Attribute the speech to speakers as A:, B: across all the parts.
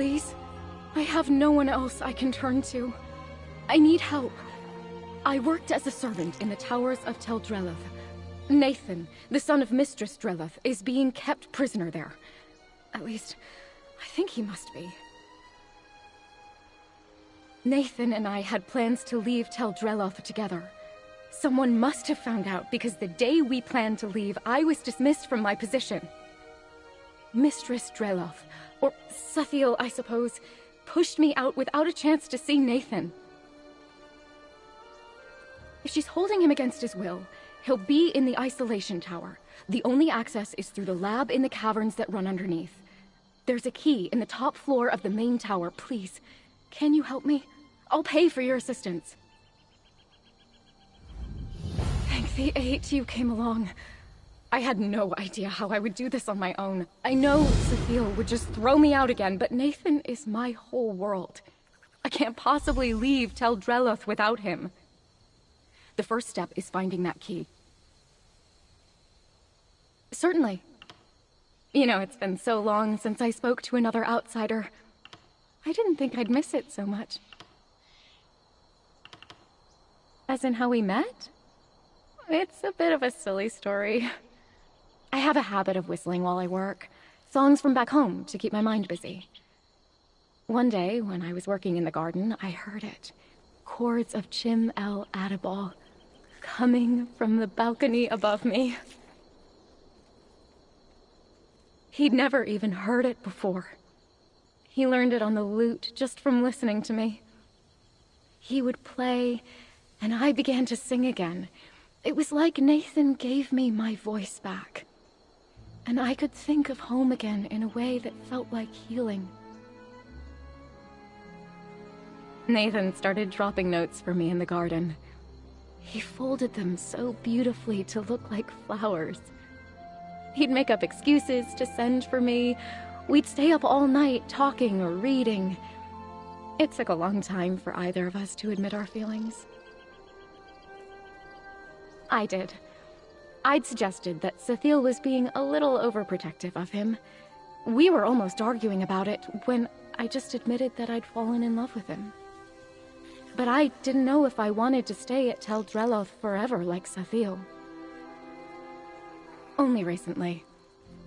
A: please? I have no one else I can turn to. I need help. I worked as a servant in the towers of Tel Drelloth. Nathan, the son of Mistress Drelloth, is being kept prisoner there. At least, I think he must be. Nathan and I had plans to leave Tel Drelloth together. Someone must have found out, because the day we planned to leave, I was dismissed from my position. Mistress Drelloth, or Sathiel, I suppose, pushed me out without a chance to see Nathan. If she's holding him against his will, he'll be in the isolation tower. The only access is through the lab in the caverns that run underneath. There's a key in the top floor of the main tower. Please, can you help me? I'll pay for your assistance. Thank the 8 you came along. I had no idea how I would do this on my own. I know Sathiel would just throw me out again, but Nathan is my whole world. I can't possibly leave Tel Drelloth without him. The first step is finding that key. Certainly. You know, it's been so long since I spoke to another outsider. I didn't think I'd miss it so much. As in how we met? It's a bit of a silly story. I have a habit of whistling while I work. Songs from back home to keep my mind busy. One day, when I was working in the garden, I heard it. Chords of Chim El Adabal, coming from the balcony above me. He'd never even heard it before. He learned it on the lute just from listening to me. He would play, and I began to sing again. It was like Nathan gave me my voice back. And I could think of home again in a way that felt like healing. Nathan started dropping notes for me in the garden. He folded them so beautifully to look like flowers. He'd make up excuses to send for me. We'd stay up all night talking or reading. It took a long time for either of us to admit our feelings. I did. I'd suggested that Sathiel was being a little overprotective of him. We were almost arguing about it when I just admitted that I'd fallen in love with him. But I didn't know if I wanted to stay at Tel Drelloth forever like Sathiel. Only recently.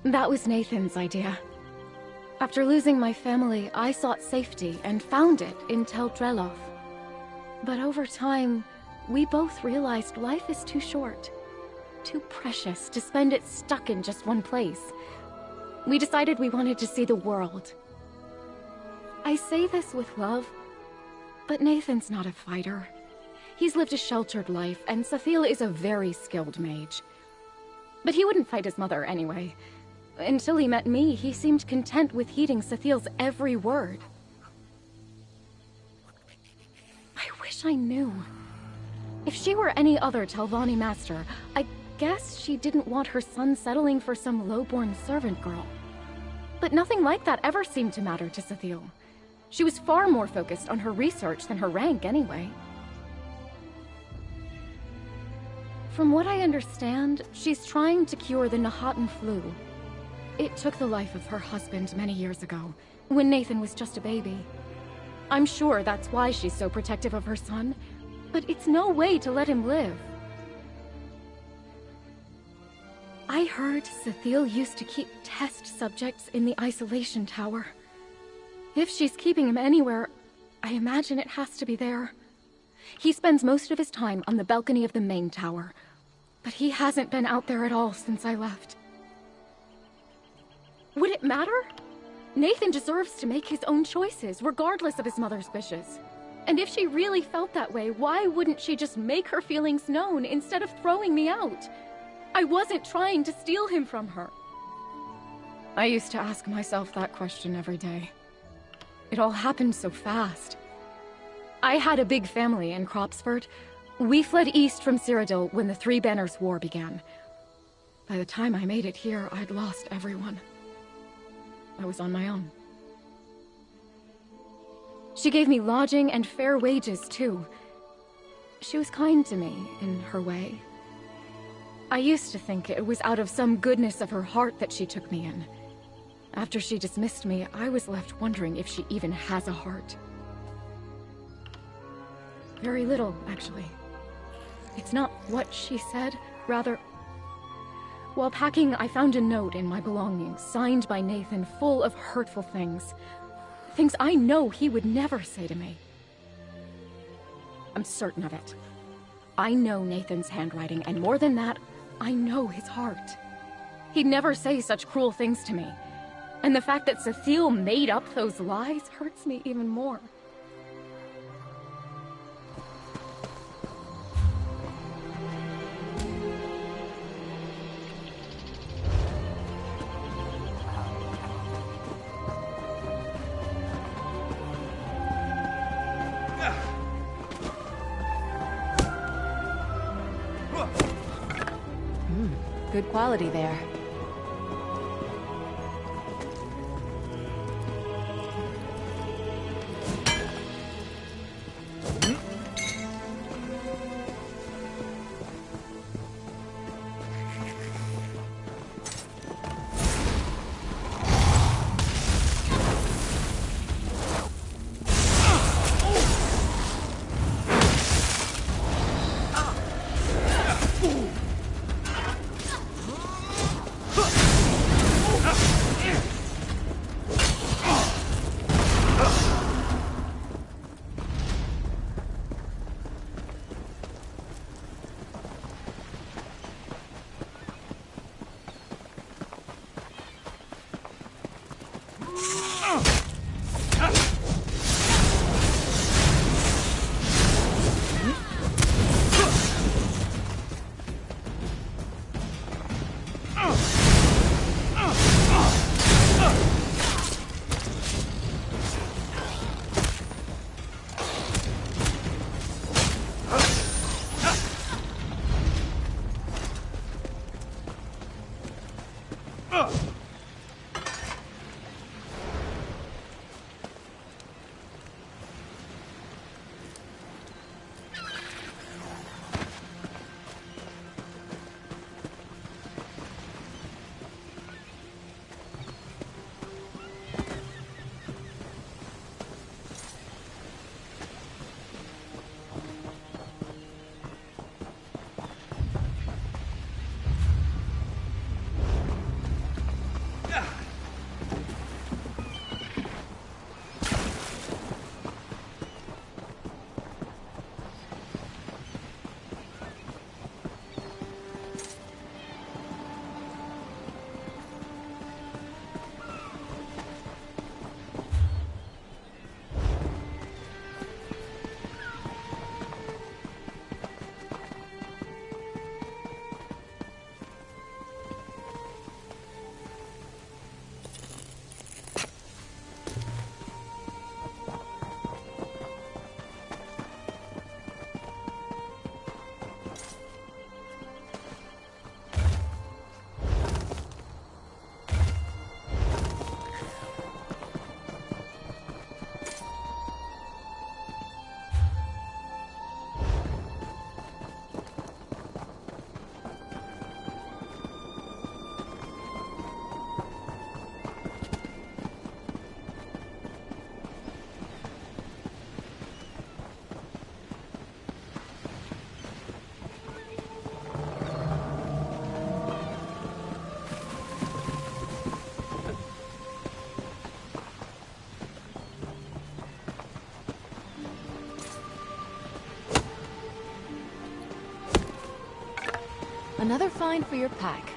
A: That was Nathan's idea. After losing my family, I sought safety and found it in Tel Drelloth. But over time, we both realized life is too short. Too precious to spend it stuck in just one place. We decided we wanted to see the world. I say this with love, but Nathan's not a fighter. He's lived a sheltered life, and Sathiel is a very skilled mage. But he wouldn't fight his mother anyway. Until he met me, he seemed content with heeding Sathiel's every word. I wish I knew. If she were any other Telvanni master, I guess she didn't want her son settling for some low-born servant girl. But nothing like that ever seemed to matter to Sathiel. She was far more focused on her research than her rank anyway. From what I understand, she's trying to cure the Nahatan flu. It took the life of her husband many years ago, when Nathan was just a baby. I'm sure that's why she's so protective of her son, but it's no way to let him live. I heard Sathiel used to keep test subjects in the isolation tower. If she's keeping him anywhere, I imagine it has to be there. He spends most of his time on the balcony of the main tower, but he hasn't been out there at all since I left. Would it matter? Nathan deserves to make his own choices, regardless of his mother's wishes. And if she really felt that way, why wouldn't she just make her feelings known instead of throwing me out? I wasn't trying to steal him from her. I used to ask myself that question every day. It all happened so fast. I had a big family in Cropsford. We fled east from Cyrodiil when the Three Banners War began. By the time I made it here, I'd lost everyone. I was on my own. She gave me lodging and fair wages, too. She was kind to me, in her way. I used to think it was out of some goodness of her heart that she took me in. After she dismissed me, I was left wondering if she even has a heart. Very little, actually. It's not what she said, rather... While packing, I found a note in my belongings, signed by Nathan, full of hurtful things. Things I know he would never say to me. I'm certain of it. I know Nathan's handwriting, and more than that, I know his heart. He'd never say such cruel things to me. And the fact that Cecile made up those lies hurts me even more.
B: Good quality there. Another find for your pack.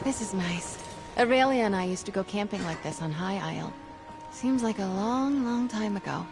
B: This is nice. Aurelia and I used to go camping like this on High Isle. Seems like a long, long time ago.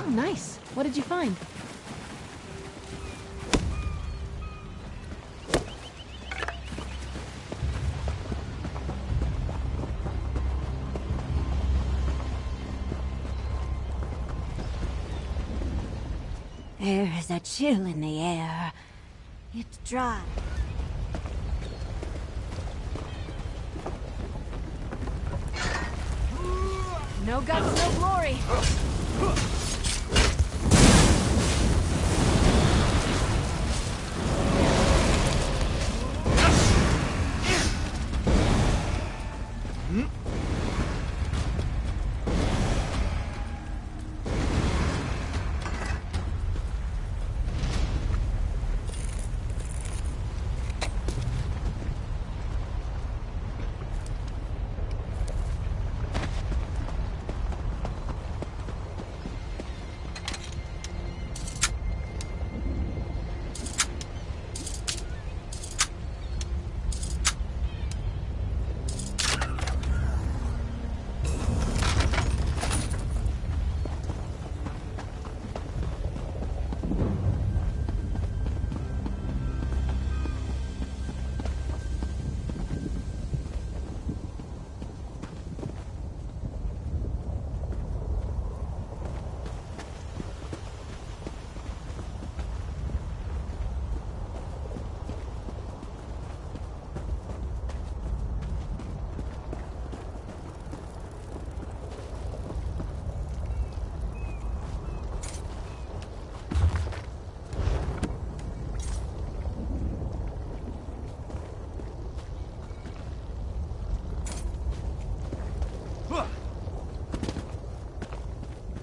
B: Nice. What did you find?
C: There's a chill in the air. It's dry.
B: No guts, no glory.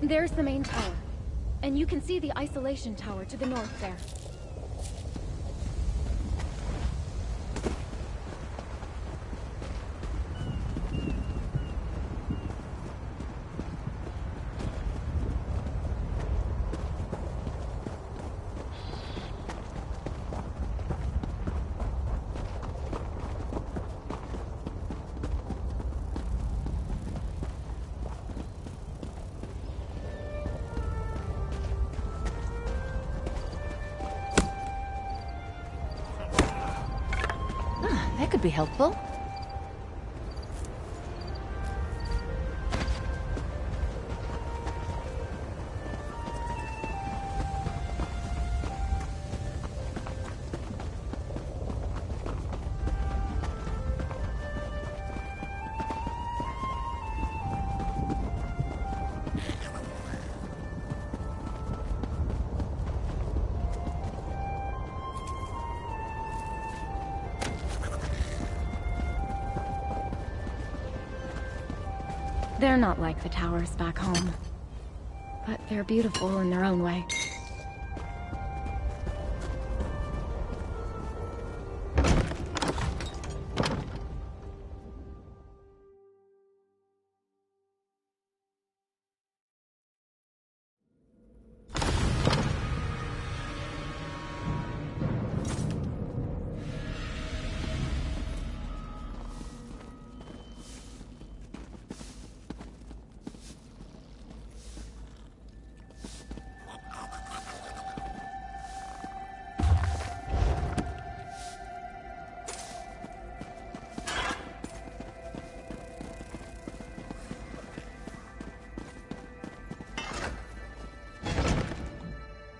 A: There's the main tower. And you can see the isolation tower to the north there.
B: be helpful?
A: They're not like the towers back home, but they're beautiful in their own way.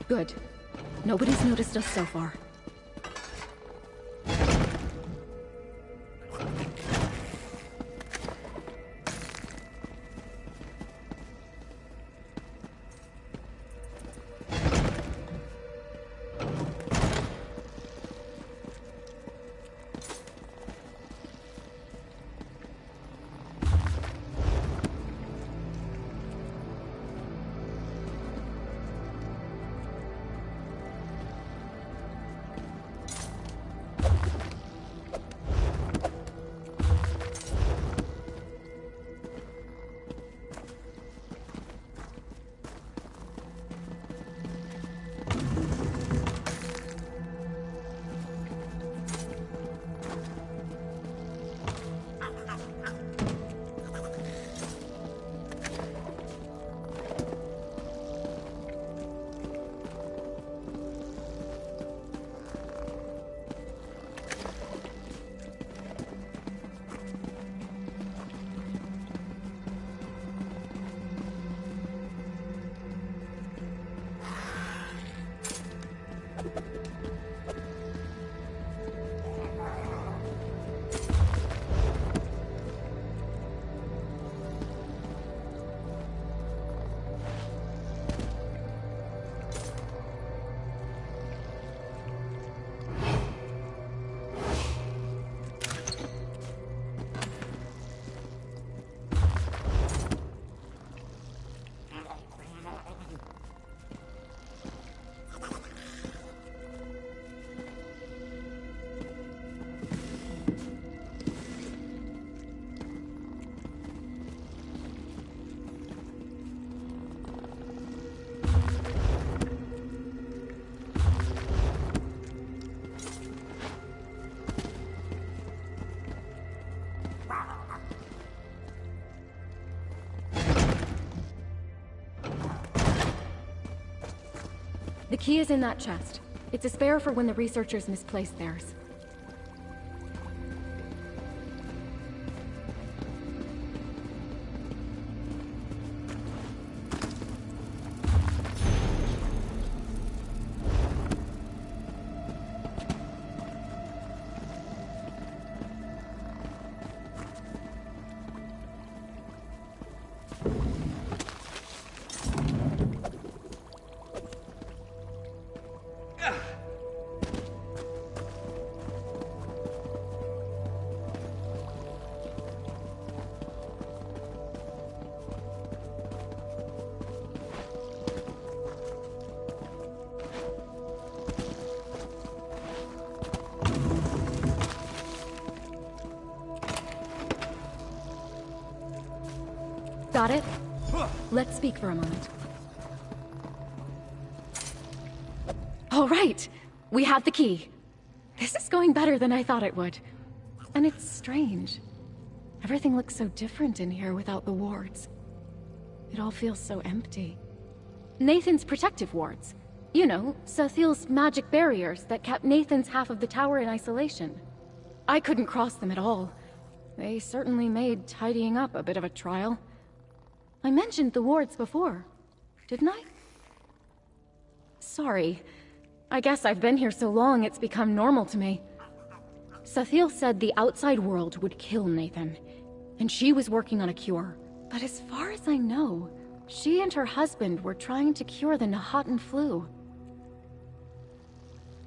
A: Good. Nobody's noticed us so far. The key is in that chest. It's a spare for when the researchers misplace theirs. Got it? Let's speak for a moment. All right! We have the key. This is going better than I thought it would. And it's strange. Everything looks so different in here without the wards. It all feels so empty. Nathan's protective wards. You know, Sathiel's magic barriers that kept Nathan's half of the tower in isolation. I couldn't cross them at all. They certainly made tidying up a bit of a trial. I mentioned the wards before, didn't I? Sorry. I guess I've been here so long it's become normal to me. Sathiel said the outside world would kill Nathan, and she was working on a cure. But as far as I know, she and her husband were trying to cure the Nahatan flu.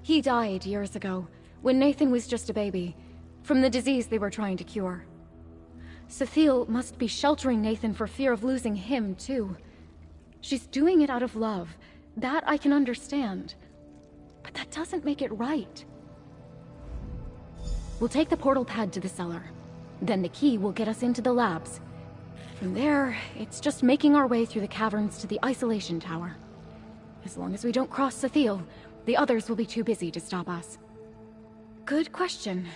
A: He died years ago, when Nathan was just a baby, from the disease they were trying to cure. Sathiel must be sheltering Nathan for fear of losing him, too. She's doing it out of love. That I can understand. But that doesn't make it right. We'll take the portal pad to the cellar. Then the key will get us into the labs. From there, it's just making our way through the caverns to the isolation tower. As long as we don't cross Sathiel, the others will be too busy to stop us. Good question.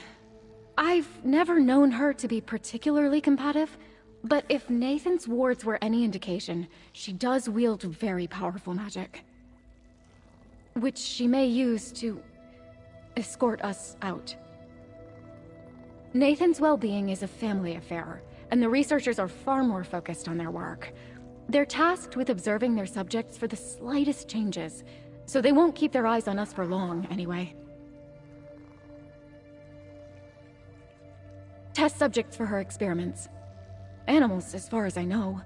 A: I've never known her to be particularly combative, but if Nathan's wards were any indication, she does wield very powerful magic. Which she may use to escort us out. Nathan's well-being is a family affair, and the researchers are far more focused on their work. They're tasked with observing their subjects for the slightest changes, so they won't keep their eyes on us for long, anyway. Test subjects for her experiments. Animals, as far as I know.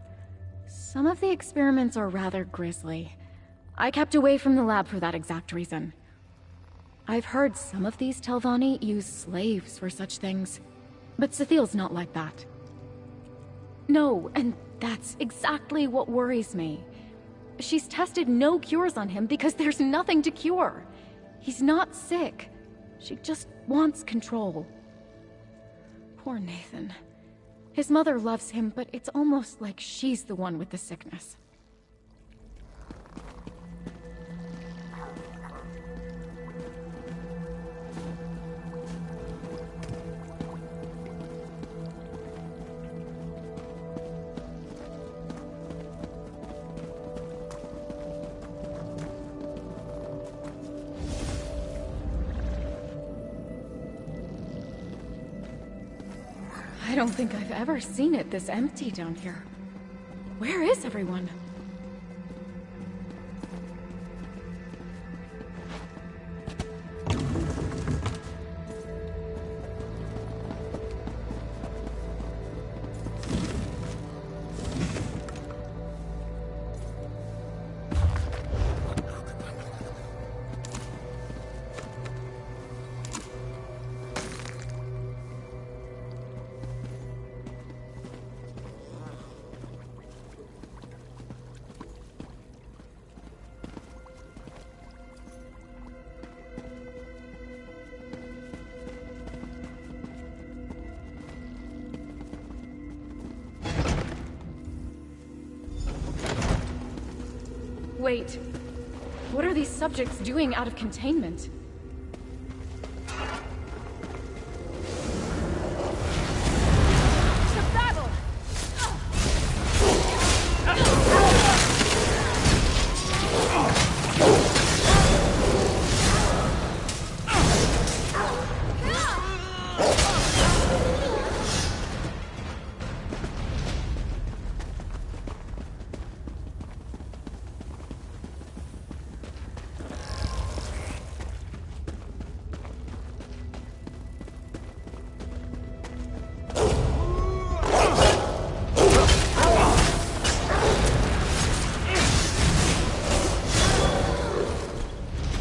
A: Some of the experiments are rather grisly. I kept away from the lab for that exact reason. I've heard some of these Telvanni use slaves for such things, but Sathiel's not like that. No, and that's exactly what worries me. She's tested no cures on him because there's nothing to cure. He's not sick. She just wants control. Poor Nathan. His mother loves him, but it's almost like she's the one with the sickness. I don't think I've ever seen it this empty down here. Where is everyone? Wait, what are these subjects doing out of containment? To battle!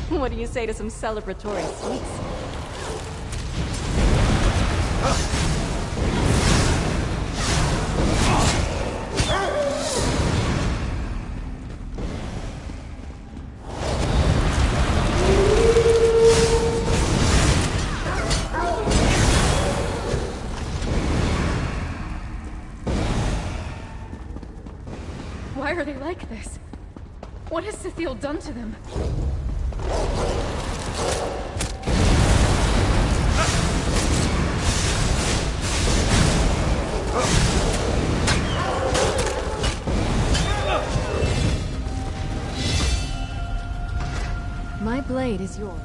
B: What do you say to some celebratory sweets?
A: Why are they like this? What has Sathiel done to them?
B: My blade is yours.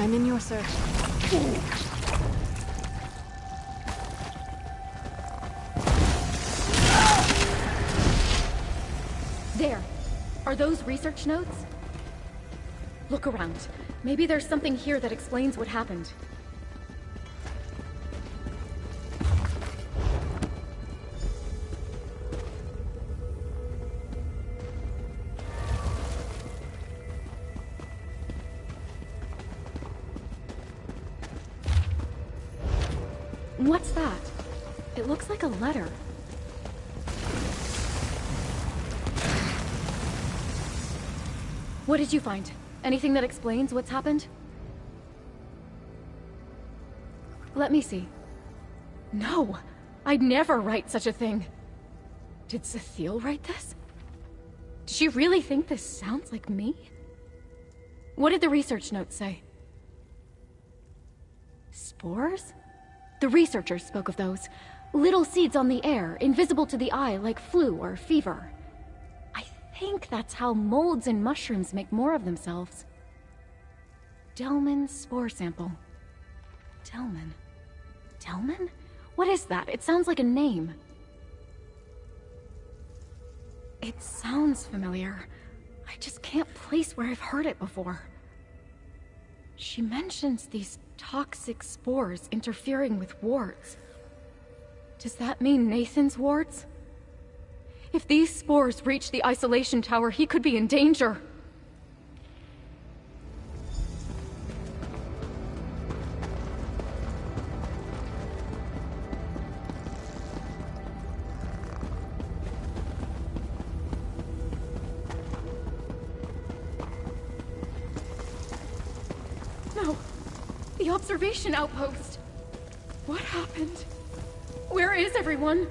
B: I'm in your search.
A: There. Are those research notes? Look around. Maybe there's something here that explains what happened. What's that? It looks like a letter. What did you find? Anything that explains what's happened? Let me see. No! I'd never write such a thing. Did Cecile write this? Does she really think this sounds like me? What did the research notes say? Spores? The researchers spoke of those. Little seeds on the air, invisible to the eye like flu or fever. I think that's how molds and mushrooms make more of themselves. Delman's spore sample. Delman? Delman? What is that? It sounds like a name. It sounds familiar. I just can't place where I've heard it before. She mentions these toxic spores interfering with wards. Does that mean Nathan's wards? If these spores reach the isolation tower, he could be in danger. No. The observation outpost. What happened? Where is everyone?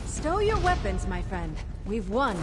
B: Stow your weapons, my friend. We've won.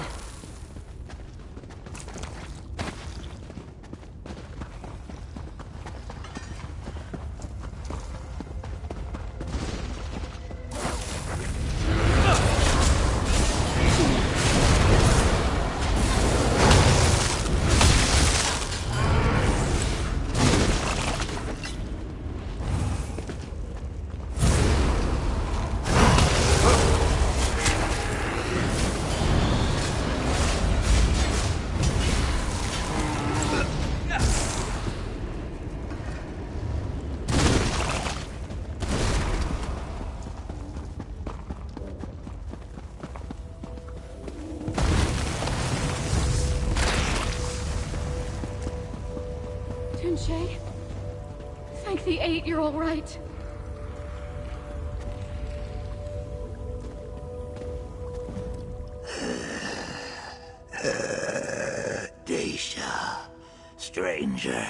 B: Shay, thank the 8 you're all right.
D: Daisha, stranger,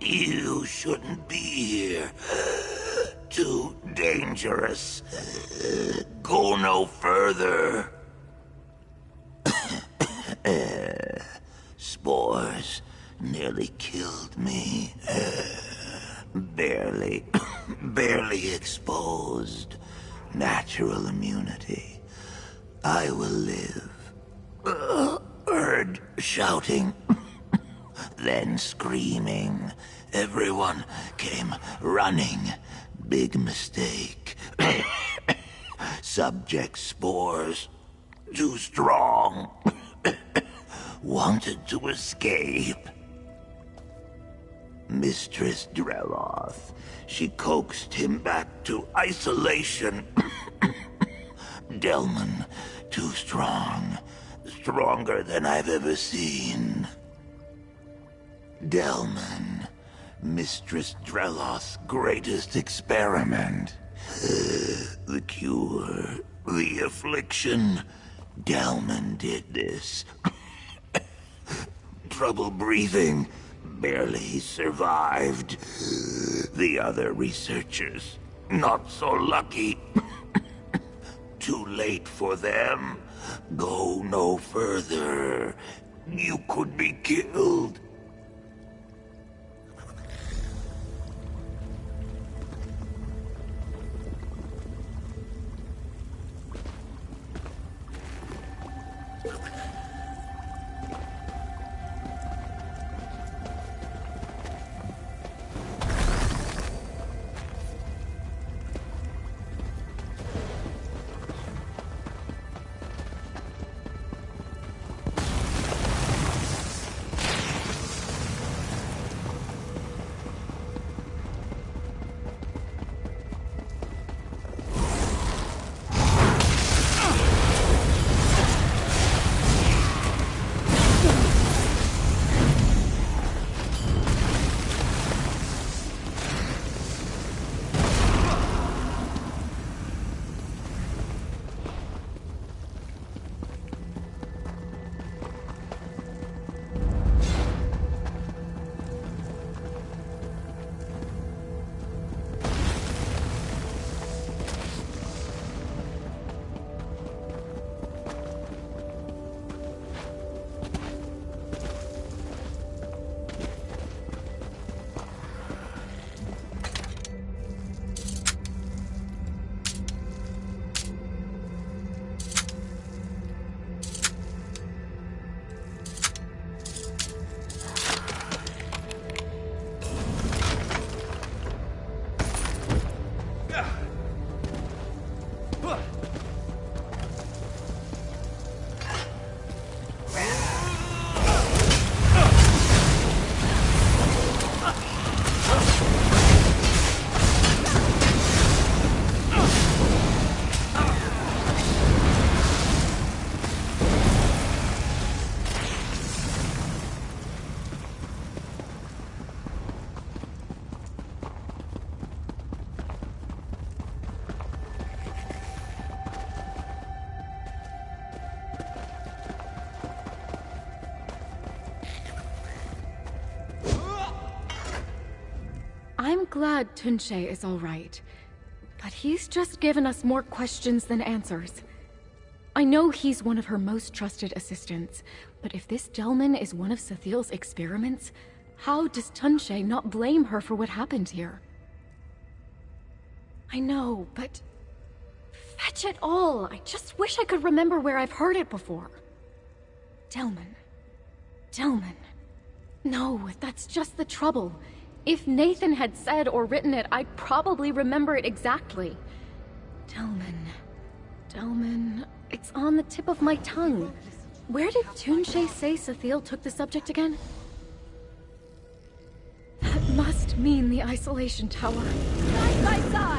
D: you shouldn't be here. Too dangerous. Go no further. Spores nearly killed me. Barely exposed. Natural immunity. I will live. Heard shouting, then screaming. Everyone came running. Big mistake. Subject spores. Too strong. Wanted to escape. Mistress Dreloth. She coaxed him back to isolation. Delman, too strong. stronger than I've ever seen. Delman, Mistress Dreloth's greatest experiment. The cure, the affliction. Delman did this. Trouble breathing. Barely survived. The other researchers, not so lucky. Too late for them. Go no further. You could be killed.
A: I'm glad Tunche is all right, but he's just given us more questions than answers. I know he's one of her most trusted assistants, but if this Delman is one of Sathiel's experiments, how does Tunche not blame her for what happened here? I know, but... fetch it all! I just wish I could remember where I've heard it before. Delman. Delman. No, that's just the trouble. If Nathan had said or written it, I'd probably remember it exactly. Delman. Delman. It's on the tip of my tongue. Where did Tunche say Sathiel took the subject again? That must mean the isolation tower. Side by side!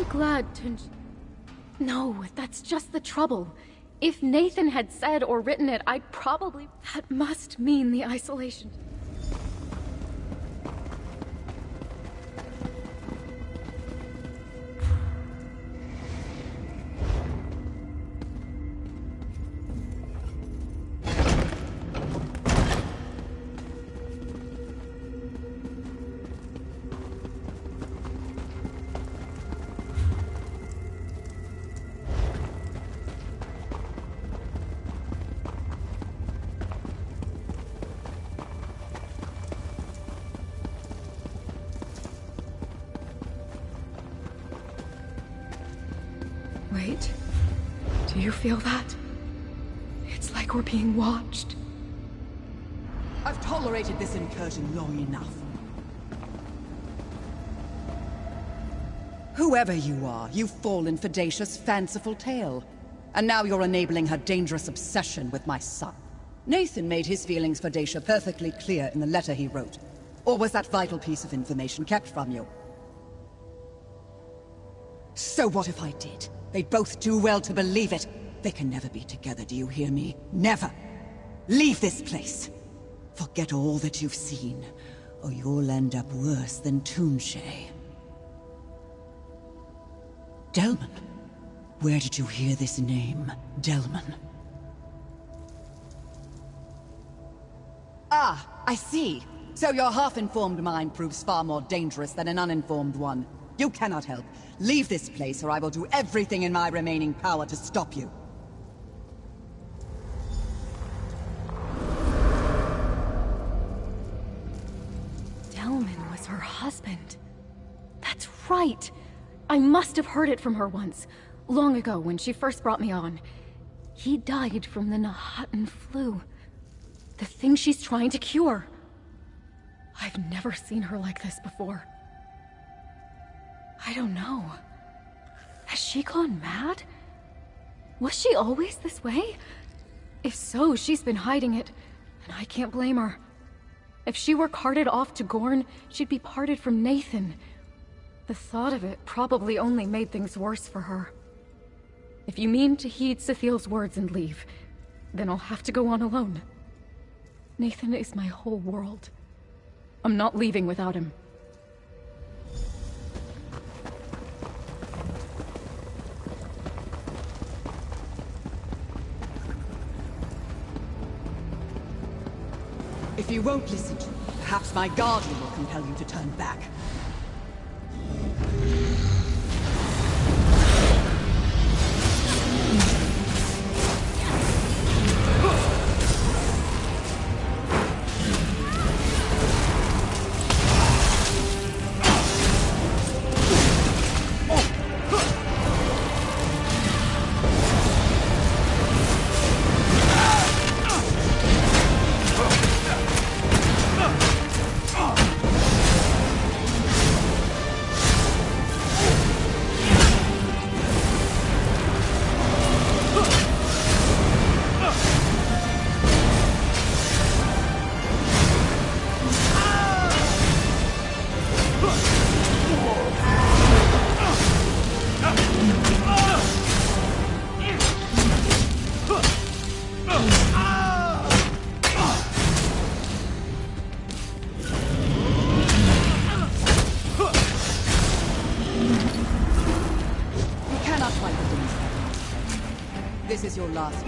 A: Glad to... No, that's just the trouble. If Nathan had said or written it, I'd probably... That must mean the isolation. Wait. Do you feel that? It's like we're being watched.
E: I've tolerated this incursion long enough. Whoever you are, you've fallen for Dacia's fanciful tale. And now you're enabling her dangerous obsession with my son. Nathan made his feelings for Dacia perfectly clear in the letter he wrote. Or was that vital piece of information kept from you? So what if I did? They'd both do well to believe it. They can never be together, do you hear me? Never! Leave this place! Forget all that you've seen, or you'll end up worse than Toonshay. Delman? Where did you hear this name, Delman? Ah, I see. So your half-informed mind proves far more dangerous than an uninformed one. You cannot help. Leave this place, or I will do everything in my remaining power to stop you.
A: Delman was her husband. That's right. I must have heard it from her once, long ago when she first brought me on. He died from the Nahatan flu. The thing she's trying to cure. I've never seen her like this before. I don't know. Has she gone mad? Was she always this way? If so, she's been hiding it, and I can't blame her. If she were carted off to Gorn, she'd be parted from Nathan. The thought of it probably only made things worse for her. If you mean to heed Sethiel's words and leave, then I'll have to go on alone. Nathan is my whole world. I'm not leaving without him.
E: If you won't listen to me, perhaps my guardian will compel you to turn back. This is your last.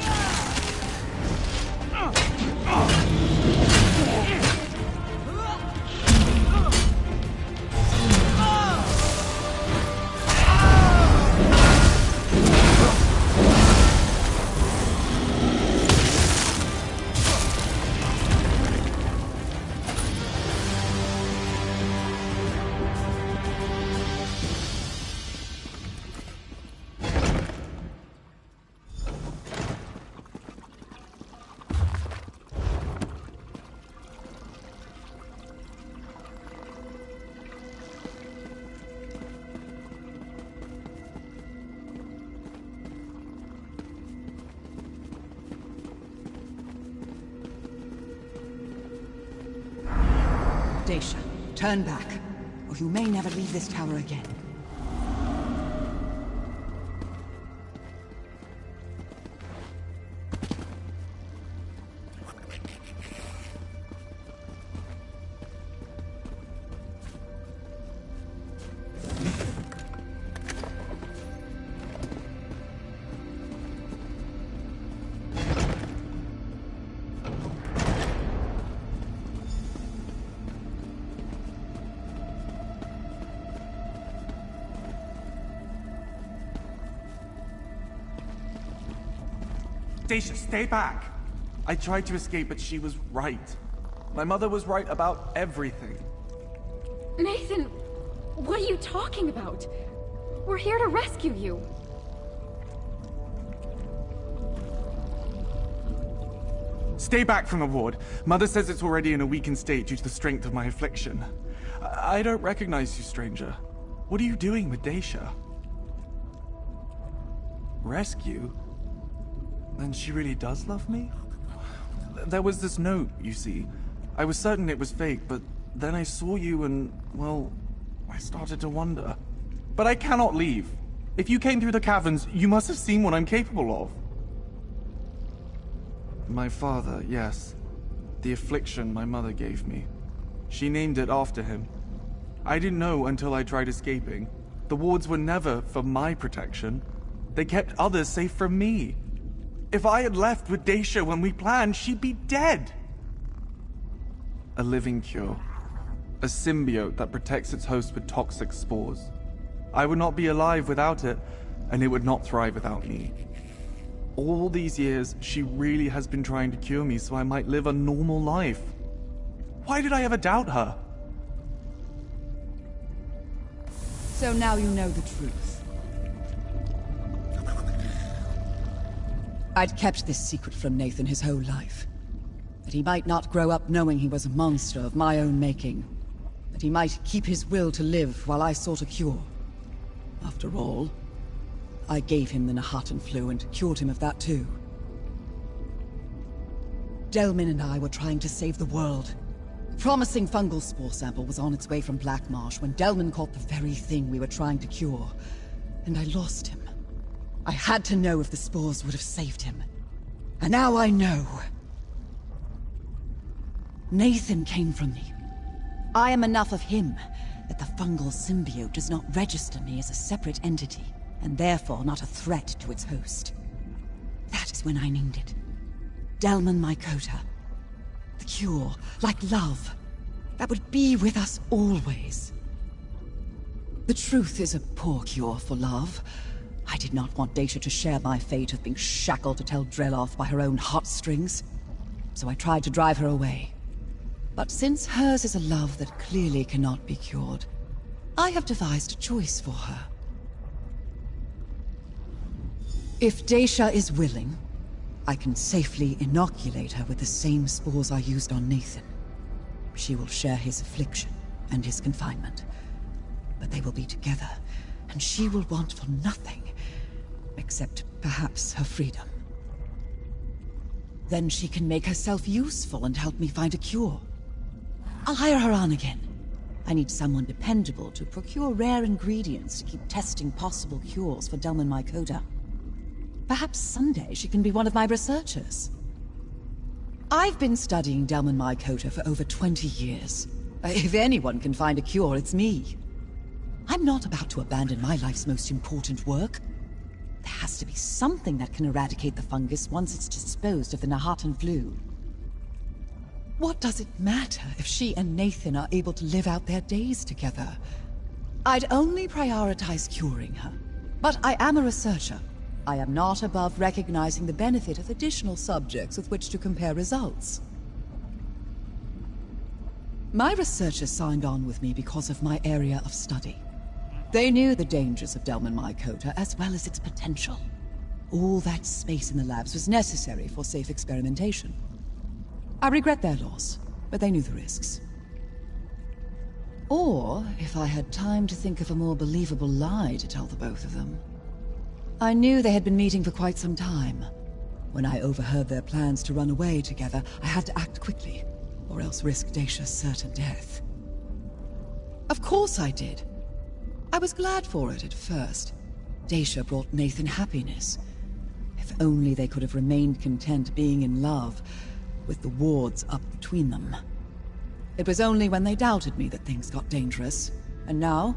E: Dacia, turn back, or you may never leave this tower again.
F: Dacia, stay back! I tried to escape, but she was right. My mother was right about everything.
A: Nathan, what are you talking about? We're here to rescue you.
F: Stay back from the ward. Mother says it's already in a weakened state due to the strength of my affliction. I don't recognize you, stranger. What are you doing with Daisha? Rescue? Then she really does love me? There was this note, you see. I was certain it was fake, but then I saw you and, well, I started to wonder. But I cannot leave. If you came through the caverns, you must have seen what I'm capable of. My father, yes. The affliction my mother gave me. She named it after him. I didn't know until I tried escaping. The wards were never for my protection. They kept others safe from me. If I had left with Daisha when we planned, she'd be dead. A living cure. A symbiote that protects its host with toxic spores. I would not be alive without it, and it would not thrive without me. All these years, she really has been trying to cure me so I might live a normal life. Why did I ever doubt her?
E: So now you know the truth. I'd kept this secret from Nathan his whole life. That he might not grow up knowing he was a monster of my own making. That he might keep his will to live while I sought a cure. After all, I gave him the Nahatan flu and cured him of that too. Delmin and I were trying to save the world. Promising fungal spore sample was on its way from Black Marsh when Delmin caught the very thing we were trying to cure. And I lost him. I had to know if the spores would have saved him. And now I know. Nathan came from me. I am enough of him that the fungal symbiote does not register me as a separate entity, and therefore not a threat to its host. That is when I named it. Delman Mycota. The cure, like love, that would be with us always. The truth is a poor cure for love. I did not want Daisha to share my fate of being shackled to Tel Dreloff by her own heartstrings, so I tried to drive her away. But since hers is a love that clearly cannot be cured, I have devised a choice for her. If Daisha is willing, I can safely inoculate her with the same spores I used on Nathan. She will share his affliction and his confinement, but they will be together, and she will want for nothing, except perhaps her freedom. Then she can make herself useful and help me find a cure. I'll hire her on again. I need someone dependable to procure rare ingredients to keep testing possible cures for Delman Mycota. Perhaps someday she can be one of my researchers. I've been studying Delman Mycota for over 20 years. If anyone can find a cure, it's me. I'm not about to abandon my life's most important work. There has to be something that can eradicate the fungus once it's disposed of the Nahatan flu. What does it matter if she and Nathan are able to live out their days together? I'd only prioritize curing her. But I am a researcher. I am not above recognizing the benefit of additional subjects with which to compare results. My researchers signed on with me because of my area of study. They knew the dangers of Delman Mycota as well as its potential. All that space in the labs was necessary for safe experimentation. I regret their loss, but they knew the risks. Or, if I had time to think of a more believable lie to tell the both of them. I knew they had been meeting for quite some time. When I overheard their plans to run away together, I had to act quickly, or else risk Daisha's certain death. Of course I did. I was glad for it at first. Daisha brought Nathan happiness. If only they could have remained content being in love, with the wards up between them. It was only when they doubted me that things got dangerous. And now,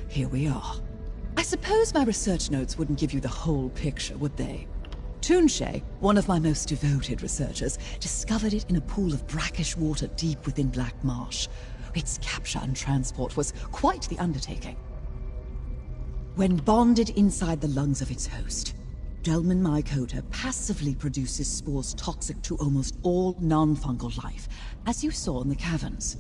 E: here we are. I suppose my research notes wouldn't give you the whole picture, would they? Toonshay, one of my most devoted researchers, discovered it in a pool of brackish water deep within Black Marsh. Its capture and transport was quite the undertaking. When bonded inside the lungs of its host, Delman Mycota passively produces spores toxic to almost all non-fungal life, as you saw in the caverns.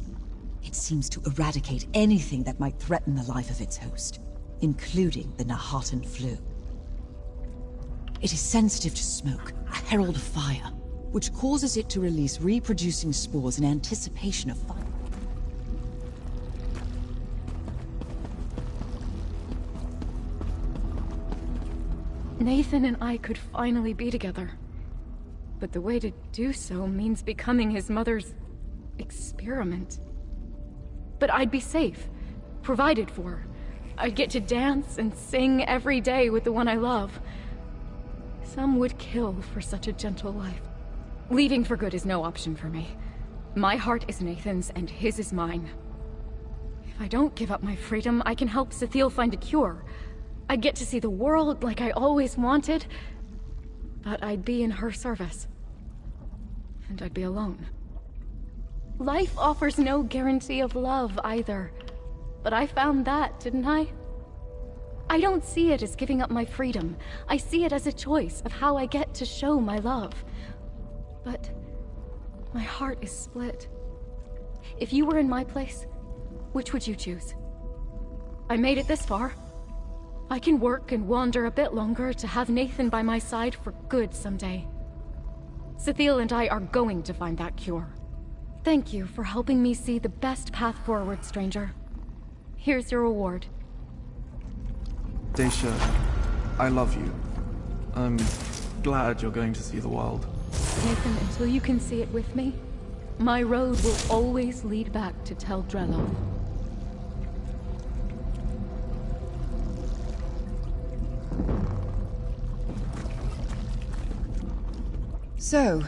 E: It seems to eradicate anything that might threaten the life of its host, including the Nahatan flu. It is sensitive to smoke, a herald of fire. which causes it to release reproducing spores in anticipation of fire.
A: Nathan and I could finally be together. But the way to do so means becoming his mother's experiment. But I'd be safe, provided for. I'd get to dance and sing every day with the one I love. Some would kill for such a gentle life. Leaving for good is no option for me. My heart is Nathan's and his is mine. If I don't give up my freedom, I can help Cecile find a cure. I'd get to see the world like I always wanted, but I'd be in her service. And I'd be alone. Life offers no guarantee of love either. But I found that, didn't I? I don't see it as giving up my freedom. I see it as a choice of how I get to show my love. But my heart is split. If you were in my place, which would you choose? I made it this far. I can work and wander a bit longer to have Nathan by my side for good someday. Cecile and I are going to find that cure. Thank you for helping me see the best path forward, stranger. Here's your reward.
F: Daisha, I love you. I'm glad you're going to see the world.
A: Nathan, until you can see it with me, my road will always lead back to Tel Drelov.
E: So,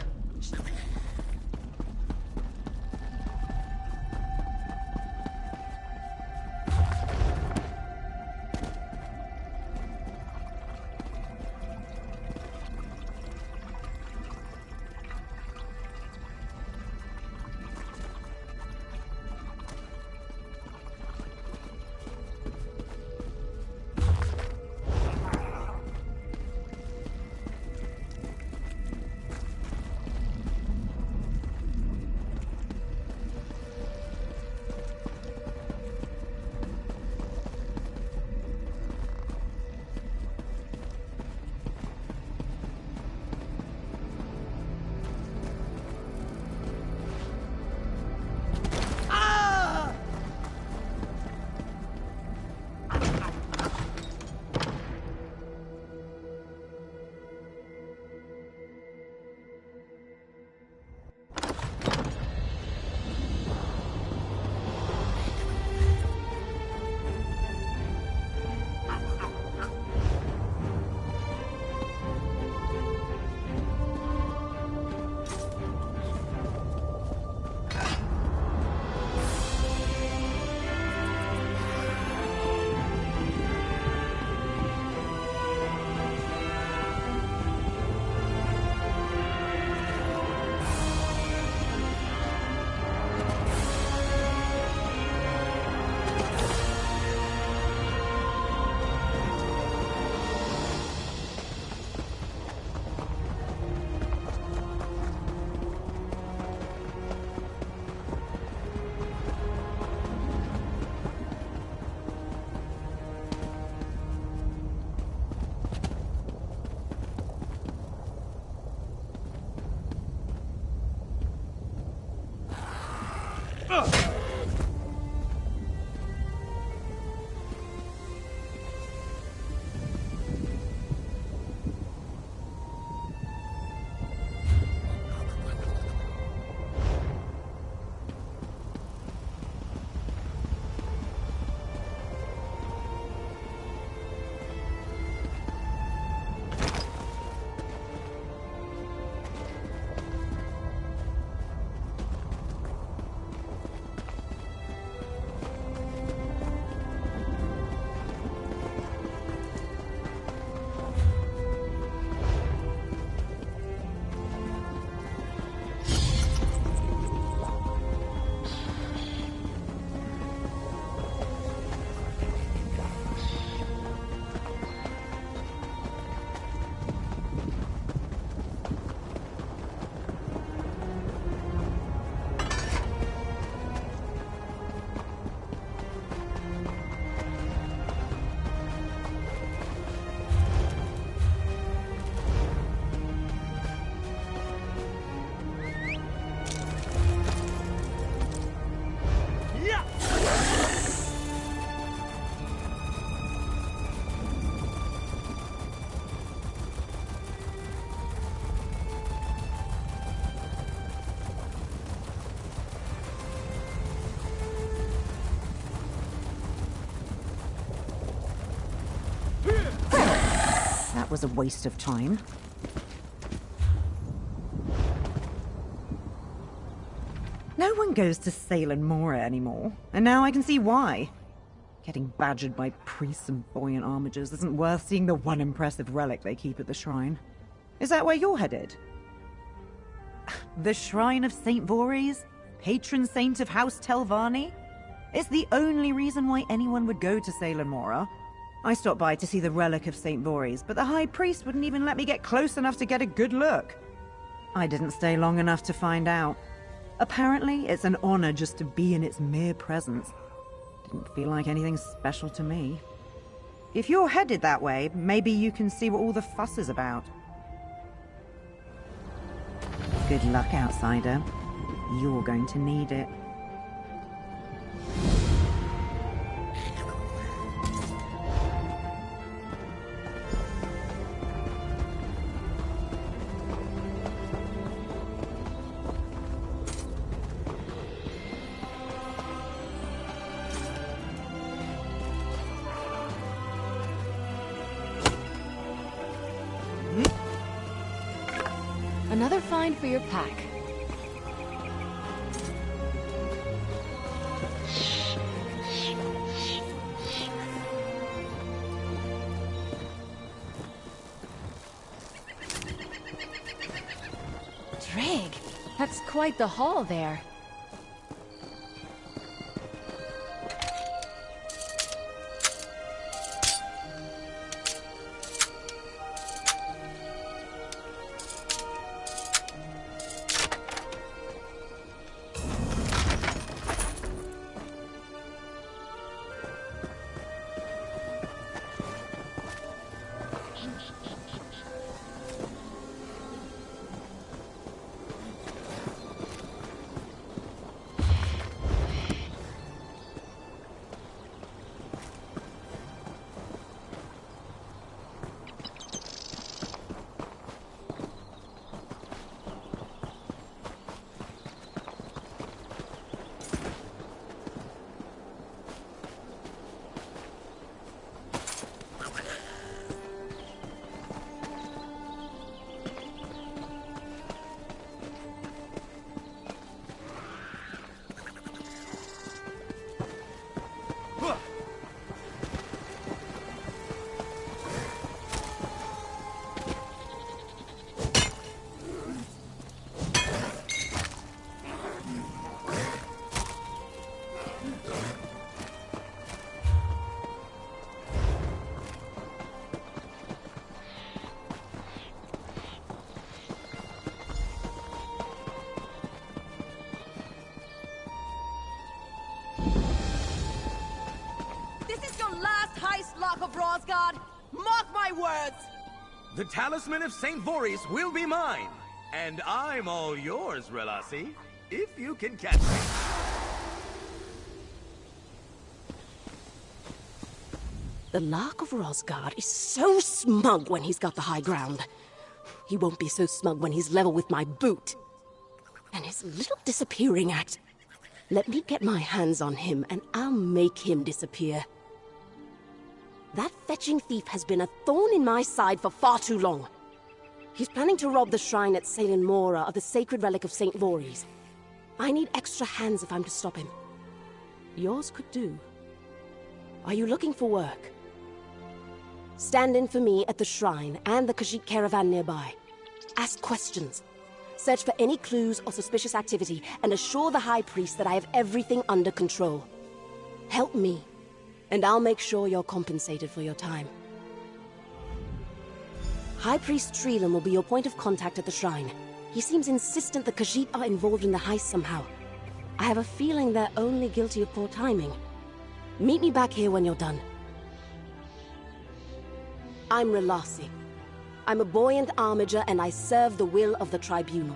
G: was a waste of time. No one goes to Salem Mora anymore, and now I can see why. Getting badgered by priests and buoyant armigers isn't worth seeing the one impressive relic they keep at the shrine. Is that where you're headed? The Shrine of St. Voorhees? Patron saint of House Telvanni? It's the only reason why anyone would go to Salem Mora. I stopped by to see the relic of St. Voorhees, but the High Priest wouldn't even let me get close enough to get a good look. I didn't stay long enough to find out. Apparently, it's an honor just to be in its mere presence. Didn't feel like anything special to me. If you're headed that way, maybe you can see what all the fuss is about. Good luck, outsider. You're going to need it.
B: Another find for your pack. Dreg, that's quite the haul there.
H: The talisman of St. Voorhees will be mine, and I'm all yours, Relassi, if you can catch me.
I: The Lark of Rosgard is so smug when he's got the high ground. He won't be so smug when he's level with my boot. And his little disappearing act. Let me get my hands on him, and I'll make him disappear. That fetching thief has been a thorn in my side for far too long. He's planning to rob the shrine at Salem Mora of the sacred relic of St. Voorhees. I need extra hands if I'm to stop him. Yours could do. Are you looking for work? Stand in for me at the shrine and the Khajiit caravan nearby. Ask questions. Search for any clues or suspicious activity and assure the High Priest that I have everything under control. Help me. And I'll make sure you're compensated for your time. High Priest Treelan will be your point of contact at the shrine. He seems insistent the Khajiit are involved in the heist somehow. I have a feeling they're only guilty of poor timing. Meet me back here when you're done. I'm Relassi. I'm a buoyant armiger and I serve the will of the Tribunal.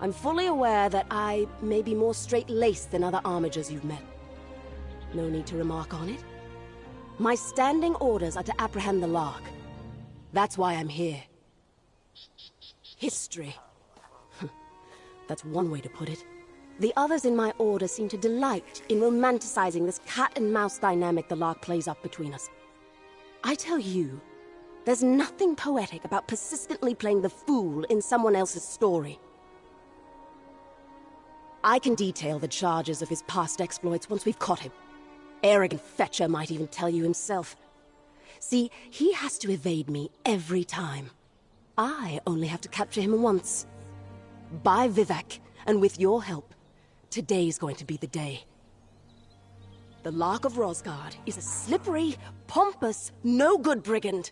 I: I'm fully aware that I may be more straight-laced than other armigers you've met. No need to remark on it. My standing orders are to apprehend the Lark. That's why I'm here. History. That's one way to put it. The others in my order seem to delight in romanticizing this cat-and-mouse dynamic the Lark plays up between us. I tell you, There's nothing poetic about persistently playing the fool in someone else's story. I can detail the charges of his past exploits once we've caught him. Arrogant Fetcher might even tell you himself. See, he has to evade me every time. I only have to capture him once. By Vivek, and with your help, today's going to be the day. The Lark of Rosgard is a slippery, pompous, no-good brigand.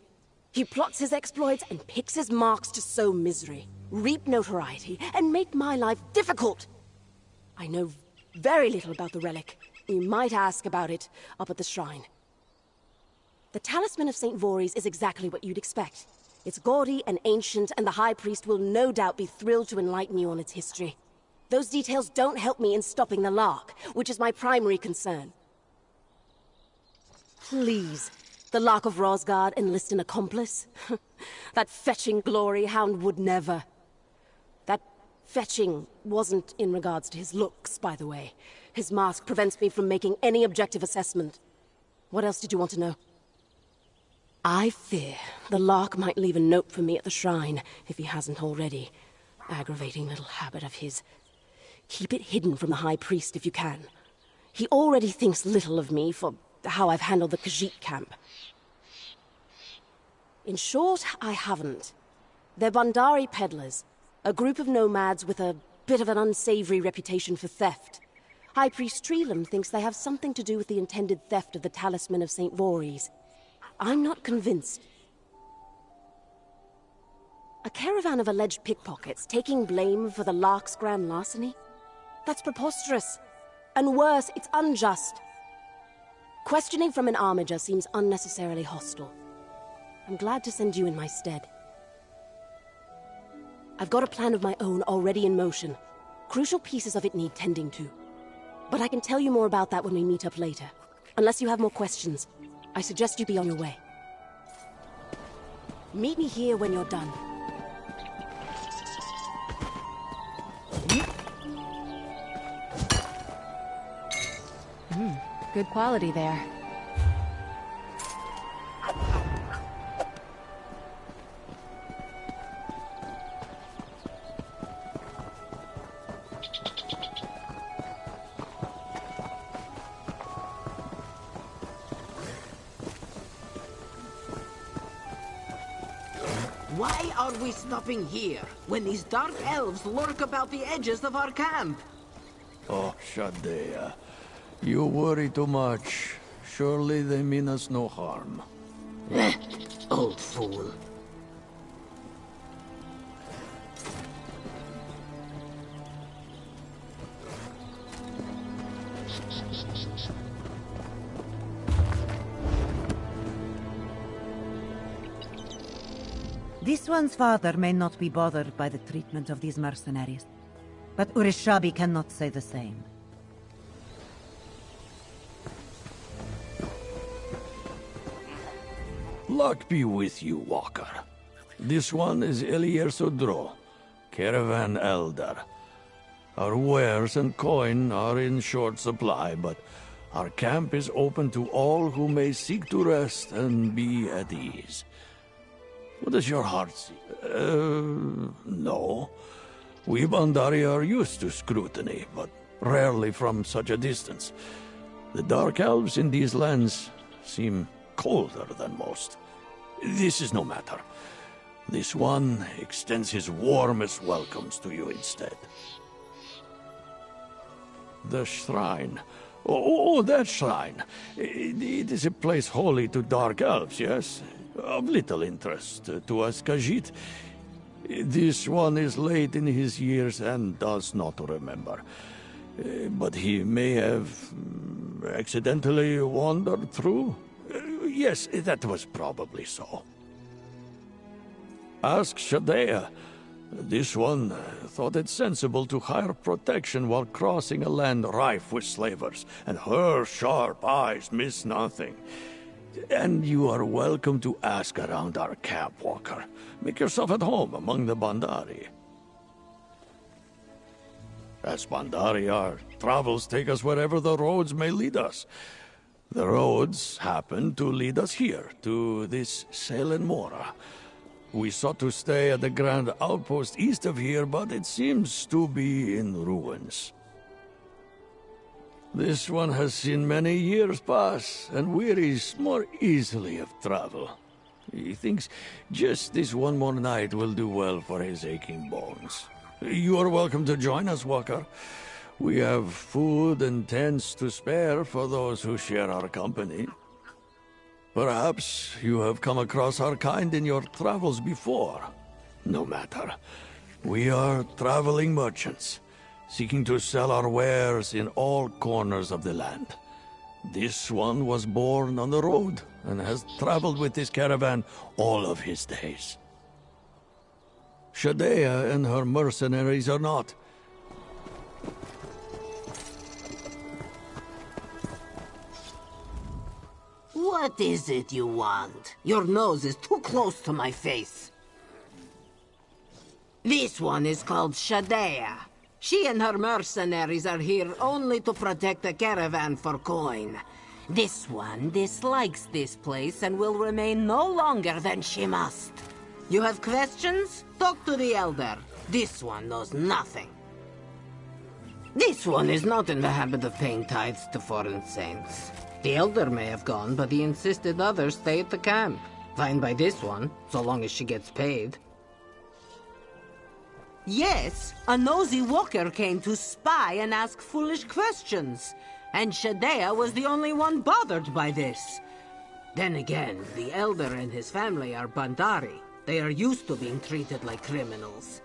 I: He plots his exploits and picks his marks to sow misery, reap notoriety, and make my life difficult. I know very little about the relic. You might ask about it up at the shrine. The Talisman of St. Voorhees is exactly what you'd expect. It's gaudy and ancient, and the High Priest will no doubt be thrilled to enlighten you on its history. Those details don't help me in stopping the Lark, which is my primary concern. Please, the Lark of Rosgard enlist an accomplice? That fetching glory hound would never. That fetching wasn't in regards to his looks, by the way. His mask prevents me from making any objective assessment. What else did you want to know? I fear the Lark might leave a note for me at the shrine, if he hasn't already. Aggravating little habit of his. Keep it hidden from the High Priest if you can. He already thinks little of me for how I've handled the Khajiit camp. In short, I haven't. They're Bandari peddlers, a group of nomads with a bit of an unsavory reputation for theft. High Priest Treelam thinks they have something to do with the intended theft of the Talisman of St. Voorhees. I'm not convinced. A caravan of alleged pickpockets taking blame for the Lark's grand larceny? That's preposterous. And worse, it's unjust. Questioning from an armiger seems unnecessarily hostile. I'm glad to send you in my stead. I've got a plan of my own already in motion. Crucial pieces of it need tending to. But I can tell you more about that when we meet up later. Unless you have more questions, I suggest you be on your way. Meet me here when you're done.
B: Good quality there.
J: Why are we stopping here, when these dark elves lurk about the edges of our camp?
K: Oh, Shadea. You worry too much. Surely they mean us no harm.
J: Old fool.
G: This one's father may not be bothered by the treatment of these mercenaries, but Urishabi cannot say the same.
K: Luck be with you, Walker. This one is Elier Sodro, Caravan Elder. Our wares and coin are in short supply, but our camp is open to all who may seek to rest and be at ease. What does your heart see? No. We Bandari are used to scrutiny, but rarely from such a distance. The Dark Elves in these lands seem colder than most. This is no matter. This one extends his warmest welcomes to you instead. The shrine. Oh, that shrine. It is a place holy to Dark Elves, yes? Of little interest to us Khajiit. This one is late in his years and does not remember. But he may have accidentally wandered through? Yes, that was probably so. Ask Shadea. This one thought it sensible to hire protection while crossing a land rife with slavers, and her sharp eyes miss nothing. And you are welcome to ask around our camp, Walker. Make yourself at home among the Bandari. As Bandari, our travels take us wherever the roads may lead us. The roads happened to lead us here, to this Selen Mora. We sought to stay at the grand outpost east of here, but it seems to be in ruins. This one has seen many years pass, and wearies more easily of travel. He thinks just this one more night will do well for his aching bones. You are welcome to join us, Walker. We have food and tents to spare for those who share our company. Perhaps you have come across our kind in your travels before. No matter. We are traveling merchants, seeking to sell our wares in all corners of the land. This one was born on the road and has traveled with this caravan all of his days. Shadea and her mercenaries are not.
J: What is it you want? Your nose is too close to my face. This one is called Shadea. She and her mercenaries are here only to protect the caravan for coin. This one dislikes this place and will remain no longer than she must. You have questions? Talk to the elder. This one knows nothing. This one is not in the habit of paying tithes to foreign saints. The elder may have gone, but he insisted others stay at the camp. Fine by this one, so long as she gets paid. Yes, a nosy walker came to spy and ask foolish questions. And Shadea was the only one bothered by this. Then again, the elder and his family are Bandari. They are used to being treated like criminals.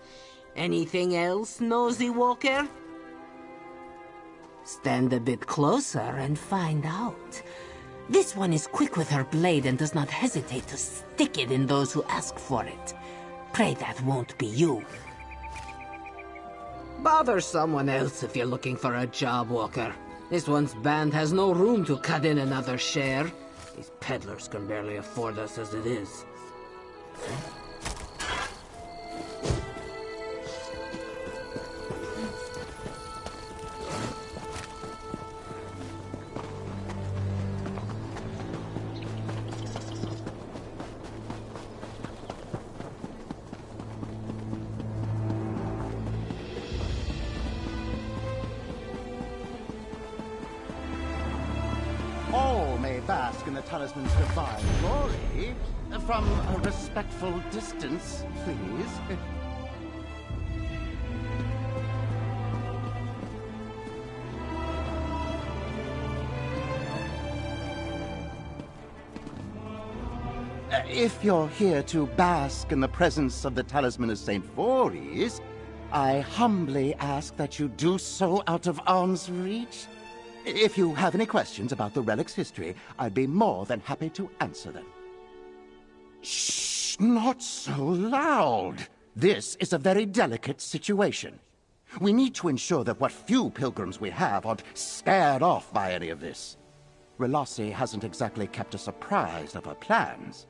J: Anything else, nosy walker? Stand a bit closer and find out. This one is quick with her blade and does not hesitate to stick it in those who ask for it. Pray that won't be you. Bother someone else if you're looking for a job, Walker. This one's band has no room to cut in another share. These peddlers can barely afford us as it is.
L: All may bask in the talisman's divine glory. From a respectful distance, please. If you're here to bask in the presence of the talisman of St. Voorhees, I humbly ask that you do so out of arm's reach. If you have any questions about the relic's history, I'd be more than happy to answer them. Shh! Not so loud! This is a very delicate situation. We need to ensure that what few pilgrims we have aren't scared off by any of this. Relassi hasn't exactly kept us apprised of her plans.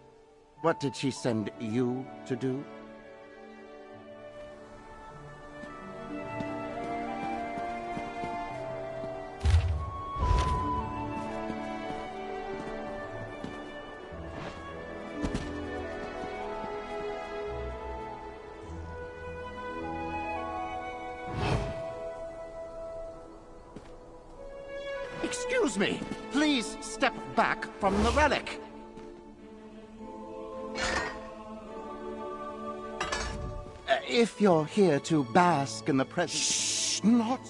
L: What did she send you to do? Excuse me. Please step back from the relic. If you're here to bask in the presence... Shh, not...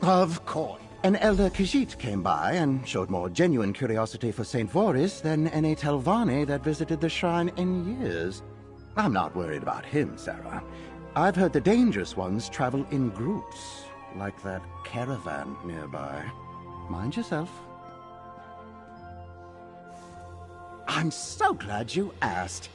L: Of course. An elder Khajiit came by and showed more genuine curiosity for St. Voorhees than any Telvanni that visited the shrine in years. I'm not worried about him, Sarah. I've heard the dangerous ones travel in groups, like that caravan nearby. Mind yourself. I'm so glad you asked.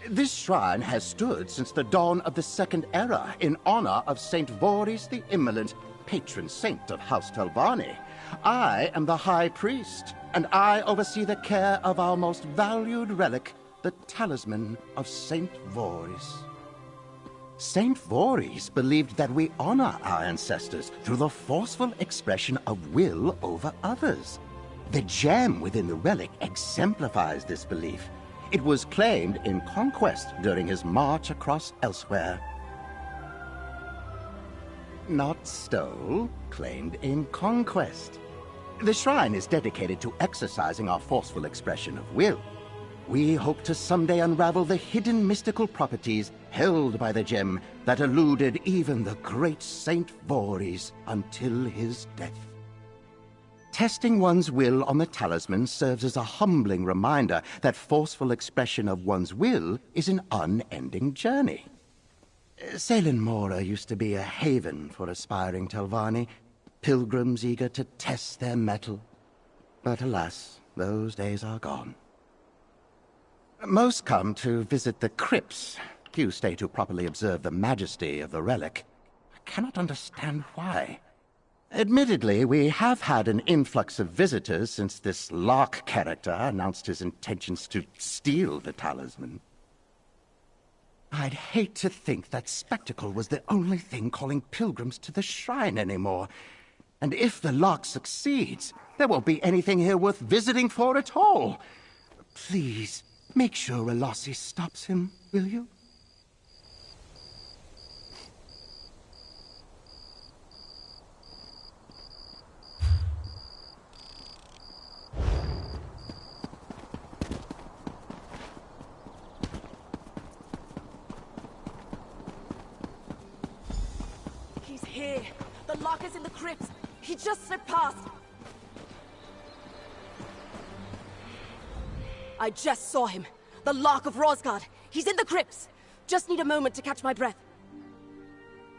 L: This shrine has stood since the dawn of the Second Era in honor of St. Voorhees the Immolent, patron saint of House Telvanni. I am the High Priest, and I oversee the care of our most valued relic, the Talisman of St. Voorhees. St. Voorhees believed that we honor our ancestors through the forceful expression of will over others. The gem within the relic exemplifies this belief. It was claimed in conquest during his march across elsewhere. Not stole, claimed in conquest. The shrine is dedicated to exercising our forceful expression of will. We hope to someday unravel the hidden mystical properties held by the gem that eluded even the great Saint Voorhees until his death. Testing one's will on the talisman serves as a humbling reminder that forceful expression of one's will is an unending journey. Salem Mora used to be a haven for aspiring Telvanni, pilgrims eager to test their mettle. But alas, those days are gone. Most come to visit the crypts. Few stay to properly observe the majesty of the relic. I cannot understand why. Admittedly, we have had an influx of visitors since this Lark character announced his intentions to steal the talisman. I'd hate to think that spectacle was the only thing calling pilgrims to the shrine anymore. And if the Lark succeeds, there won't be anything here worth visiting for at all. Please, make sure Relossi stops him, will you?
I: Here. The Lark is in the crypt. He just slipped past. I just saw him. The Lark of Rosgard. He's in the crypts. Just need a moment to catch my breath.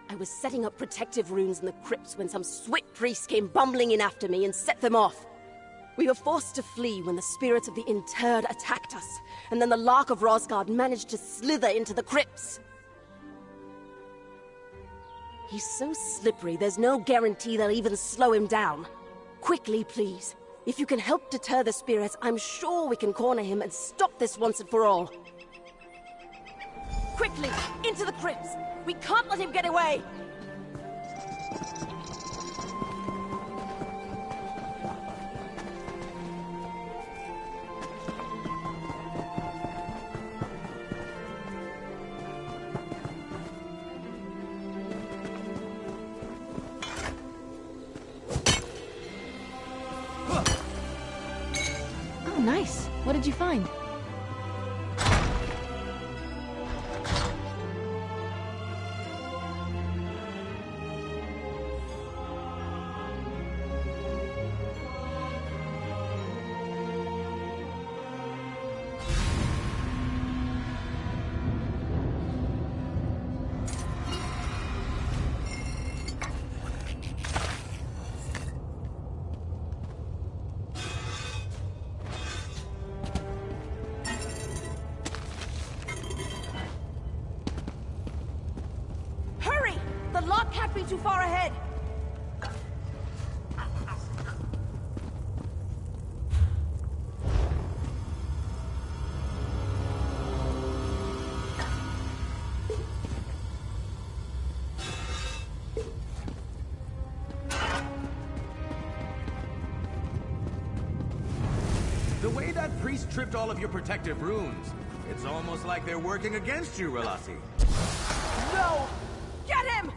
I: I was setting up protective runes in the crypts when some Swit priest came bumbling in after me and set them off. We were forced to flee when the spirits of the interred attacked us, and then the Lark of Rosgard managed to slither into the crypts. He's so slippery, there's no guarantee they'll even slow him down. Quickly, please. If you can help deter the spirits, I'm sure we can corner him and stop this once and for all. Quickly, into the crypts! We can't let him get away!
B: Nice. What did you find? Too far ahead.
H: The way that priest tripped all of your protective runes, it's almost like they're working against you, Relossi.
I: No! Get him!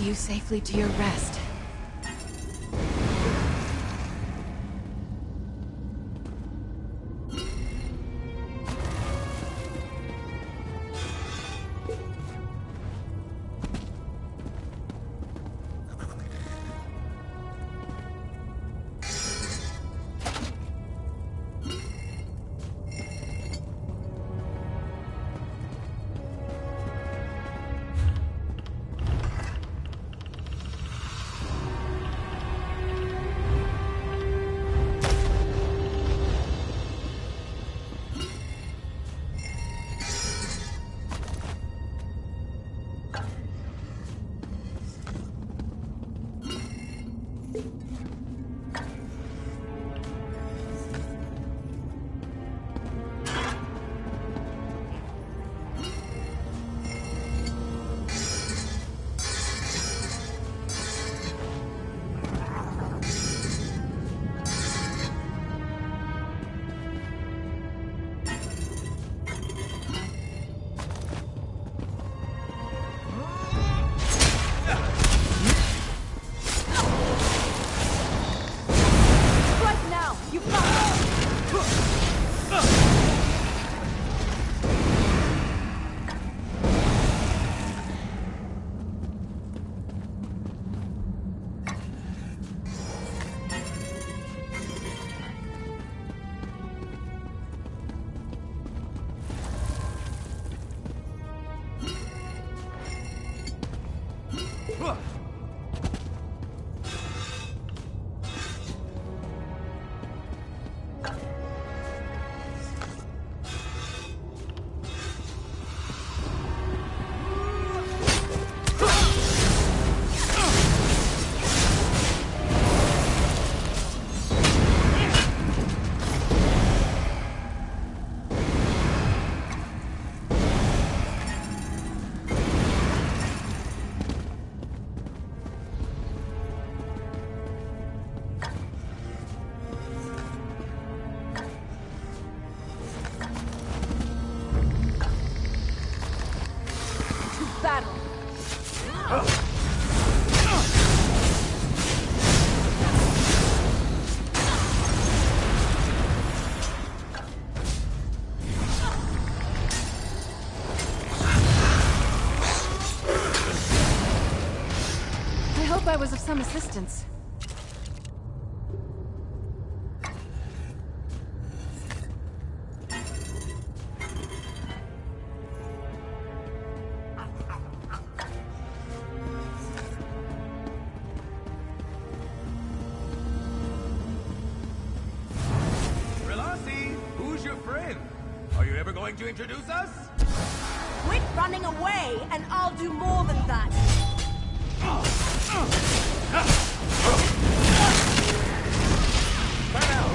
B: you safely to your rest. I was of some assistance.
H: Relasi, who's your friend? Are you ever going to introduce us?
M: Quit running away, and I'll do more than that.
H: Turn out!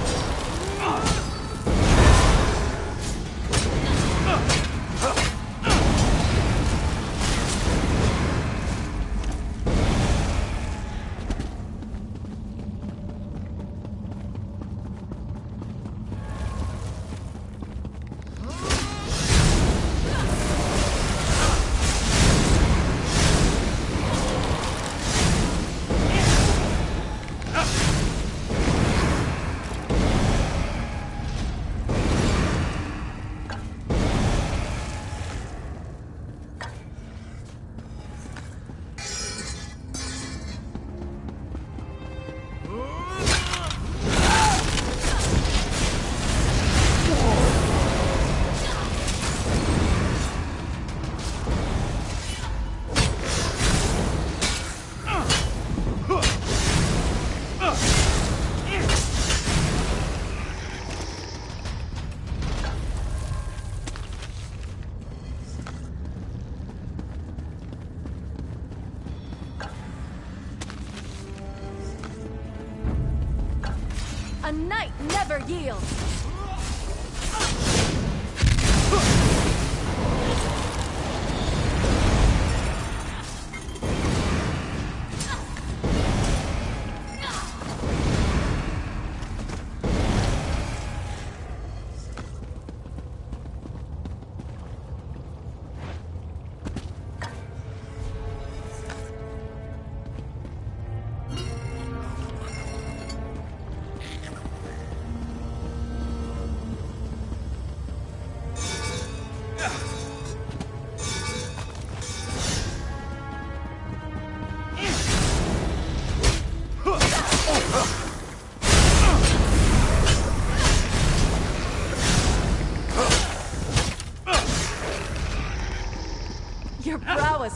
M: A knight never yields!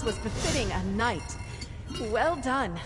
B: was befitting a knight. Well done.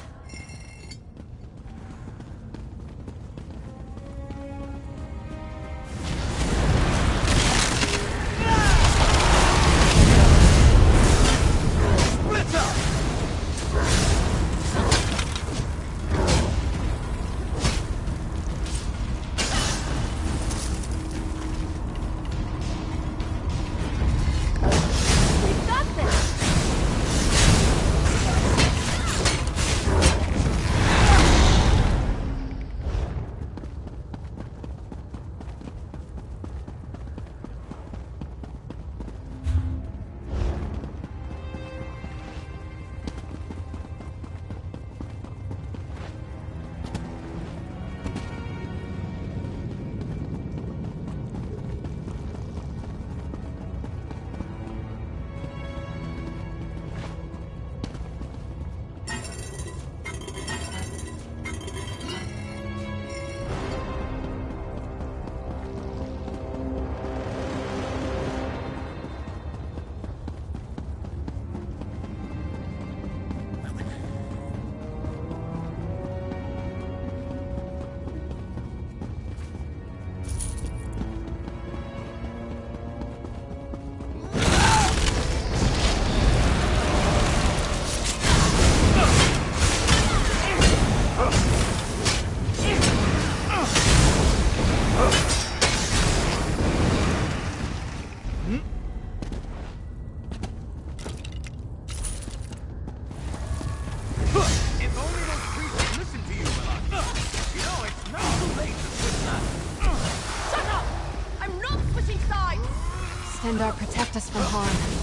B: Stendarr, protect us from harm.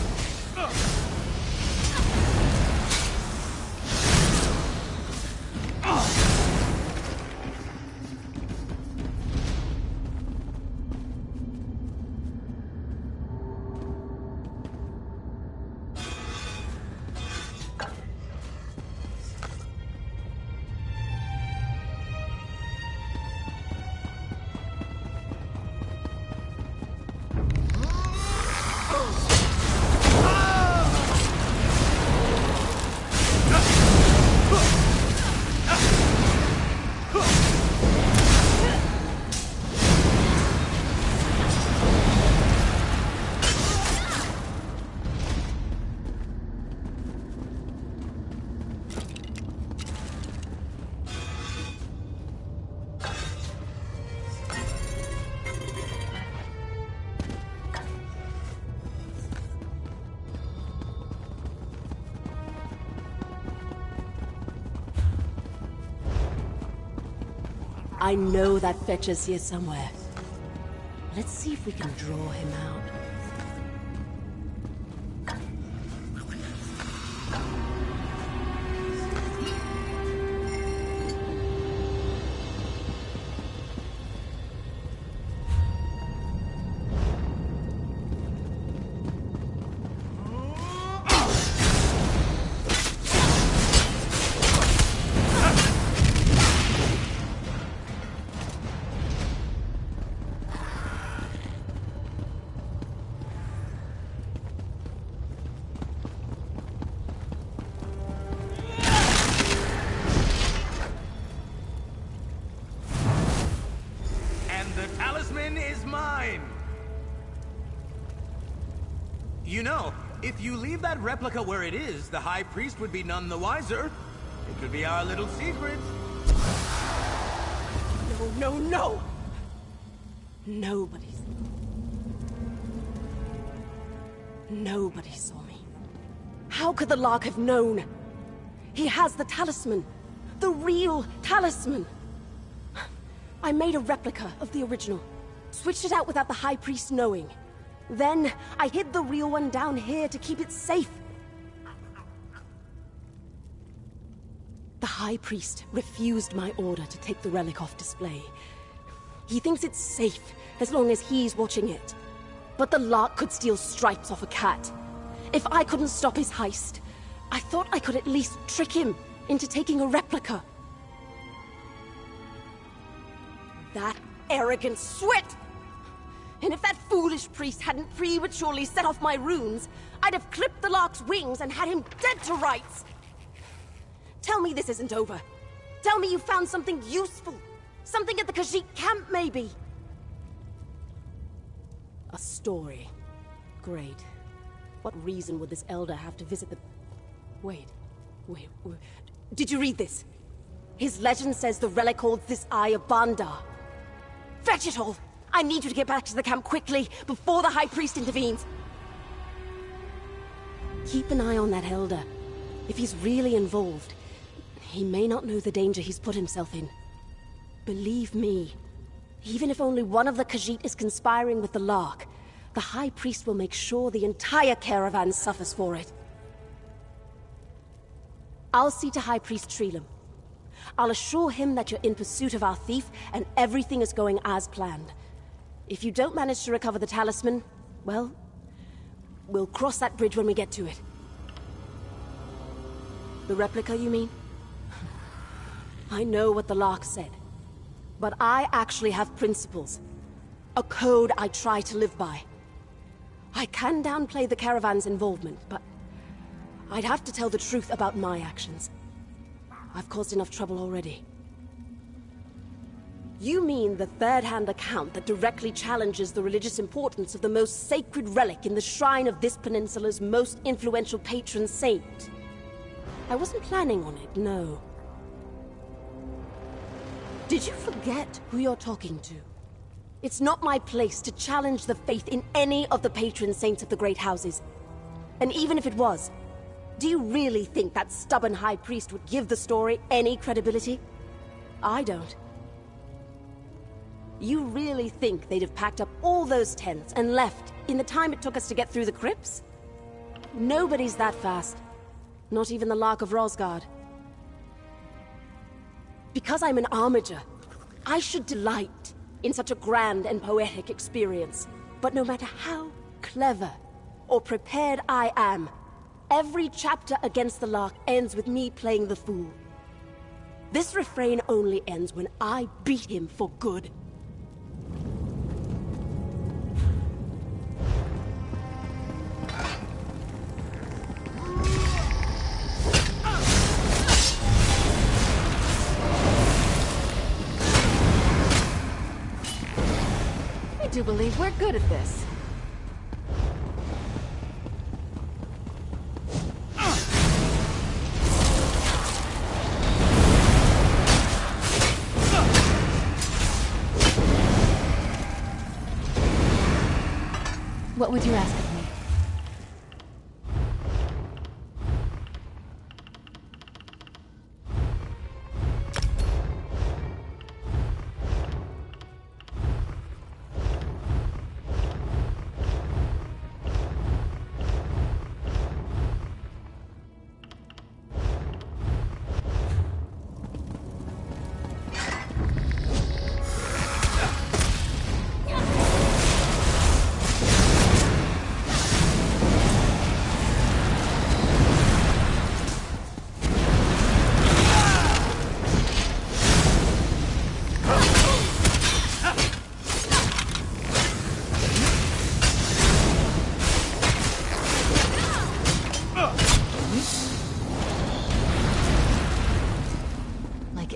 I: I know that fetcher's here somewhere. Let's see if we can draw him out.
H: You know, if you leave that replica where it is, the High Priest would be none the wiser. It could be our little secret.
I: No, no, no! Nobody saw me. How could the Lark have known? He has the talisman. The real talisman. I made a replica of the original. Switched it out without the High Priest knowing. Then, I hid the real one down here to keep it safe. The High Priest refused my order to take the relic off display. He thinks it's safe as long as he's watching it. But the Lark could steal stripes off a cat. If I couldn't stop his heist, I thought I could at least trick him into taking a replica. That arrogant swit! And if that foolish priest hadn't prematurely set off my runes, I'd have clipped the lark's wings and had him dead to rights. Tell me this isn't over. Tell me you found something useful. Something at the Khajiit camp, maybe. A story. Great. What reason would this elder have to visit the... Wait. Did you read this? His legend says the relic holds this eye of Bandar. Fetch it all! I need you to get back to the camp quickly, before the High Priest intervenes. Keep an eye on that elder. If he's really involved, he may not know the danger he's put himself in. Believe me, even if only one of the Khajiit is conspiring with the Lark, the High Priest will make sure the entire caravan suffers for it. I'll see to High Priest Treelam. I'll assure him that you're in pursuit of our thief and everything is going as planned. If you don't manage to recover the talisman, well, we'll cross that bridge when we get to it. The replica, you mean? I know what the Lark said, but I actually have principles. A code I try to live by. I can downplay the caravan's involvement, but I'd have to tell the truth about my actions. I've caused enough trouble already. You mean the third-hand account that directly challenges the religious importance of the most sacred relic in the shrine of this peninsula's most influential patron saint? I wasn't planning on it, no. Did you forget who you're talking to? It's not my place to challenge the faith in any of the patron saints of the great houses. And even if it was, do you really think that stubborn High Priest would give the story any credibility? I don't. You really think they'd have packed up all those tents and left in the time it took us to get through the crypts? Nobody's that fast. Not even the Lark of Rosgard. Because I'm an armiger, I should delight in such a grand and poetic experience. But no matter how clever or prepared I am, every chapter against the Lark ends with me playing the fool. This refrain only ends when I beat him for good.
B: I do believe we're good at this. What would you ask of me?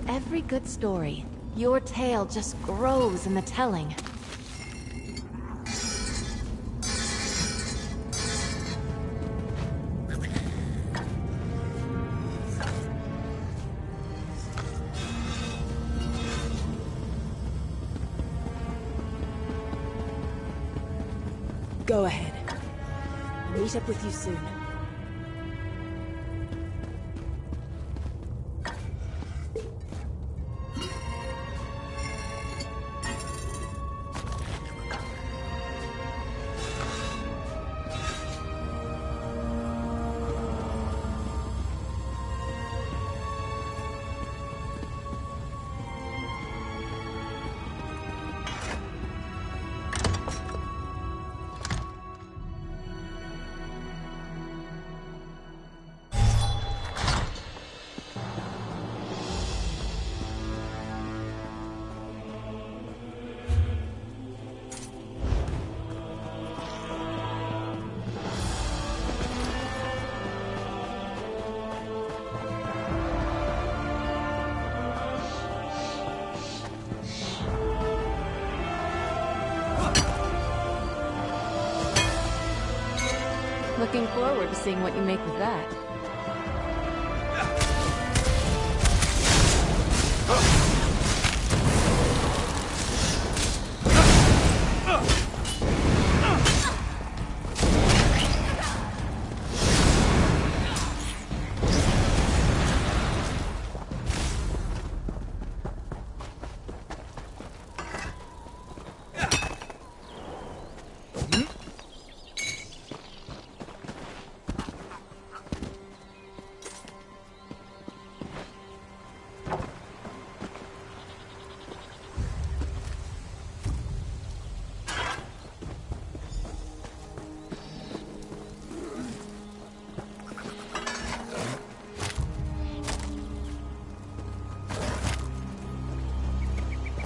B: Every good story, your tale just grows in the telling.
I: Go ahead. I'll meet up with you soon.
B: Looking forward to seeing what you make with that.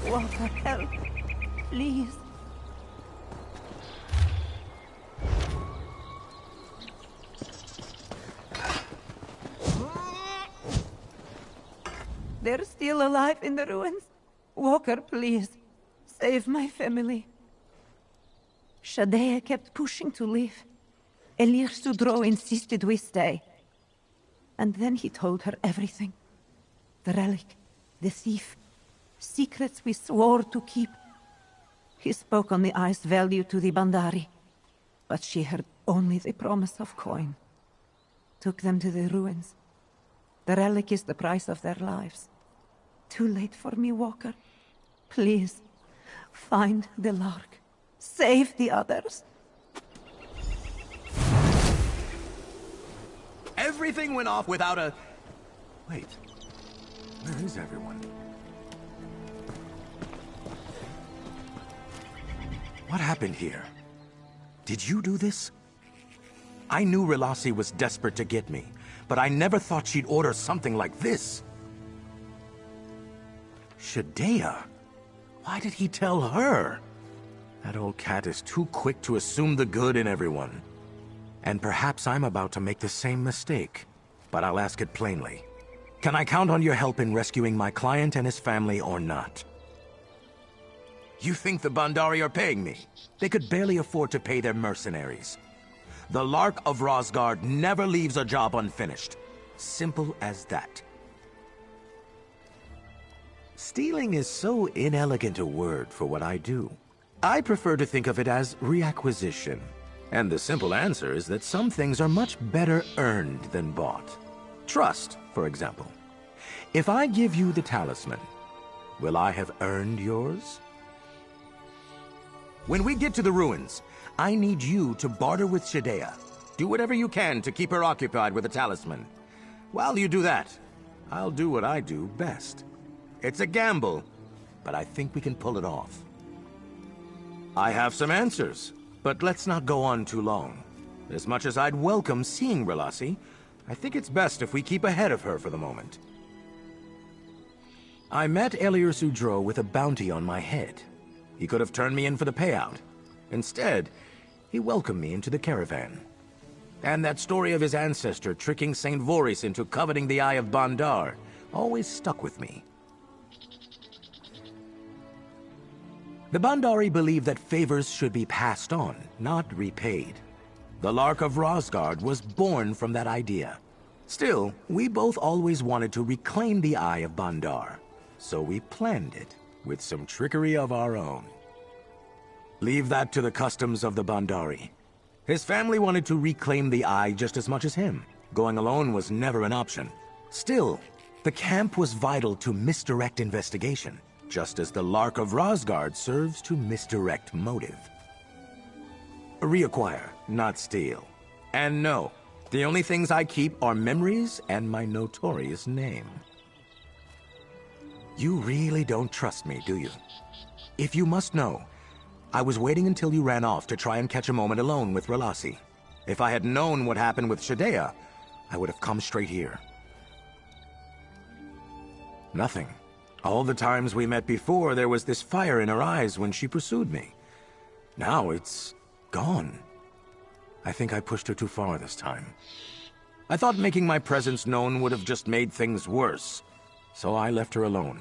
C: Walker, help. Please. They're still alive in the ruins. Walker, please. Save my family. Shadea kept pushing to leave. Elir Sudro insisted we stay. And then he told her everything. The relic, the thief, secrets we swore to keep. He spoke on the eye's value to the Bandari, but she heard only the promise of coin. Took them to the ruins. The relic is the price of their lives. Too late for me, Walker. Please, find the Lark. Save the others.
H: Everything went off without a... Wait, where is everyone? What happened here? Did you do this? I knew Relasi was desperate to get me, but I never thought she'd order something like this. Shadea? Why did he tell her? That old cat is too quick to assume the good in everyone. And perhaps I'm about to make the same mistake, but I'll ask it plainly. Can I count on your help in rescuing my client and his family or not? You think the Bandari are paying me? They could barely afford to pay their mercenaries. The Lark of Rosgard never leaves a job unfinished. Simple as that. Stealing is so inelegant a word for what I do. I prefer to think of it as reacquisition. And the simple answer is that some things are much better earned than bought. Trust, for example. If I give you the talisman, will I have earned yours? When we get to the ruins, I need you to barter with Shadea. Do whatever you can to keep her occupied with the talisman. While you do that, I'll do what I do best. It's a gamble, but I think we can pull it off. I have some answers, but let's not go on too long. As much as I'd welcome seeing Relasi, I think it's best if we keep ahead of her for the moment. I met Elir Sudro with a bounty on my head. He could have turned me in for the payout. Instead, he welcomed me into the caravan. And that story of his ancestor tricking St. Voris into coveting the Eye of Bandar always stuck with me. The Bandari believe that favors should be passed on, not repaid. The Lark of Rosgard was born from that idea. Still, we both always wanted to reclaim the Eye of Bandar, so we planned it with some trickery of our own. Leave that to the customs of the Bandari. His family wanted to reclaim the Eye just as much as him. Going alone was never an option. Still, the camp was vital to misdirect investigation, just as the Lark of Rosgard serves to misdirect motive. Reacquire, not steal. And no, the only things I keep are memories and my notorious name. You really don't trust me, do you? If you must know, I was waiting until you ran off to try and catch a moment alone with Relasi. If I had known what happened with Shadea, I would have come straight here. Nothing. All the times we met before, there was this fire in her eyes when she pursued me. Now it's gone. I think I pushed her too far this time. I thought making my presence known would have just made things worse, so I left her alone.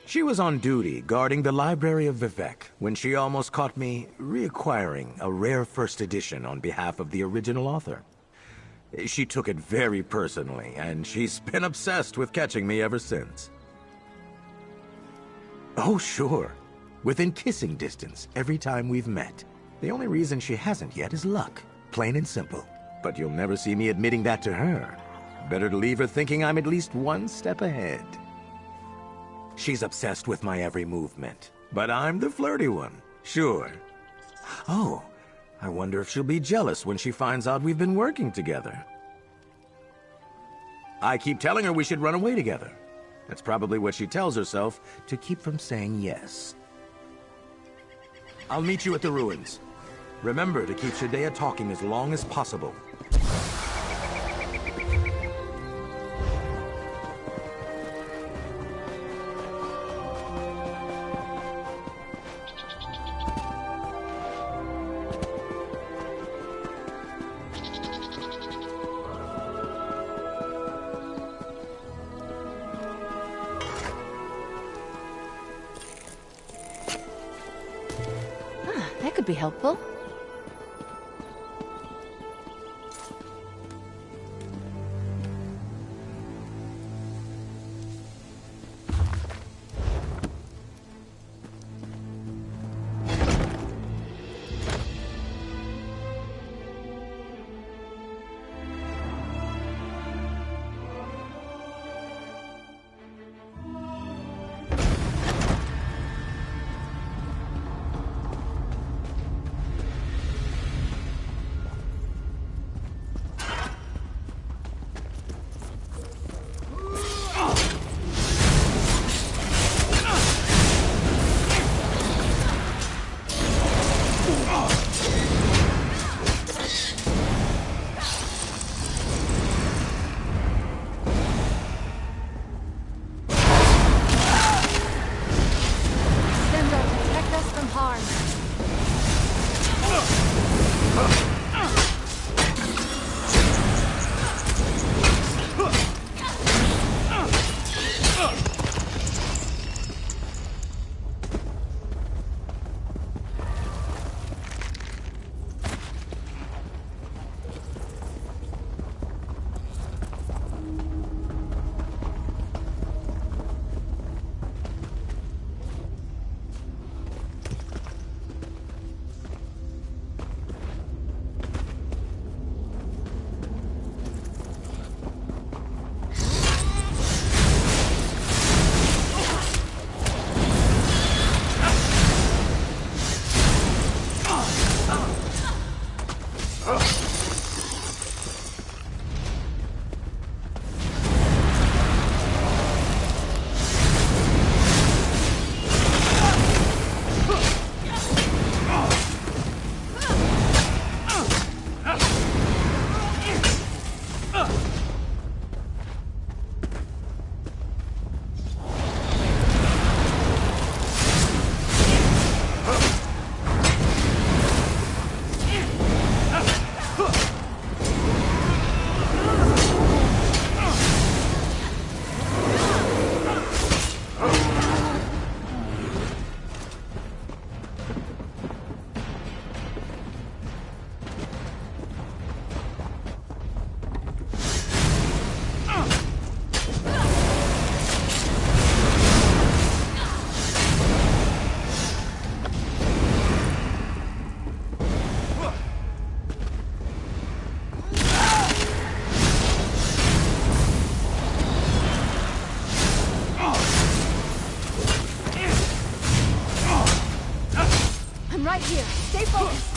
H: She was on duty guarding the Library of Vivec when she almost caught me reacquiring a rare first edition on behalf of the original author. She took it very personally, and she's been obsessed with catching me ever since. Oh, sure. Within kissing distance every time we've met. The only reason she hasn't yet is luck. Plain and simple. But you'll never see me admitting that to her. Better to leave her thinking I'm at least one step ahead. She's obsessed with my every movement. But I'm the flirty one. Sure. Oh, I wonder if she'll be jealous when she finds out we've been working together. I keep telling her we should run away together. That's probably what she tells herself to keep from saying yes. I'll meet you at the ruins. Remember to keep Shadea talking as long as possible.
B: That could be helpful.
M: Right here. Stay focused.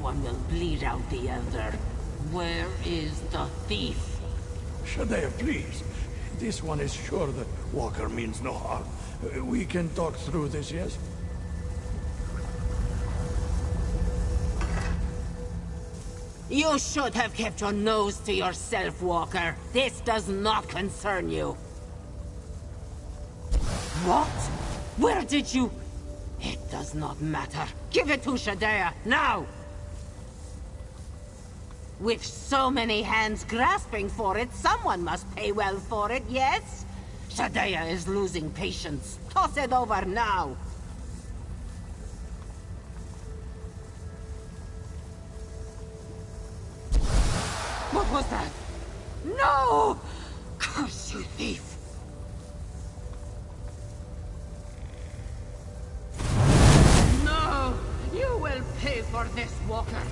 J: one will bleed out the other. Where is the thief?
K: Shadea, please. This one is sure that Walker means no harm. We can talk through this, yes?
J: You should have kept your nose to yourself, Walker. This does not concern you. What? Where did you... It does not matter. Give it to Shadea, now! With so many hands grasping for it, someone must pay well for it, yes? Shadea is losing patience. Toss it over now! What was that? No! Curse you, thief! No! You will pay for this, Walker!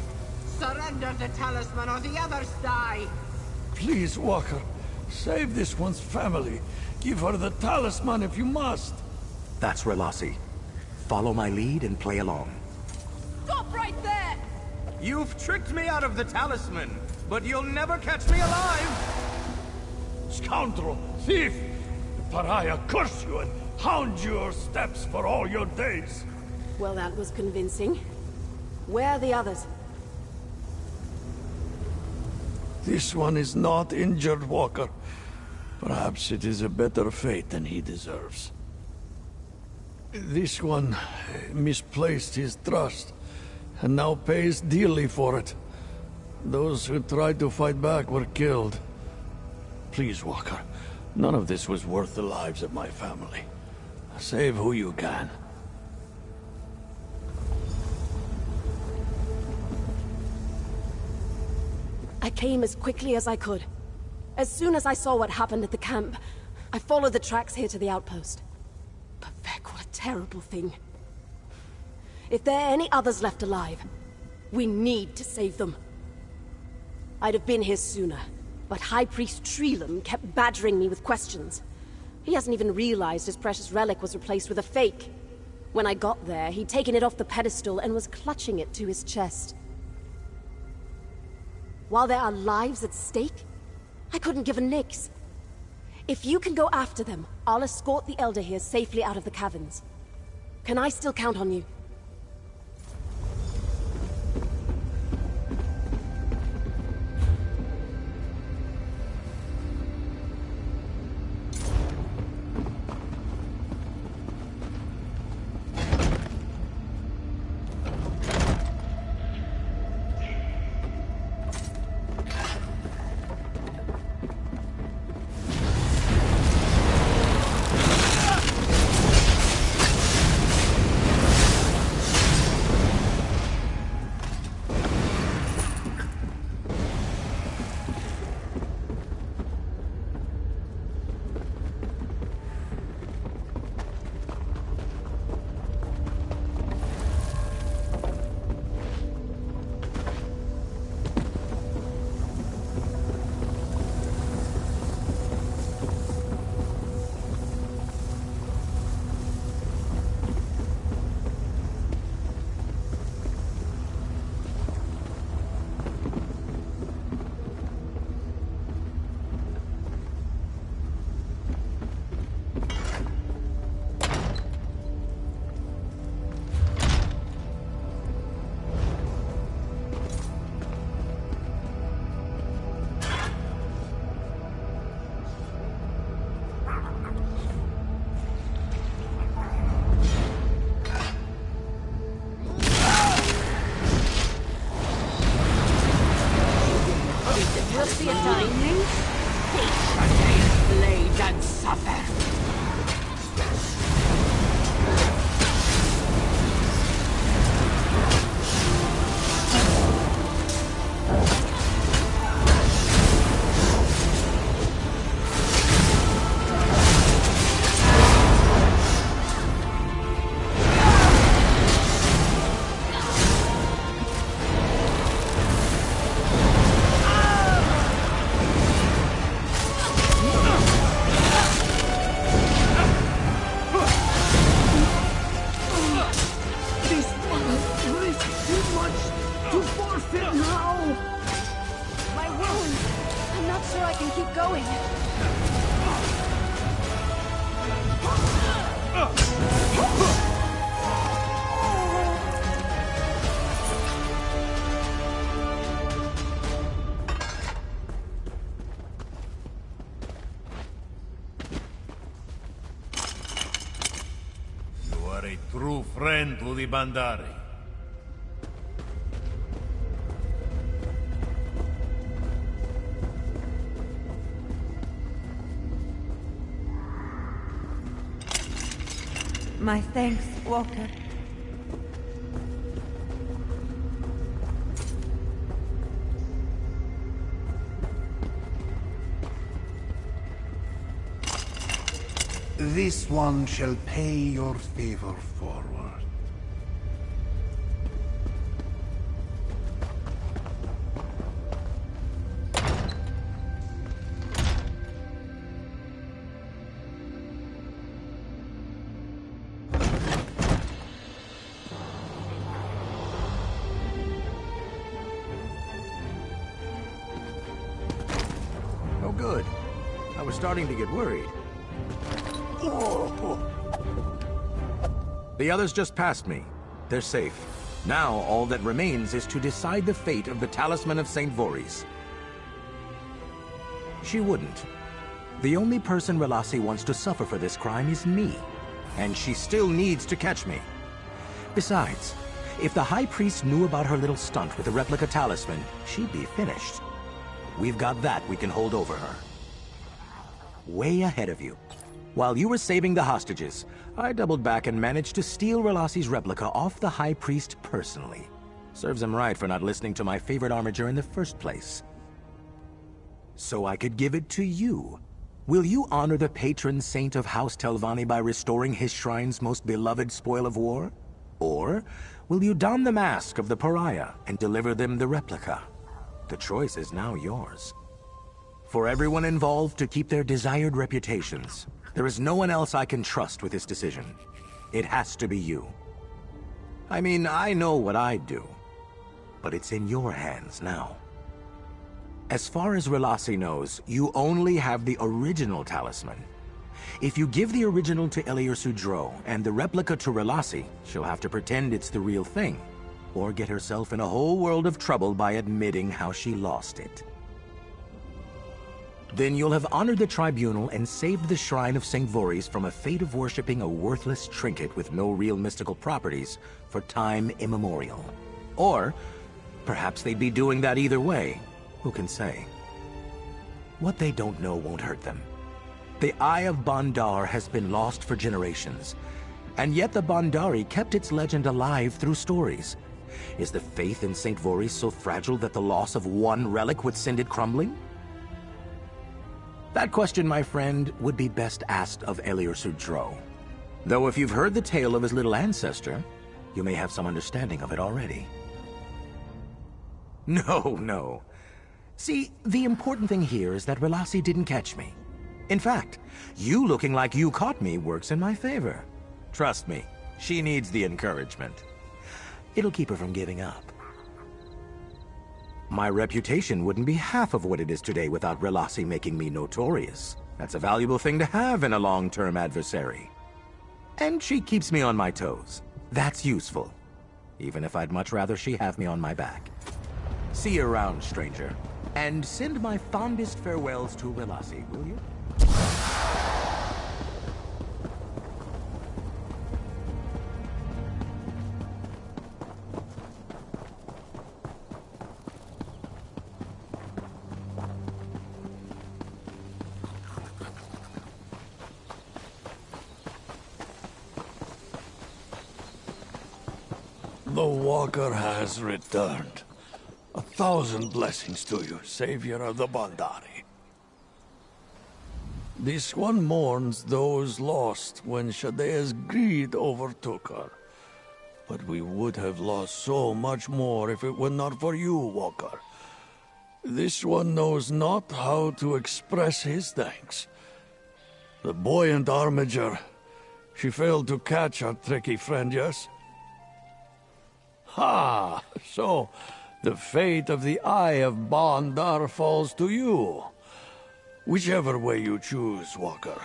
J: Surrender the talisman or the others die!
K: Please, Walker. Save this one's family. Give her the talisman if you must.
H: That's Relasi. Follow my lead and play along.
M: Stop right there!
N: You've tricked me out of the talisman, but you'll never catch me alive!
K: Scoundrel! Thief! Pariah, curse you and hound your steps for all your days!
I: Well, that was convincing. Where are the others?
K: This one is not injured, Walker. Perhaps it is a better fate than he deserves. This one misplaced his trust, and now pays dearly for it. Those who tried to fight back were killed. Please, Walker, none of this was worth the lives of my family. Save who you can.
I: I came as quickly as I could. As soon as I saw what happened at the camp, I followed the tracks here to the outpost. But Vec, what a terrible thing. If there are any others left alive, we need to save them. I'd have been here sooner, but High Priest Treelam kept badgering me with questions. He hasn't even realized his precious relic was replaced with a fake. When I got there, he'd taken it off the pedestal and was clutching it to his chest. While there are lives at stake, I couldn't give a nix. If you can go after them, I'll escort the Elder here safely out of the caverns. Can I still count on you?
B: sure I can keep going.
O: You are a true friend to the Bandari.
C: My thanks, Walker.
D: This one shall pay your favor forward.
H: Oh, good. I was starting to get worried. The others just passed me. They're safe. Now, all that remains is to decide the fate of the Talisman of St. Voorhees. She wouldn't. The only person Relasi wants to suffer for this crime is me. And she still needs to catch me. Besides, if the High Priest knew about her little stunt with the replica talisman, she'd be finished. We've got that we can hold over her. Way ahead of you. While you were saving the hostages, I doubled back and managed to steal Relasi's replica off the High Priest personally. Serves him right for not listening to my favorite armiger in the first place. So I could give it to you. Will you honor the patron saint of House Telvanni by restoring his shrine's most beloved spoil of war? Or will you don the mask of the pariah and deliver them the replica? The choice is now yours. For everyone involved to keep their desired reputations, there is no one else I can trust with this decision. It has to be you. I mean, I know what I'd do, but it's in your hands now. As far as Relasi knows, you only have the original talisman. If you give the original to Elior Sudro and the replica to Relasi, she'll have to pretend it's the real thing, or get herself in a whole world of trouble by admitting how she lost it. Then you'll have honored the tribunal and saved the Shrine of St. Voorhees from a fate of worshipping a worthless trinket with no real mystical properties for time immemorial. Or perhaps they'd be doing that either way. Who can say? What they don't know won't hurt them. The Eye of Bandar has been lost for generations, and yet the Bandari kept its legend alive through stories. Is the faith in St. Voorhees so fragile that the loss of one relic would send it crumbling? That question, my friend, would be best asked of Elior Sudro. Though if you've heard the tale of his little ancestor, you may have some understanding of it already. No. See, the important thing here is that Relasi didn't catch me. In fact, you looking like you caught me works in my favor. Trust me, she needs the encouragement. It'll keep her from giving up. My reputation wouldn't be half of what it is today without Relasi making me notorious. That's a valuable thing to have in a long-term adversary. And she keeps me on my toes. That's useful. Even if I'd much rather she have me on my back. See you around, stranger. And send my fondest farewells to Relasi, will you?
K: The Walker has returned. 1,000 blessings to you, savior of the Bandari. This one mourns those lost when Shadea's greed overtook her. But we would have lost so much more if it were not for you, Walker. This one knows not how to express his thanks. The buoyant armiger, she failed to catch our tricky friend, yes? Ha! So, the fate of the Eye of Bandar falls to you. Whichever way you choose, Walker.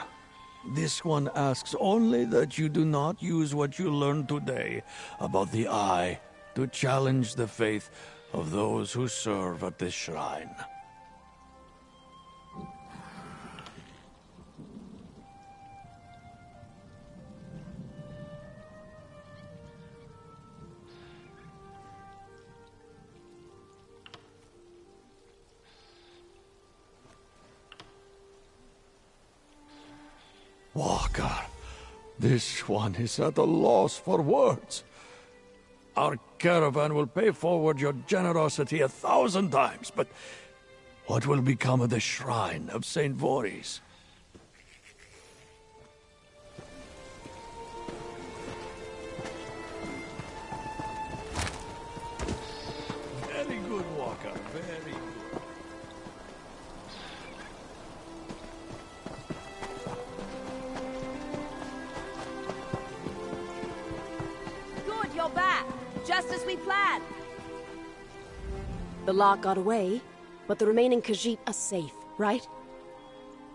K: This one asks only that you do not use what you learned today about the Eye to challenge the faith of those who serve at this shrine. Walker, this one is at a loss for words. Our caravan will pay forward your generosity 1,000 times, but what will become of the shrine of St. Voorhees? Very good, Walker, very good.
M: Good, you're back. Just as we planned.
I: The Lark got away, but the remaining Khajiit are safe, right?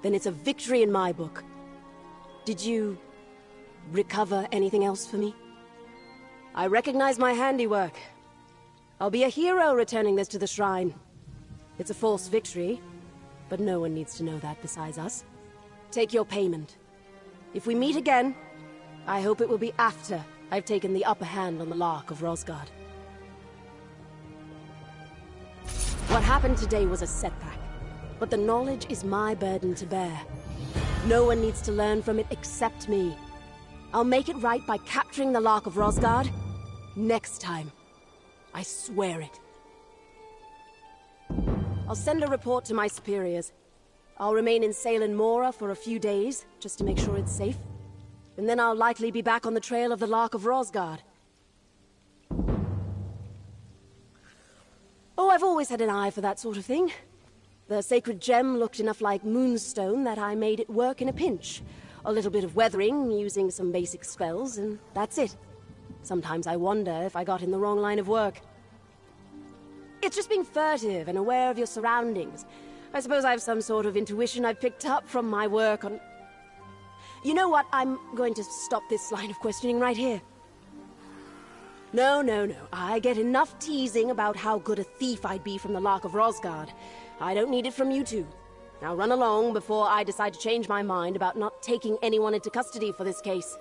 I: Then it's a victory in my book. Did you recover anything else for me? I recognize my handiwork. I'll be a hero returning this to the shrine. It's a false victory, but no one needs to know that besides us. Take your payment. If we meet again, I hope it will be after I've taken the upper hand on the Lark of Rosgard. What happened today was a setback, but the knowledge is my burden to bear. No one needs to learn from it except me. I'll make it right by capturing the Lark of Rosgard next time. I swear it. I'll send a report to my superiors. I'll remain in Salem Mora for a few days, just to make sure it's safe. And then I'll likely be back on the trail of the Lark of Rosgard. Oh, I've always had an eye for that sort of thing. The sacred gem looked enough like moonstone that I made it work in a pinch. A little bit of weathering, using some basic spells, and that's it. Sometimes I wonder if I got in the wrong line of work. It's just being furtive and aware of your surroundings. I suppose I have some sort of intuition I've picked up from my work on... You know what? I'm going to stop this line of questioning right here. No. I get enough teasing about how good a thief I'd be from the Lark of Rosgard. I don't need it from you two. Now run along before I decide to change my mind about not taking anyone into custody for this case.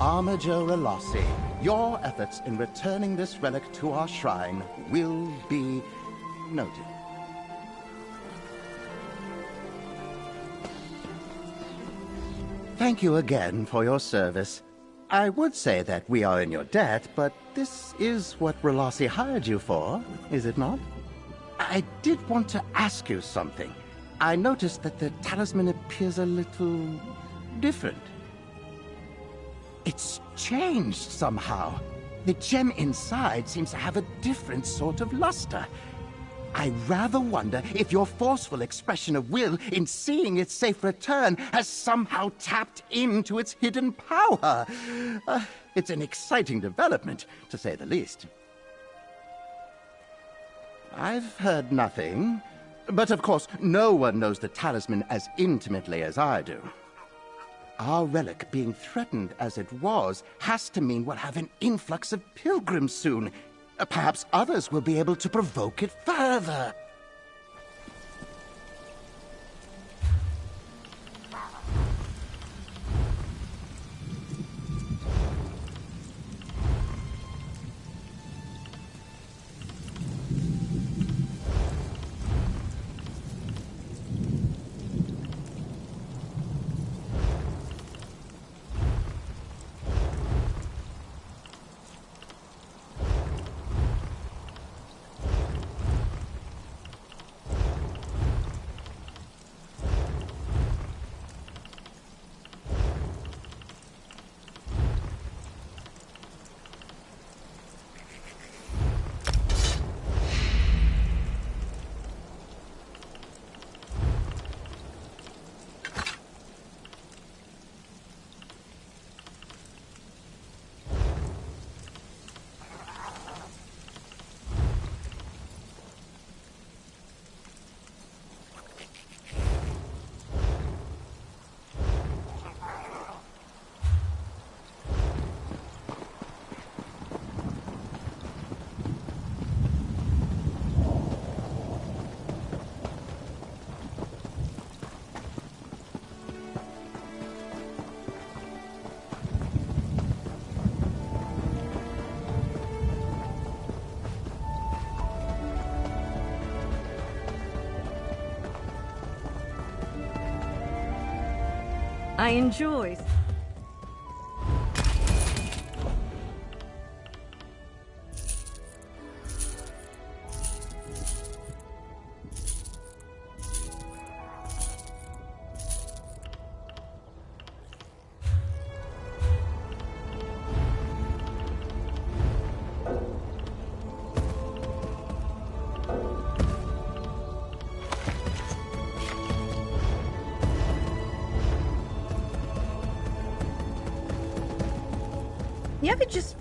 L: Armiger Relossi, your efforts in returning this relic to our shrine will be noted. Thank you again for your service. I would say that we are in your debt, but this is what Relossi hired you for, is it not? I did want to ask you something. I noticed that the talisman appears a little different. It's changed somehow. The gem inside seems to have a different sort of luster. I rather wonder if your forceful expression of will in seeing its safe return has somehow tapped into its hidden power. It's an exciting development, to say the least. I've heard nothing, but of course no one knows the talisman as intimately as I do. Our relic being threatened as it was has to mean we'll have an influx of pilgrims soon. Perhaps others will be able to provoke it further.
C: I enjoy. You ever just...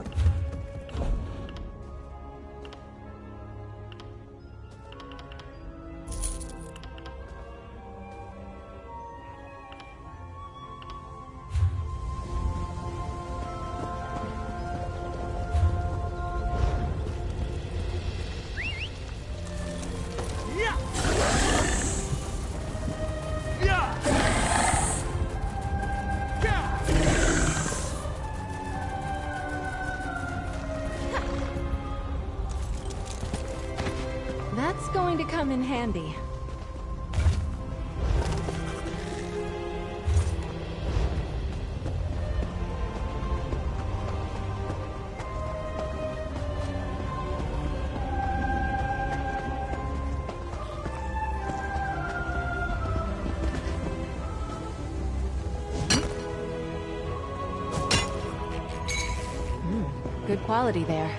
B: That's going to come in handy. Good quality there.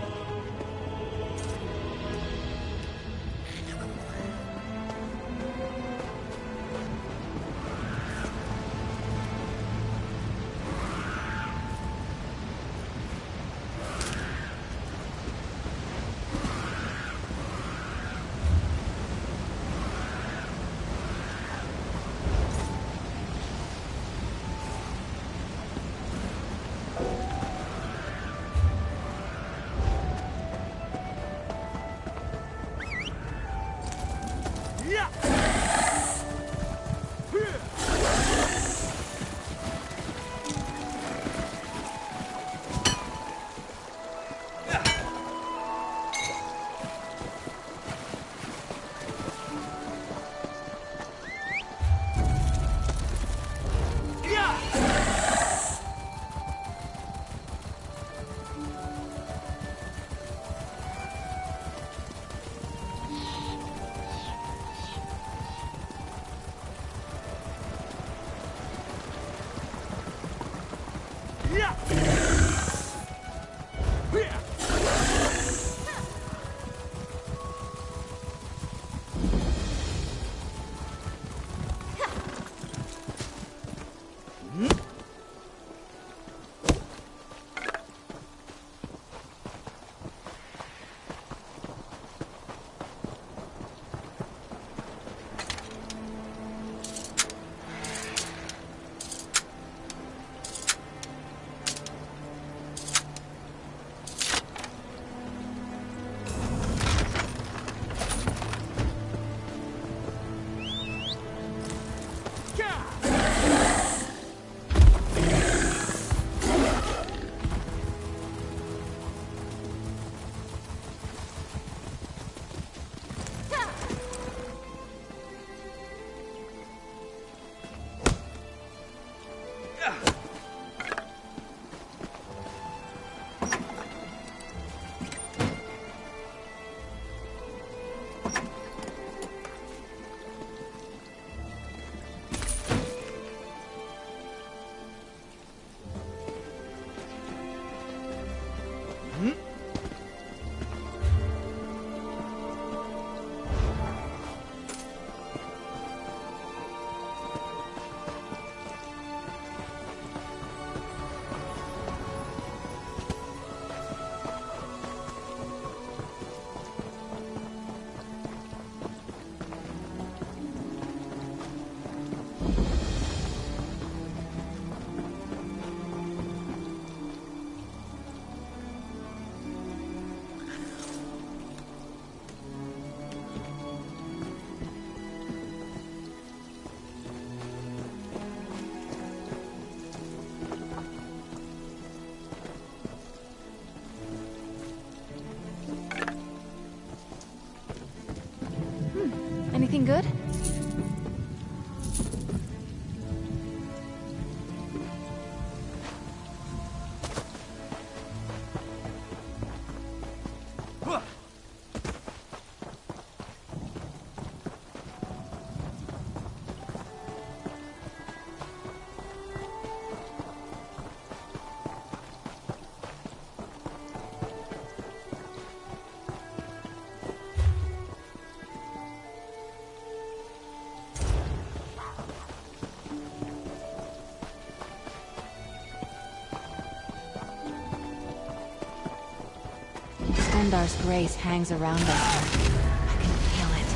B: Pandar's grace hangs around us. I can feel it.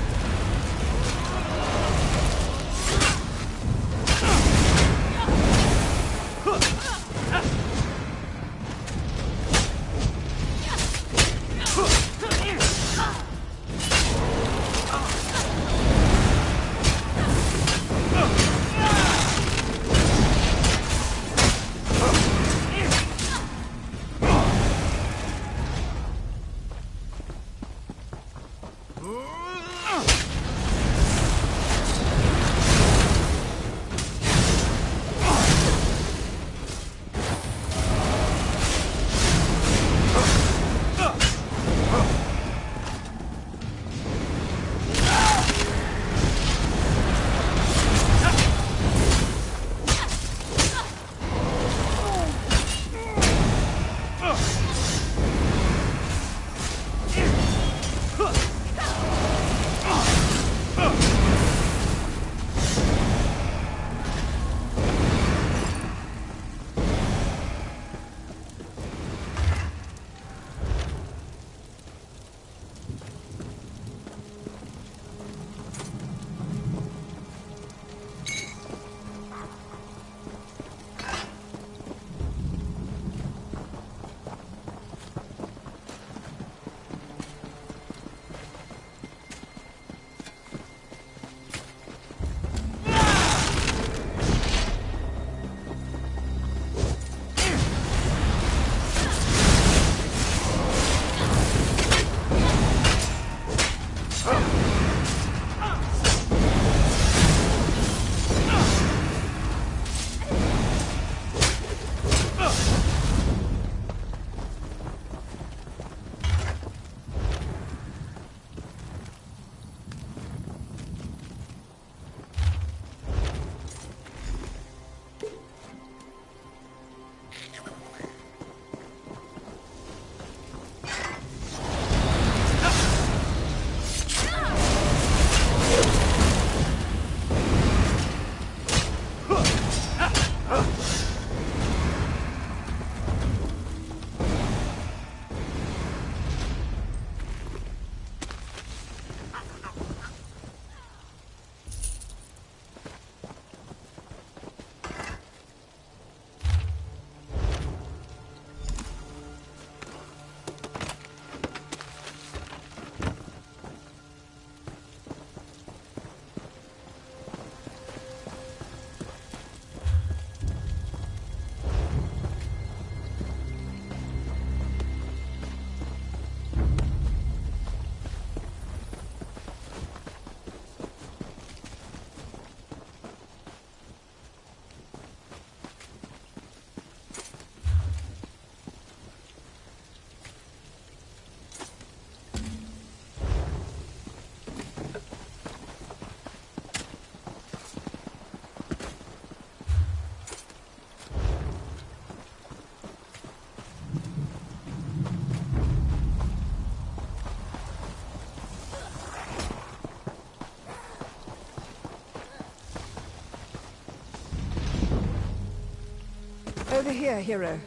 M: Over here, hero.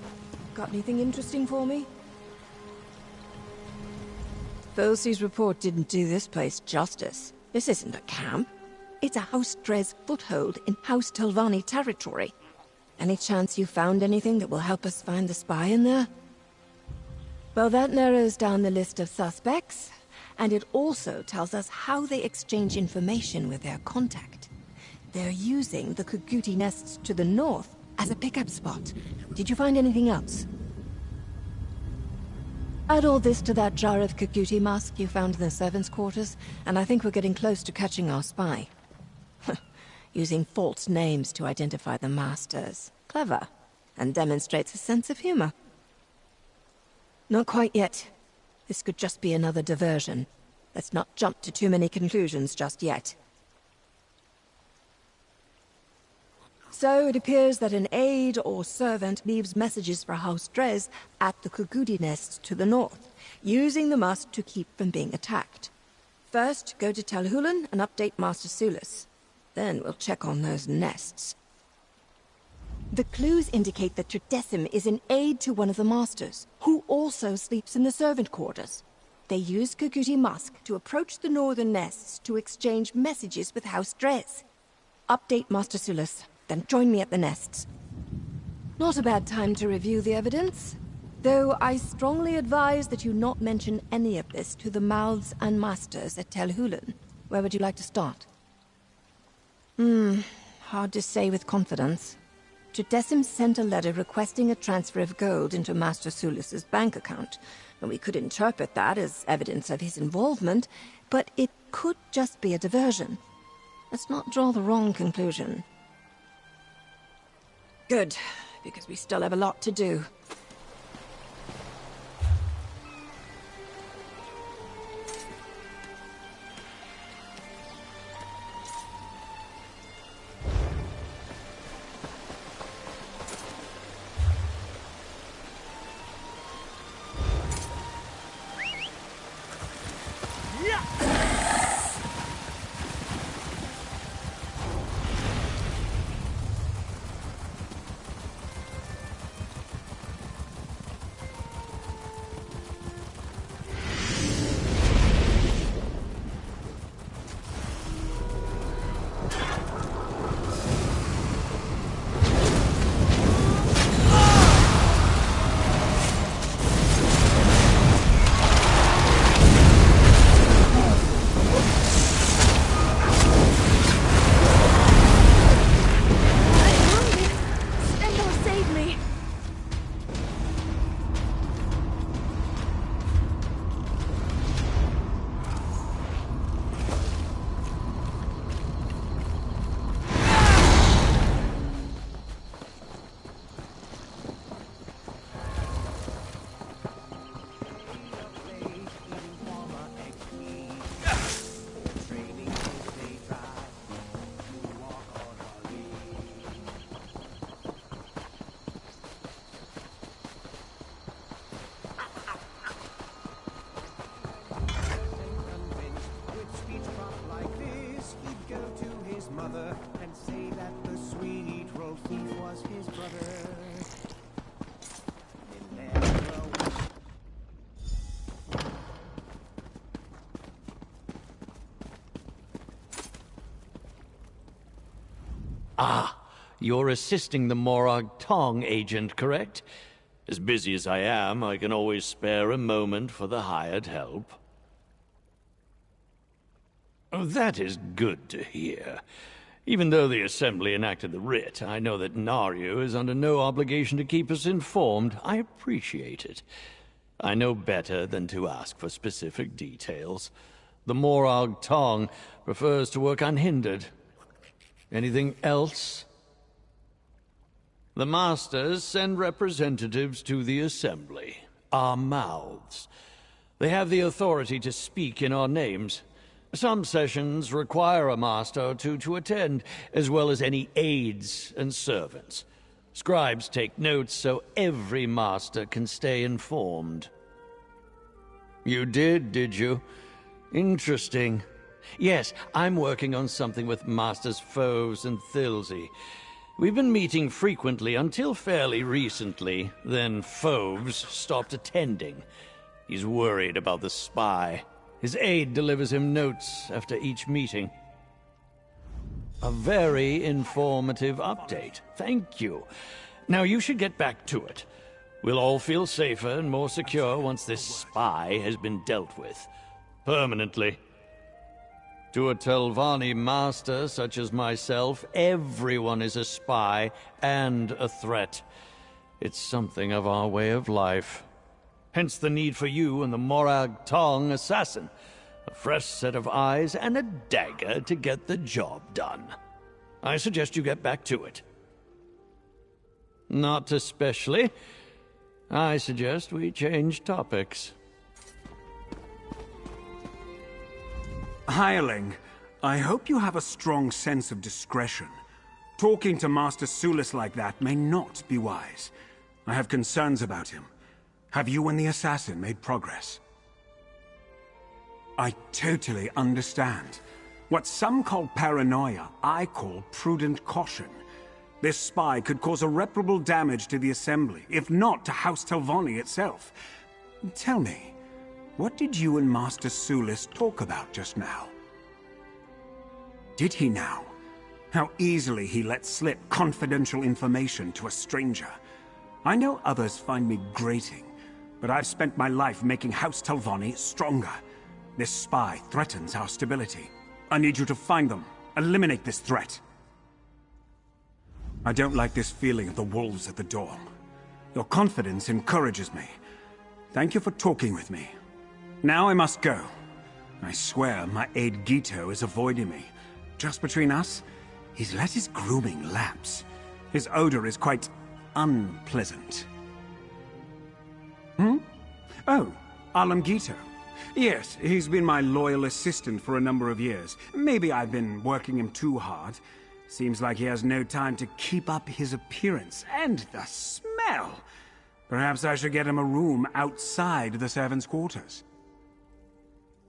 M: Got anything interesting for me? Felsi's report didn't do this place justice. This isn't a camp. It's a House Dres foothold in House Telvanni territory. Any chance you found anything that will help us find the spy in there? Well, that narrows down the list of suspects, and it also tells us how they exchange information with their contact. They're using the Kuguti nests to the north as a pickup spot. Did you find anything else? Add all this to that jar of Kuguti musk you found in the servants' quarters, and I think we're getting close to catching our spy. Using false names to identify the masters. Clever, and demonstrates a sense of humor. Not quite yet. This could just be another diversion. Let's not jump to too many conclusions just yet. So it appears that an aide or servant leaves messages for House Dres at the Kuguti nests to the north, using the musk to keep from being attacked. First, go to Tel Hulan and update Master Sulis. Then we'll check on those nests. The clues indicate that Tredessim is an aide to one of the masters, who also sleeps in the servant quarters. They used Kukuti Musk to approach the northern nests to exchange messages with House Dres. Update Master Sulis, then join me at the nests. Not a bad time to review the evidence, though I strongly advise that you not mention any of this to the mouths and masters at Tel Hulen. Where would you like to start? Hard to say with confidence. Judesim sent a letter requesting a transfer of gold into Master Sulis's bank account. And we could interpret that as evidence of his involvement, but it could just be a diversion. Let's not draw the wrong conclusion. Good, because we still have a lot to do.
K: Ah, you're assisting the Morag Tong agent, correct? As busy as I am, I can always spare a moment for the hired help. Oh, that is good to hear. Even though the Assembly enacted the writ, I know that Naryu is under no obligation to keep us informed. I appreciate it. I know better than to ask for specific details. The Morag Tong prefers to work unhindered. Anything else? The Masters send representatives to the Assembly, our mouths. They have the authority to speak in our names. Some sessions require a Master or two to attend, as well as any aides and servants. Scribes take notes so every Master can stay informed. You did you? Interesting. Yes, I'm working on something with Masters Foves and Thilsey. We've been meeting frequently until fairly recently. Then Foves stopped attending. He's worried about the spy. His aide delivers him notes after each meeting. A very informative update. Thank you. Now you should get back to it. We'll all feel safer and more secure once this spy has been dealt with. Permanently. To a Telvanni master such as myself, everyone is a spy and a threat. It's something of our way of life. Hence the need for you and the Morag Tong assassin. A fresh set of eyes and a dagger to get the job done. I suggest you get back to it. Not especially. I suggest we change topics.
P: Hireling, I hope you have a strong sense of discretion. Talking to Master Sulis like that may not be wise. I have concerns about him. Have you and the assassin made progress? I totally understand. What some call paranoia, I call prudent caution. This spy could cause irreparable damage to the Assembly, if not to House Telvanni itself. Tell me, What did you and Master Sulis talk about just now? Did he now? How easily he let slip confidential information to a stranger. I know others find me grating, but I've spent my life making House Telvanni stronger. This spy threatens our stability. I need you to find them. Eliminate this threat. I don't like this feeling of the wolves at the door. Your confidence encourages me. Thank you for talking with me. Now I must go. I swear my aide Gito is avoiding me. Just between us, he's let his grooming lapse. His odor is quite unpleasant. Oh, Alam Gito. Yes, he's been my loyal assistant for a number of years. Maybe I've been working him too hard. Seems like he has no time to keep up his appearance. And the smell! Perhaps I should get him a room outside the servants' quarters.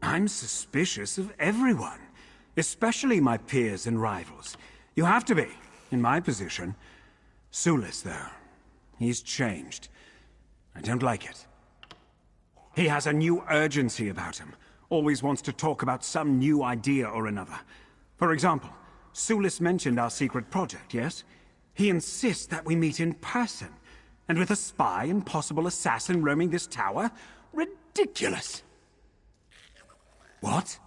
P: I'm suspicious of everyone, especially my peers and rivals. You have to be, in my position. Sulis, though, he's changed. I don't like it. He has a new urgency about him. Always wants to talk about some new idea or another. For example, Sulis mentioned our secret project, yes? He insists that we meet in person. And with a spy and possible assassin roaming this tower? Ridiculous! What?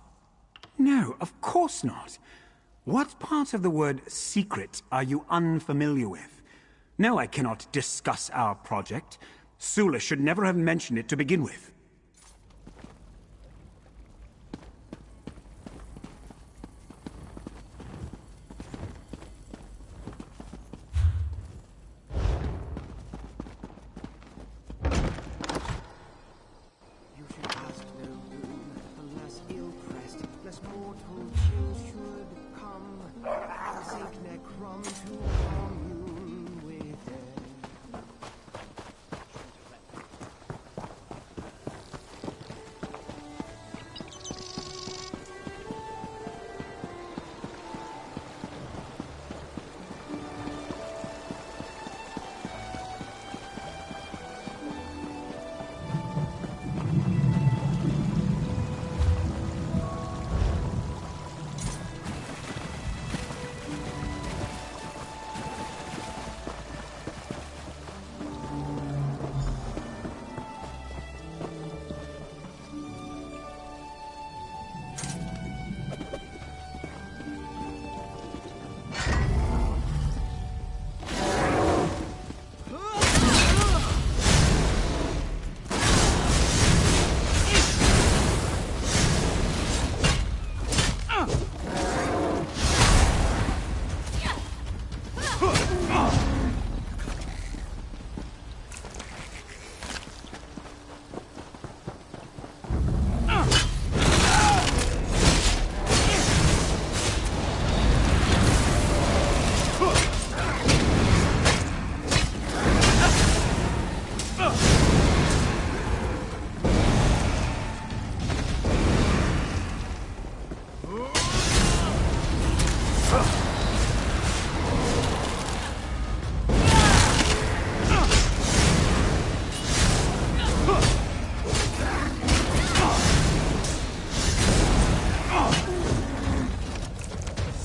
P: No, of course not. What part of the word secret are you unfamiliar with? No, I cannot discuss our project. Sulis should never have mentioned it to begin with.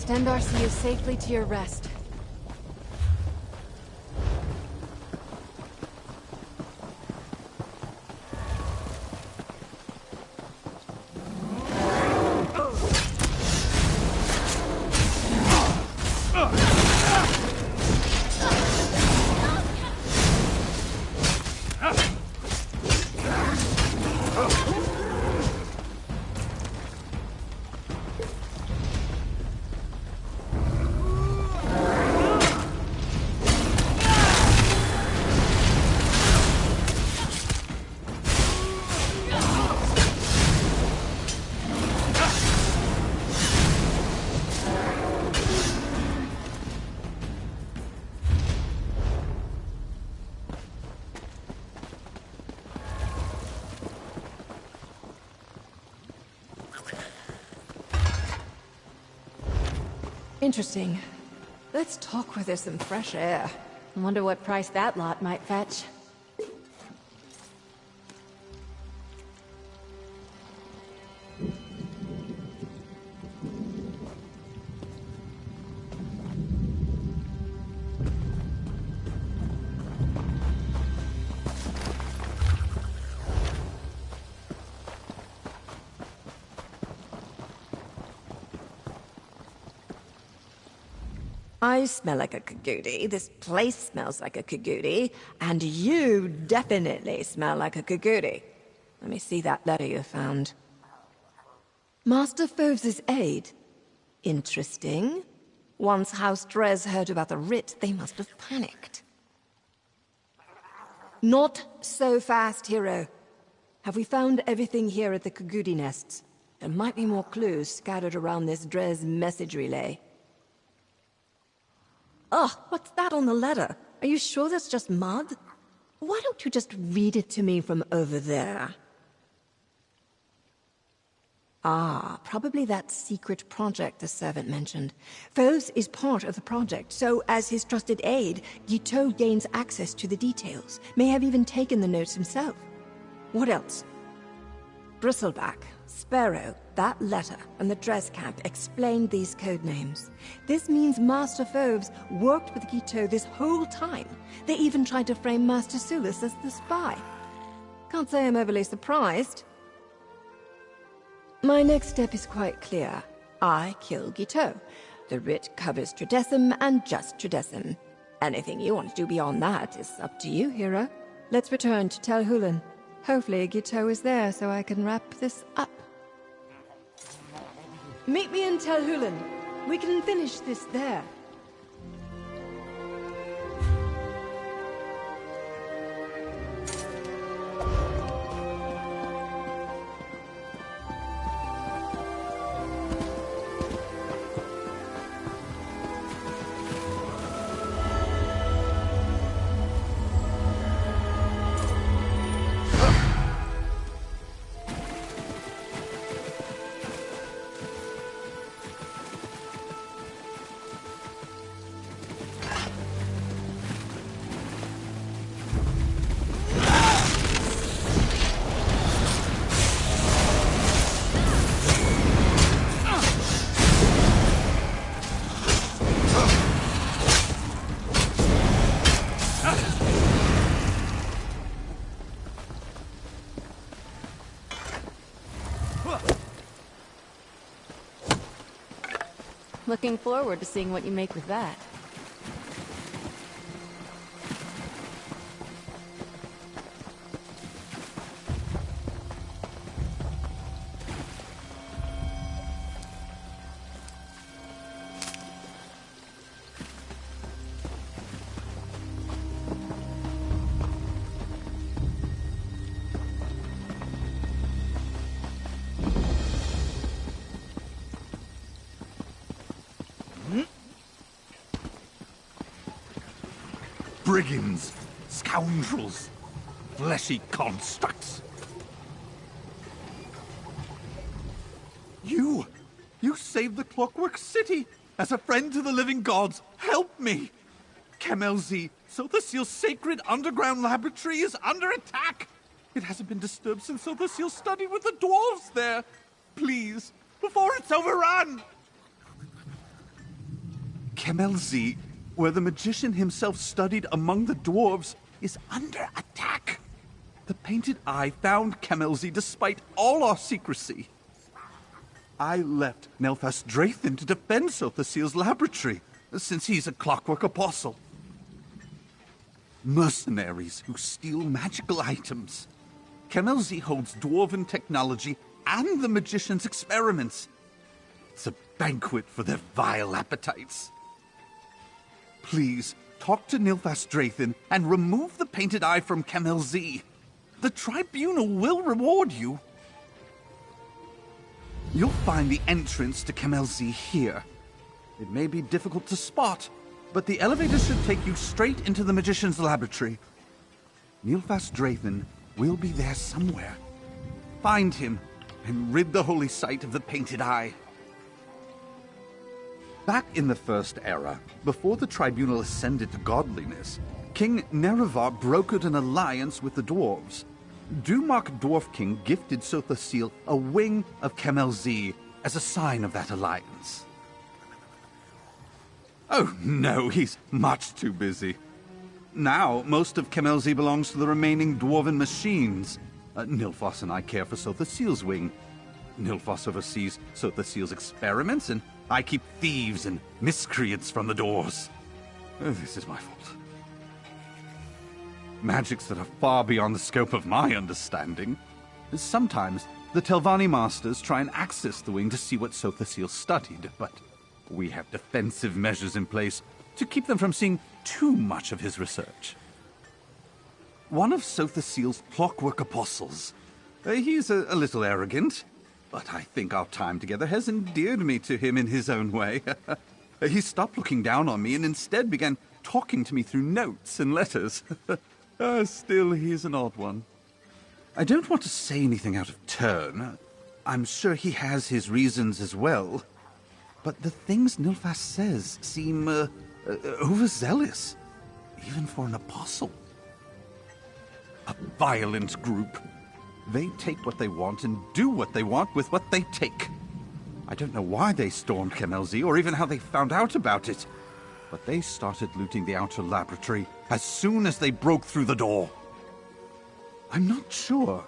B: Stendarr see you safely to your rest.
M: Interesting. Let's talk where there's some fresh air.
B: I wonder what price that lot might fetch.
M: I smell like a Kagudi, this place smells like a Kagudi, and you definitely smell like a Kagudi. Let me see that letter you found. Master Foves's aide? Interesting. Once House Drez heard about the writ, they must have panicked. Not so fast, hero. Have we found everything here at the Kagudi nests? There might be more clues scattered around this Drez message relay. Ugh, what's that on the letter? Are you sure that's just mud? Why don't you just read it to me from over there? Ah, probably that secret project the servant mentioned. Foves is part of the project, so as his trusted aide, Guiteau gains access to the details, may have even taken the notes himself. What else? Bristleback, Sparrow, that letter, and the Drez camp explained these code names. This means Master Foves worked with Guiteau this whole time. They even tried to frame Master Sulis as the spy. Can't say I'm overly surprised. My next step is quite clear. I kill Guiteau. The writ covers Tridecim and just Tridecim. Anything you want to do beyond that is up to you, hero. Let's return to Tel Hulan. Hopefully Guiteau is there so I can wrap this up. Meet me in Tel Hulan. We can finish this there.
B: Looking forward to seeing what you make with that.
Q: Brigands, scoundrels, fleshy constructs. You saved the Clockwork City. As a friend to the living gods, help me. Kemelzi, Sothasil's sacred underground laboratory is under attack. It hasn't been disturbed since Sothasil studied with the dwarves there. Please, before it's overrun. Kemelzi, where the magician himself studied among the dwarves, is under attack. The Painted Eye found Kemelzi despite all our secrecy. I left Nelphas Drathin to defend Sothasil's laboratory, since he's a clockwork apostle. Mercenaries who steal magical items. Kemelzi holds dwarven technology and the magician's experiments. It's a banquet for their vile appetites. Please, talk to Nilfas Drathin and remove the Painted Eye from Kemelzi. The Tribunal will reward you. You'll find the entrance to Kemelzi here. It may be difficult to spot, but the elevator should take you straight into the Magician's laboratory. Nilfas Drathin will be there somewhere. Find him and rid the holy site of the Painted Eye. Back in the First Era, before the Tribunal ascended to godliness, King Nerevar brokered an alliance with the dwarves. Dumark Dwarf King gifted Sothasil a wing of Kemelzi as a sign of that alliance. Oh no, he's much too busy. Now, most of Kemelzi belongs to the remaining dwarven machines. Nilfos and I care for Sotha Seal's wing. Nilfos oversees Sotha Seal's experiments, and I keep thieves and miscreants from the doors. This is my fault. Magics that are far beyond the scope of my understanding. Sometimes, the Telvanni Masters try and access the wing to see what Sotha Seal studied, but we have defensive measures in place to keep them from seeing too much of his research. One of Sotha Seal's clockwork apostles. He's a little arrogant, but I think our time together has endeared me to him in his own way. He stopped looking down on me and instead began talking to me through notes and letters. Still, he's an odd one. I don't want to say anything out of turn. I'm sure he has his reasons as well. But the things Nilfas says seem overzealous, even for an apostle. A violent group. They take what they want and do what they want with what they take. I don't know why they stormed Kemelzi or even how they found out about it, but they started looting the outer laboratory as soon as they broke through the door. I'm not sure.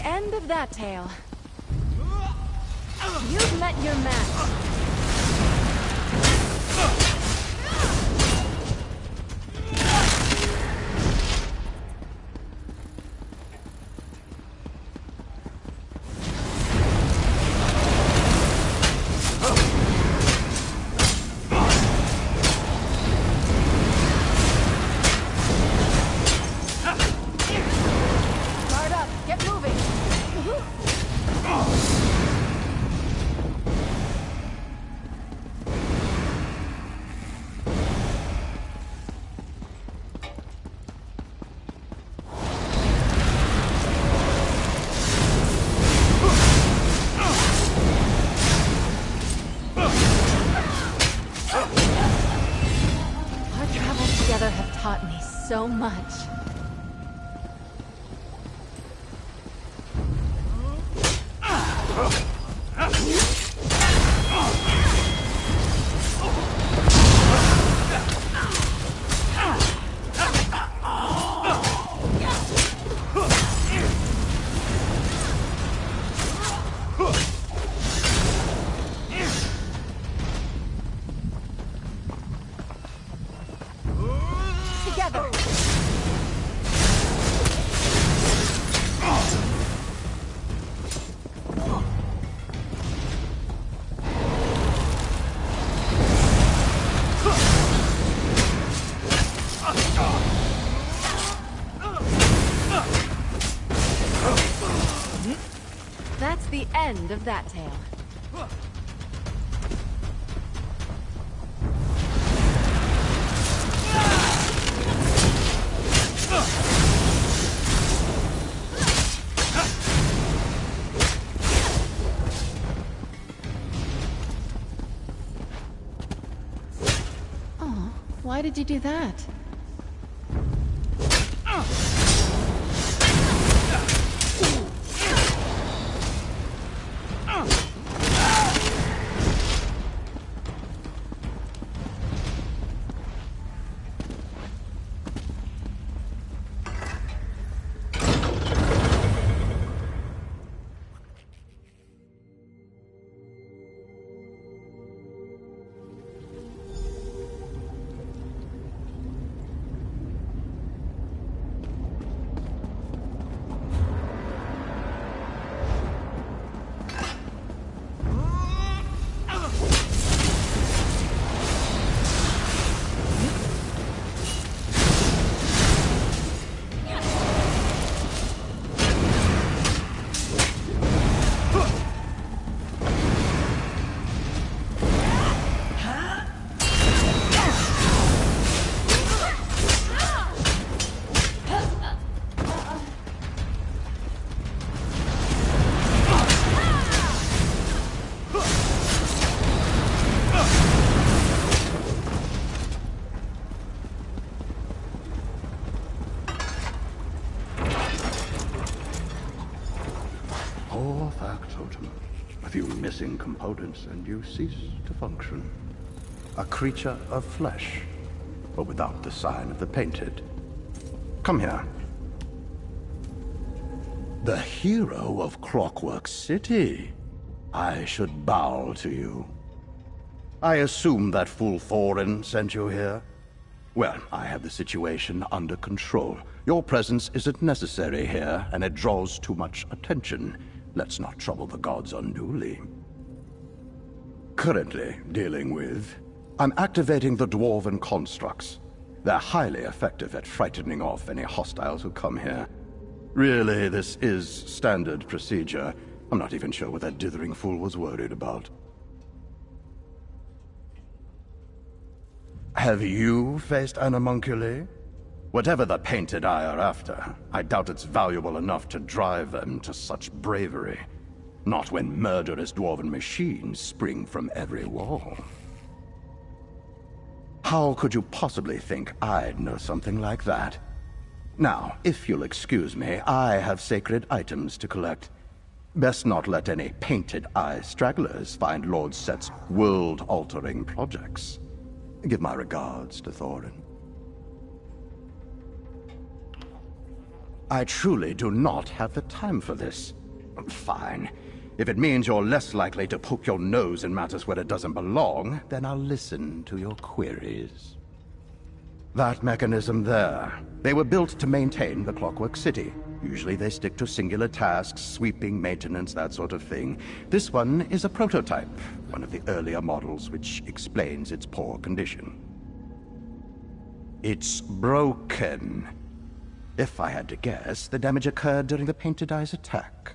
B: End of that tale. You've met your match. So much. That's the end of that tale. Oh, why did you do that?
L: factotum. A few missing components and you cease to function. A creature of flesh, but without the sign of the painted. Come here. The hero of Clockwork City. I should bow to you. I assume that fool Thorin sent you here? Well, I have the situation under control. Your presence isn't necessary here, and it draws too much attention. Let's not trouble the gods unduly. Currently dealing with... I'm activating the dwarven constructs. They're highly effective at frightening off any hostiles who come here. Really, this is standard procedure. I'm not even sure what that dithering fool was worried about. Have you faced animunculi? Whatever the painted eye are after, I doubt it's valuable enough to drive them to such bravery. Not when murderous dwarven machines spring from every wall. How could you possibly think I'd know something like that? Now, if you'll excuse me, I have sacred items to collect. Best not let any painted eye stragglers find Lord Set's world-altering projects. Give my regards to Thorin. I truly do not have the time for this. Fine. If it means you're less likely to poke your nose in matters where it doesn't belong, then I'll listen to your queries. That mechanism there. They were built to maintain the Clockwork City. Usually they stick to singular tasks, sweeping maintenance, that sort of thing. This one is a prototype, one of the earlier models, which explains its poor condition. It's broken. If I had to guess, the damage occurred during the Painted Eye's attack.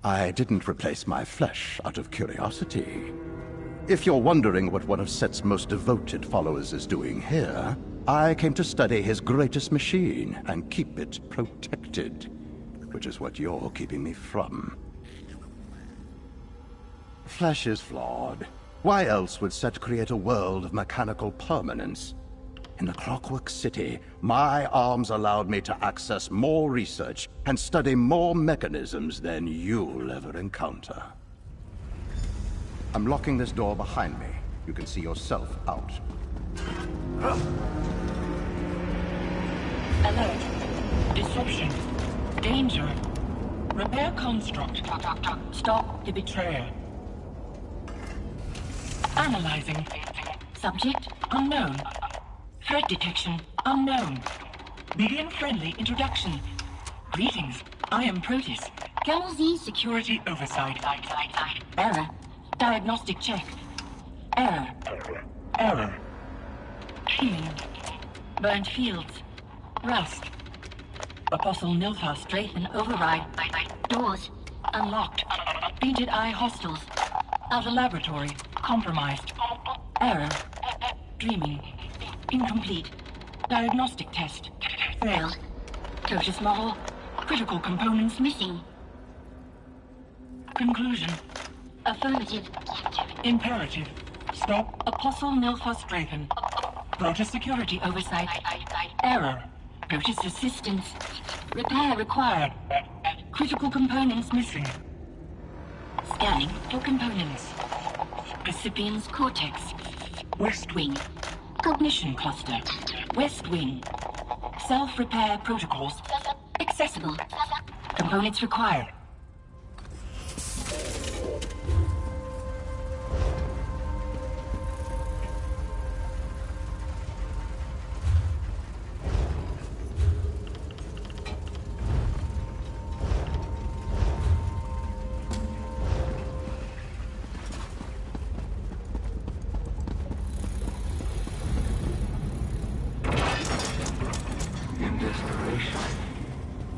L: I didn't replace my flesh out of curiosity. If you're wondering what one of Set's most devoted followers is doing here, I came to study his greatest machine and keep it protected, which is what you're keeping me from. Flesh is flawed. Why else would Set create a world of mechanical permanence? In the Clockwork City, my arms allowed me to access more research and study more mechanisms than you'll ever encounter. I'm locking this door behind me. You can see yourself out.
R: Alert. Disruption. Danger. Repair construct. Stop the betrayer. Analyzing. Subject unknown. Threat detection unknown. Begin friendly introduction. Greetings. I am Proteus. Camel Z security oversight. Error. Diagnostic check. Error. Error. Healing. Burnt fields. Rust. Apostle Nilfar Strafen override. Doors. Unlocked. Painted Eye hostiles. Outer laboratory. Compromised. Error. Dreaming. Incomplete. Diagnostic test. Failed. Lotus model. Critical components missing. Conclusion. Affirmative. Imperative. Stop. Apostle Nilfar Strafen. Protoss security oversight. Error. Protoss assistance. Repair required. Critical components missing. Scanning for components. Recipient's cortex. West wing. Cognition cluster. West wing. Self-repair protocols. Accessible. Components required.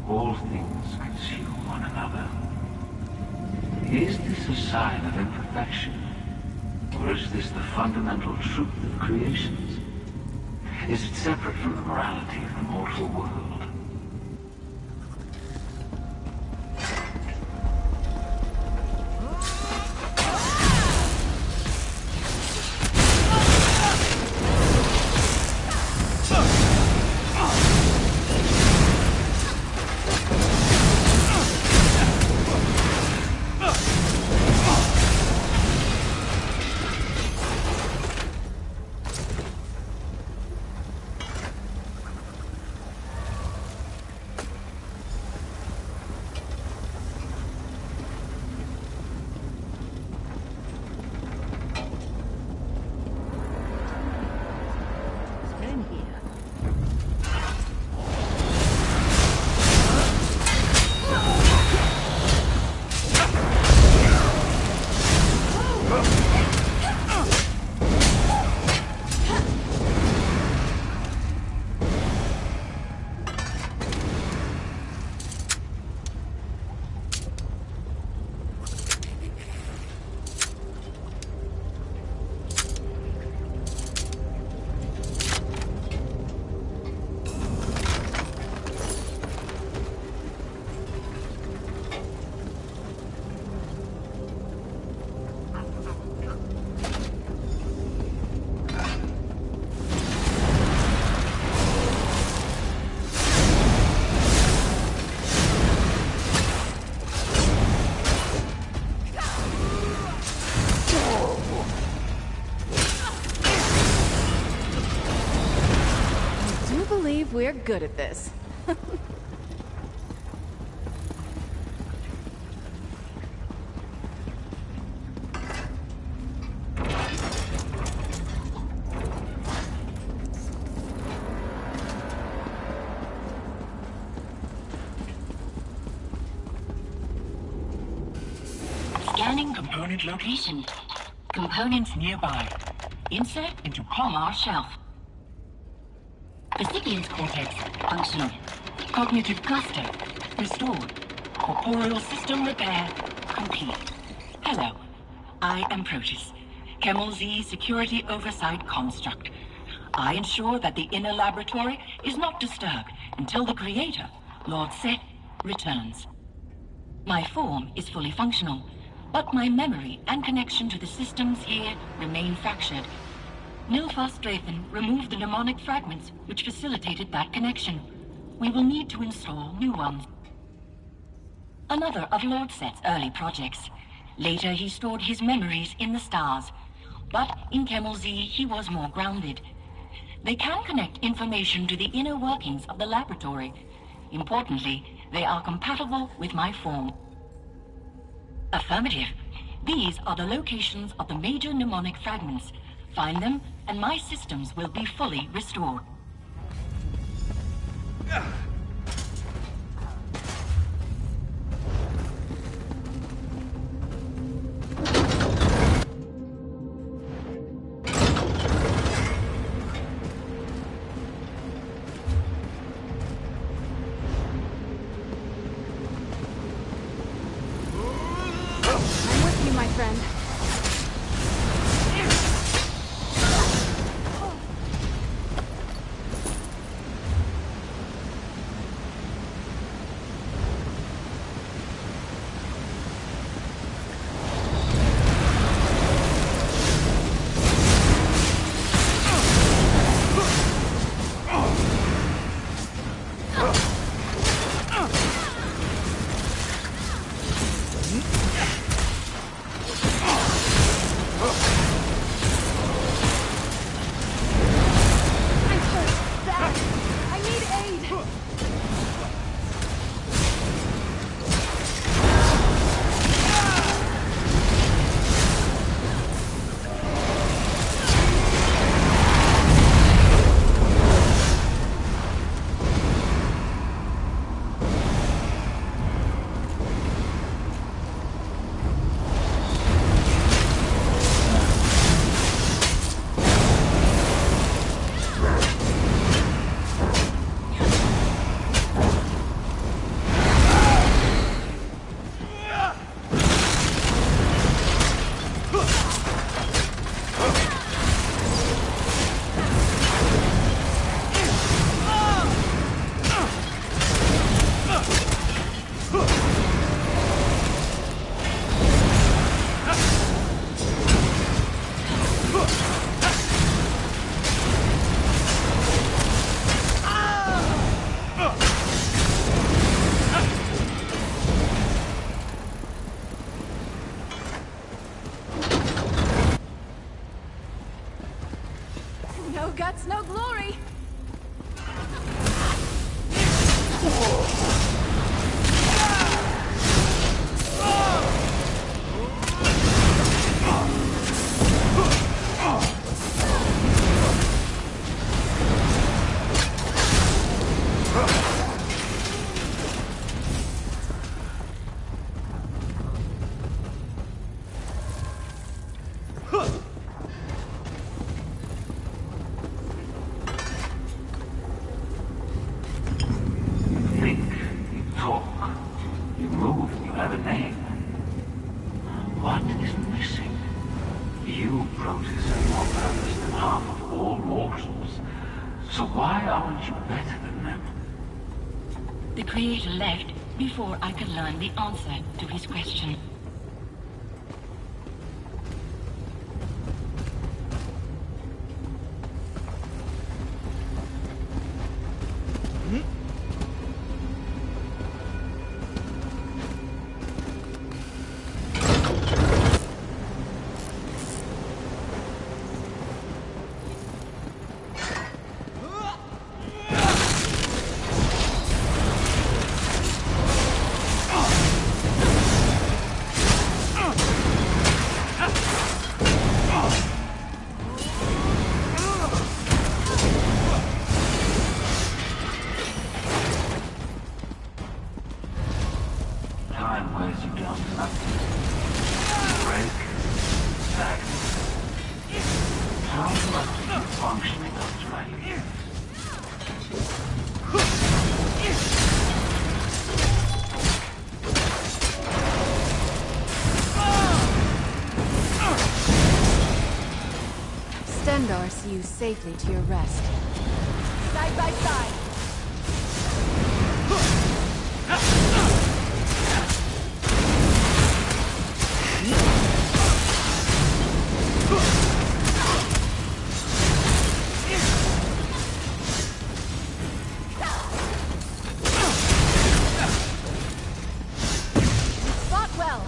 S: All things consume one another. Is this a sign of imperfection? Or is this the fundamental truth of creations? Is it separate from the morality of the mortal world?
B: You're good at this.
R: Scanning component location. Components nearby. Insert into Palmar shelf. Recipient cortex functional. Cognitive cluster restored. Corporeal system repair complete. Hello, I am Proteus, Kemal Z Security Oversight Construct. I ensure that the inner laboratory is not disturbed until the creator, Lord Set, returns. My form is fully functional, but my memory and connection to the systems here remain fractured. Nilfar Strafen removed the mnemonic fragments which facilitated that connection. We will need to install new ones. Another of Lord Set's early projects. Later he stored his memories in the stars, but in Kemal Z he was more grounded. They can connect information to the inner workings of the laboratory. Importantly, they are compatible with my form. Affirmative. These are the locations of the major mnemonic fragments. Find them, and my systems will be fully restored.
B: I'm with you, my friend. No guts, no glory.
R: The Creator left before I could learn the answer to his question.
S: functioning optimally.
B: Stendar see you safely to your rest. Side by side. Fought well.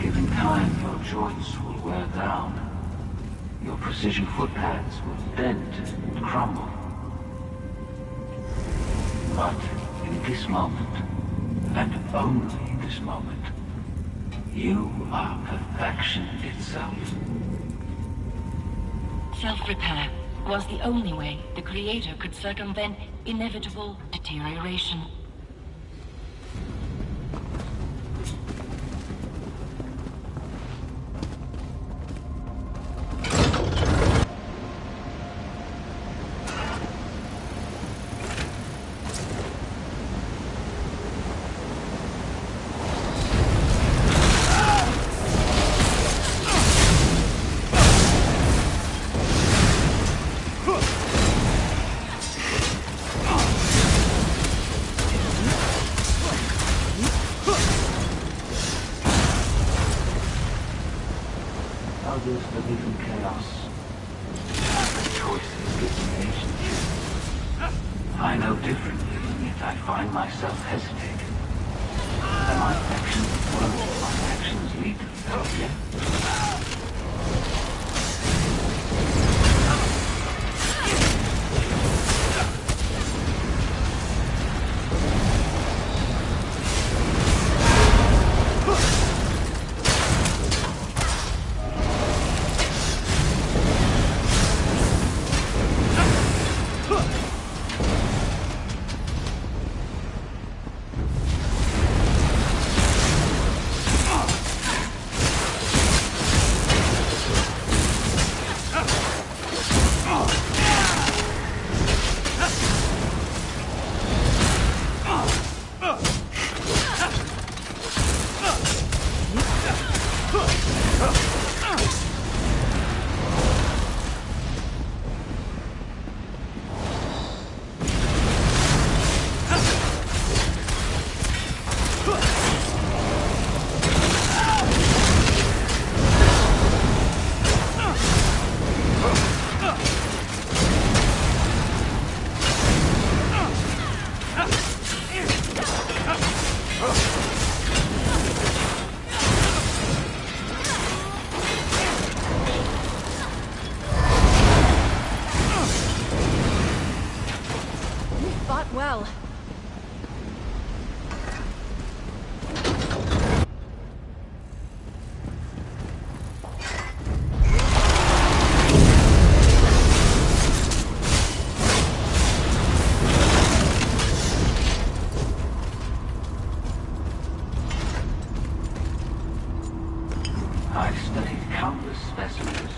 S: Given time, your joints will wear down. Your precision footpads will dent and crumble. But in this moment, and only this moment, you are perfection itself.
R: Self-repair was the only way the Creator could circumvent inevitable deterioration.
S: Others believe in chaos. The choices given agency. I know differently, and yet I find myself hesitating. Am I actions won't my actions lead to failure?
B: Well.
S: I've studied countless specimens.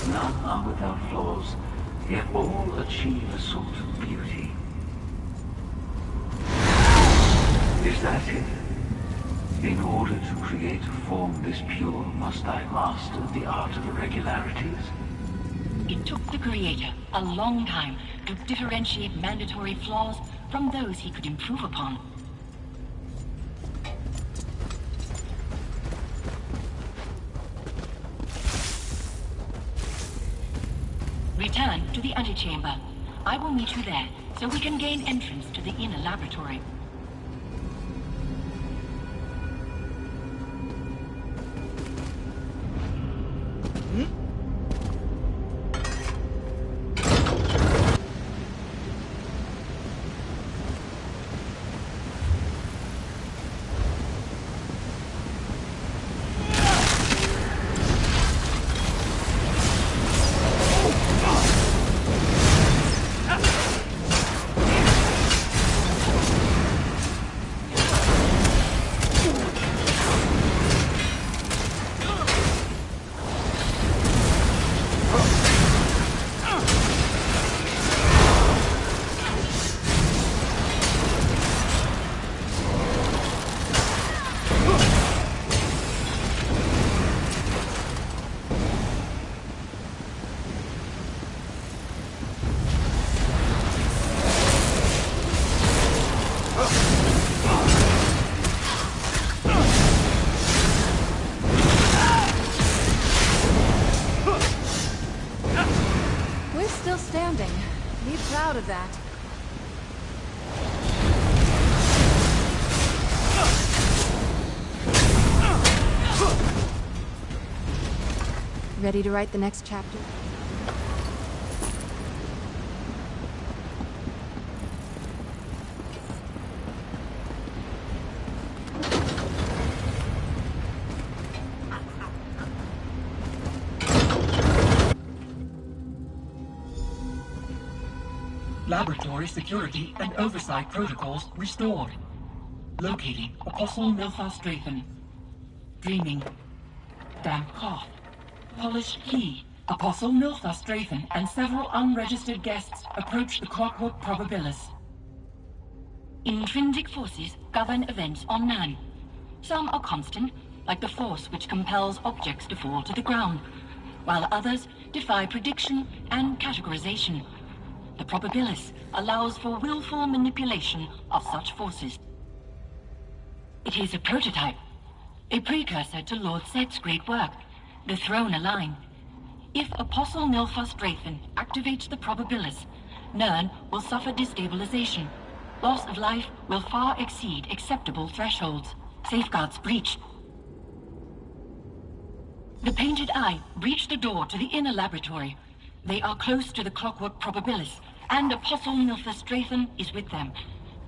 S: None are without flaws, yet all achieve a sort of beauty. reality. In order to create a form this pure, must I master the art of irregularities?
R: It took the Creator a long time to differentiate mandatory flaws from those he could improve upon. Return to the antechamber. I will meet you there, so we can gain entrance to the inner laboratory.
B: Proud of that. Ready to write the next chapter?
R: Laboratory security and oversight protocols restored. Locating Apostle Nilfa Strathen. Dreaming. Damp cough. Polished key. Apostle Nilfa Strathen and several unregistered guests approach the Clockwork Probabilis. Intrinsic forces govern events on Nan. Some are constant, like the force which compels objects to fall to the ground, while others defy prediction and categorization. The Probabilis allows for willful manipulation of such forces. It is a prototype, a precursor to Lord Set's great work, the Throne Align. If Apostle Nilfa Strathen activates the Probabilis, Nern will suffer destabilization. Loss of life will far exceed acceptable thresholds. Safeguards breached. The Painted Eye breached the door to the inner laboratory. They are close to the Clockwork Probabilis, and Apostle Nilfa Strathen is with them.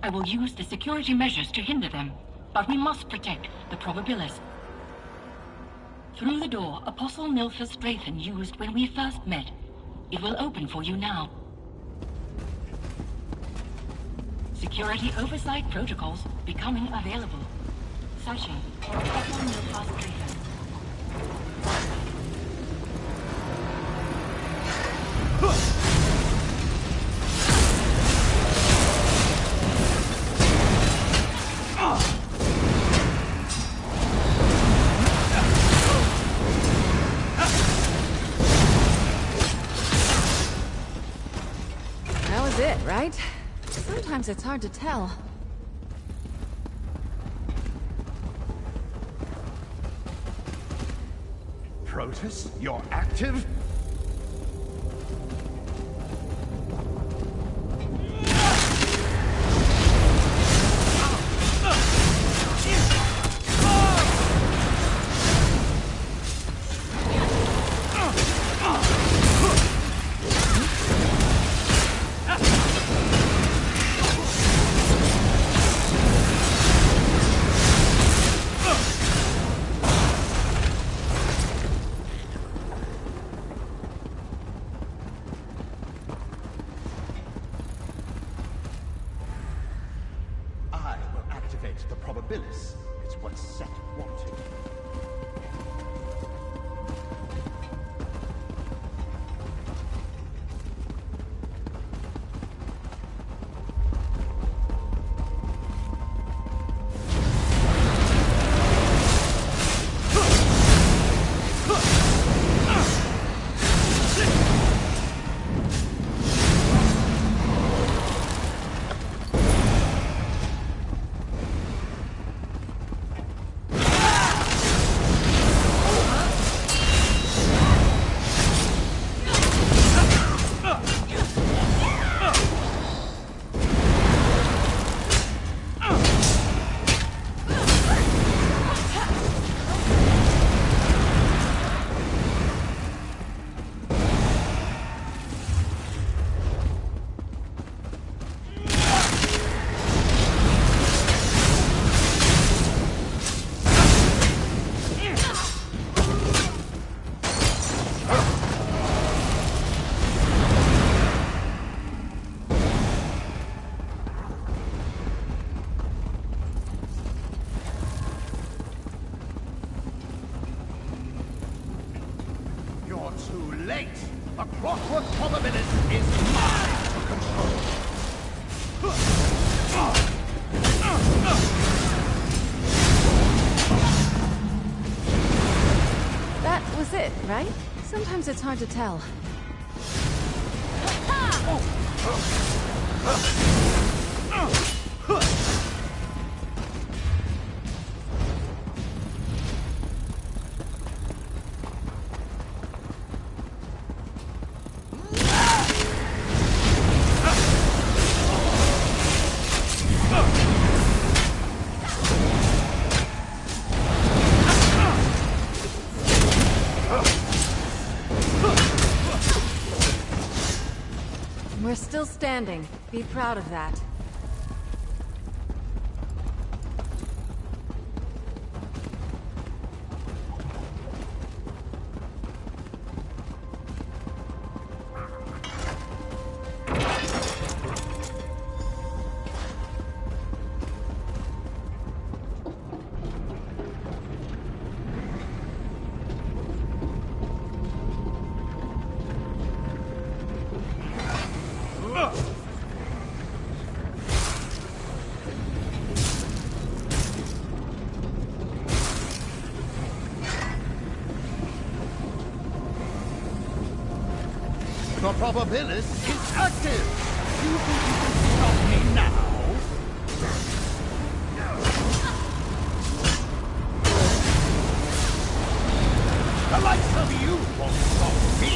R: I will use the security measures to hinder them, but we must protect the Probabilis. Through the door Apostle Nilfa Strathen used when we first met. It will open for you now. Security oversight protocols becoming available. Searching for Apostle Nilfa Strathen.
B: That was it, right? Sometimes it's hard to tell.
L: Protus, you're active? The Probabilis. It's what Set wanted.
B: Sometimes it's hard to tell. We're still standing. Be proud of that.
D: The probabilist is active! You think you can stop me now? The likes of you won't stop me!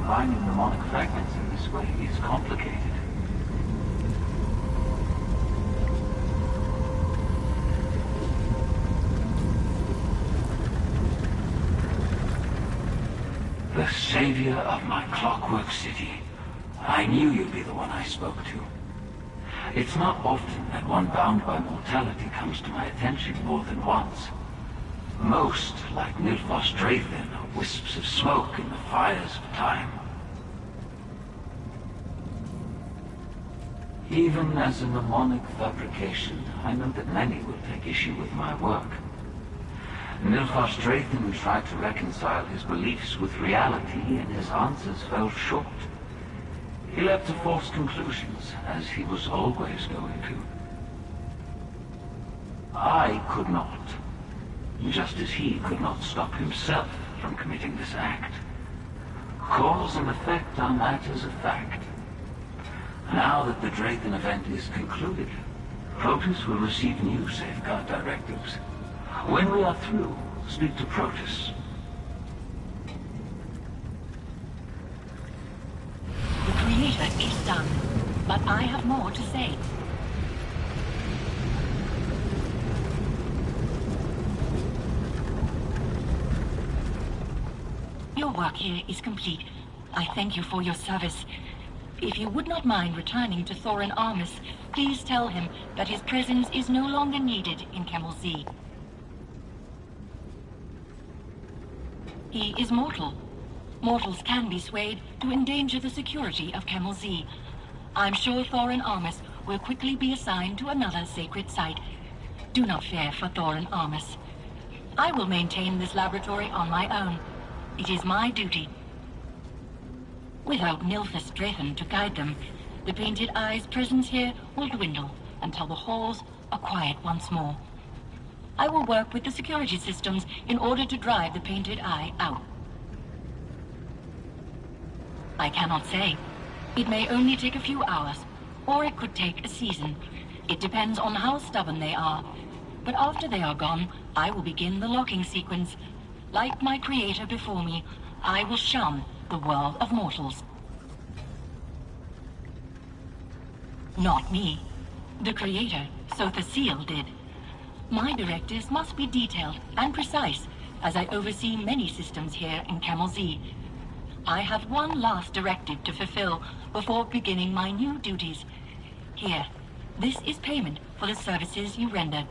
S: Combining mnemonic fragments in this way is complicated. The savior of my clockwork city. I knew you'd be the one I spoke to. It's not often that one bound by mortality comes to my attention more than once. Most, like Nilfos Draythin, are wisps of smoke in the fires of time. Even as a mnemonic fabrication, I know that many will take issue with my work. Nilfos Draythin tried to reconcile his beliefs with reality, and his answers fell short. He leapt to false conclusions, as he was always going to. I could not, just as he could not stop himself from committing this act. Cause and effect are matters of fact. Now that the Draythin event is concluded, Protus will receive new safeguard directives. When we are through, speak to Protus.
R: The Creator is done, but I have more to say. Your work here is complete. I thank you for your service. If you would not mind returning to Thorin Armus, please tell him that his presence is no longer needed in Camel Z. He is mortal. Mortals can be swayed to endanger the security of Camel Z. I'm sure Thorin Armus will quickly be assigned to another sacred site. Do not fear for Thorin Armus. I will maintain this laboratory on my own. It is my duty. Without Nilfos Draythin to guide them, the Painted Eye's presence here will dwindle until the halls are quiet once more. I will work with the security systems in order to drive the Painted Eye out. I cannot say. It may only take a few hours, or it could take a season. It depends on how stubborn they are. But after they are gone, I will begin the locking sequence. Like my creator before me, I will shun the world of mortals. Not me. The creator, Sotha Seal, did. My directives must be detailed and precise, as I oversee many systems here in Camel Z. I have one last directive to fulfill before beginning my new duties. Here, this is payment for the services you rendered.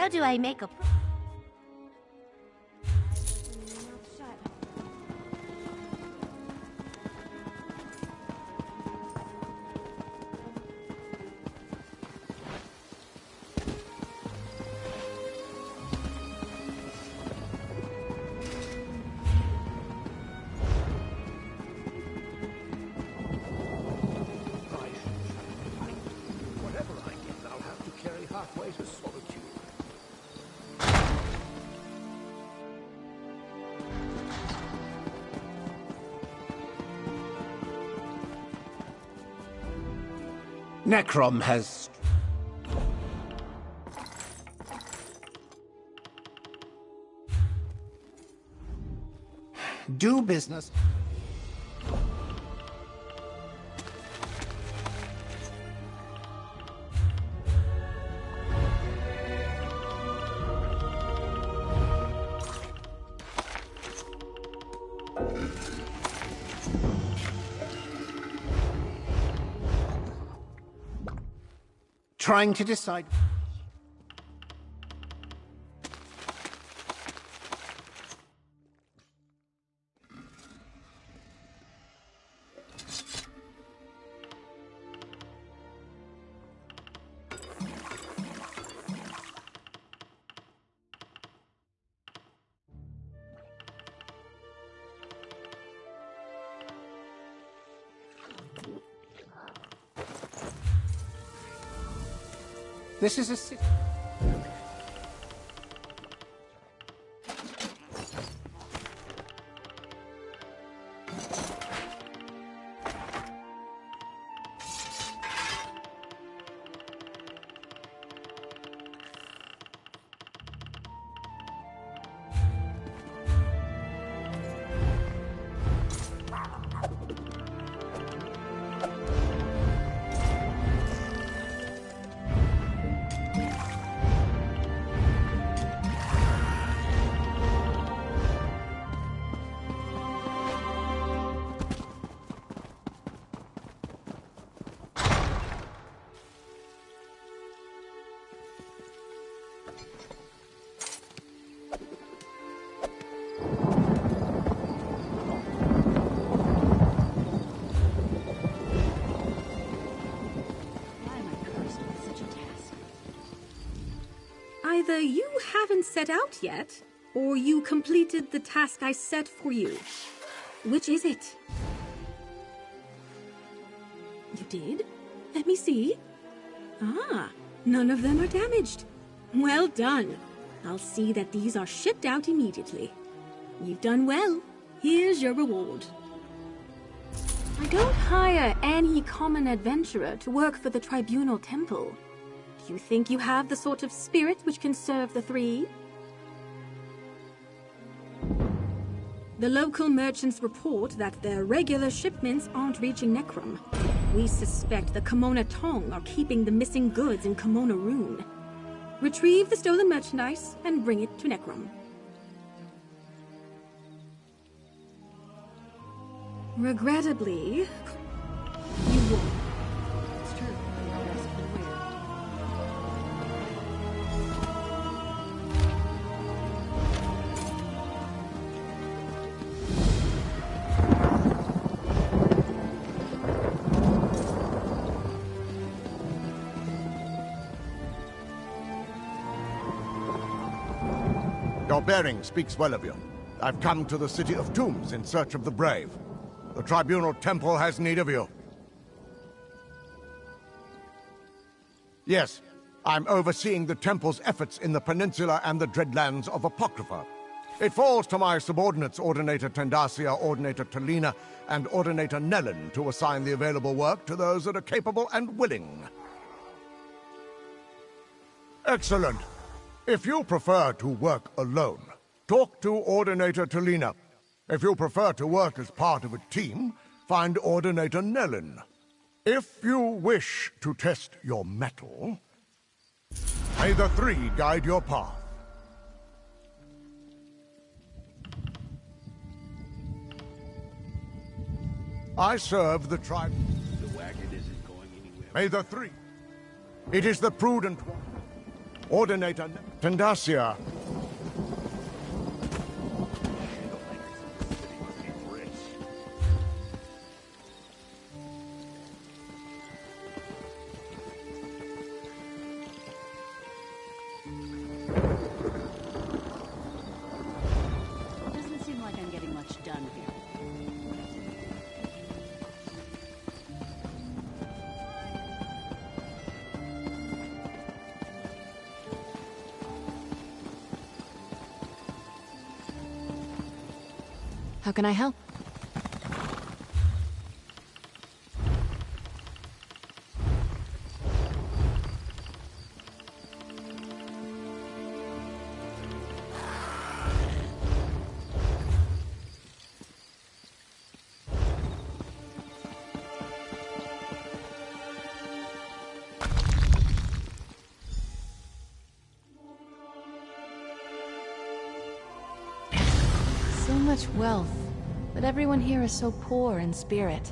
T: How do I make a...
S: Whatever I get, I'll have to carry halfway to solitude.
L: Necrom has... Do business. Trying to decide... This is a city.
U: Either you haven't set out yet, or you completed the task I set for you. Which is it? You did? Let me see. Ah, none of them are damaged. Well done. I'll see that these are shipped out immediately. You've done well. Here's your reward. I don't hire any common adventurer to work for the Tribunal Temple. Do you think you have the sort of spirit which can serve the three? The local merchants report that their regular shipments aren't reaching Necrom. We suspect the Kimona Tong are keeping the missing goods in Kimona Rune. Retrieve the stolen merchandise and bring it to Necrom. Regrettably, you won't. It's true.
D: Your bearing speaks well of you. I've come to the City of Tombs in search of the brave. The Tribunal Temple has need of you. Yes, I'm overseeing the Temple's efforts in the peninsula and the Dreadlands of Apocrypha. It falls to my subordinates, Ordinator Tendacia, Ordinator Talina, and Ordinator Nellen, to assign the available work to those that are capable and willing. Excellent. If you prefer to work alone, talk to Ordinator Talina. If you prefer to work as part of a team, find Ordinator Nellen. If you wish to test your mettle, may the three guide your path. I serve the tribe.
S: The wagon isn't going anywhere.
D: May the three. It is the prudent one. Ordinator Tendacia.
T: Doesn't seem like I'm getting much done here.
B: How can I help? So much wealth, but everyone here is so poor in spirit.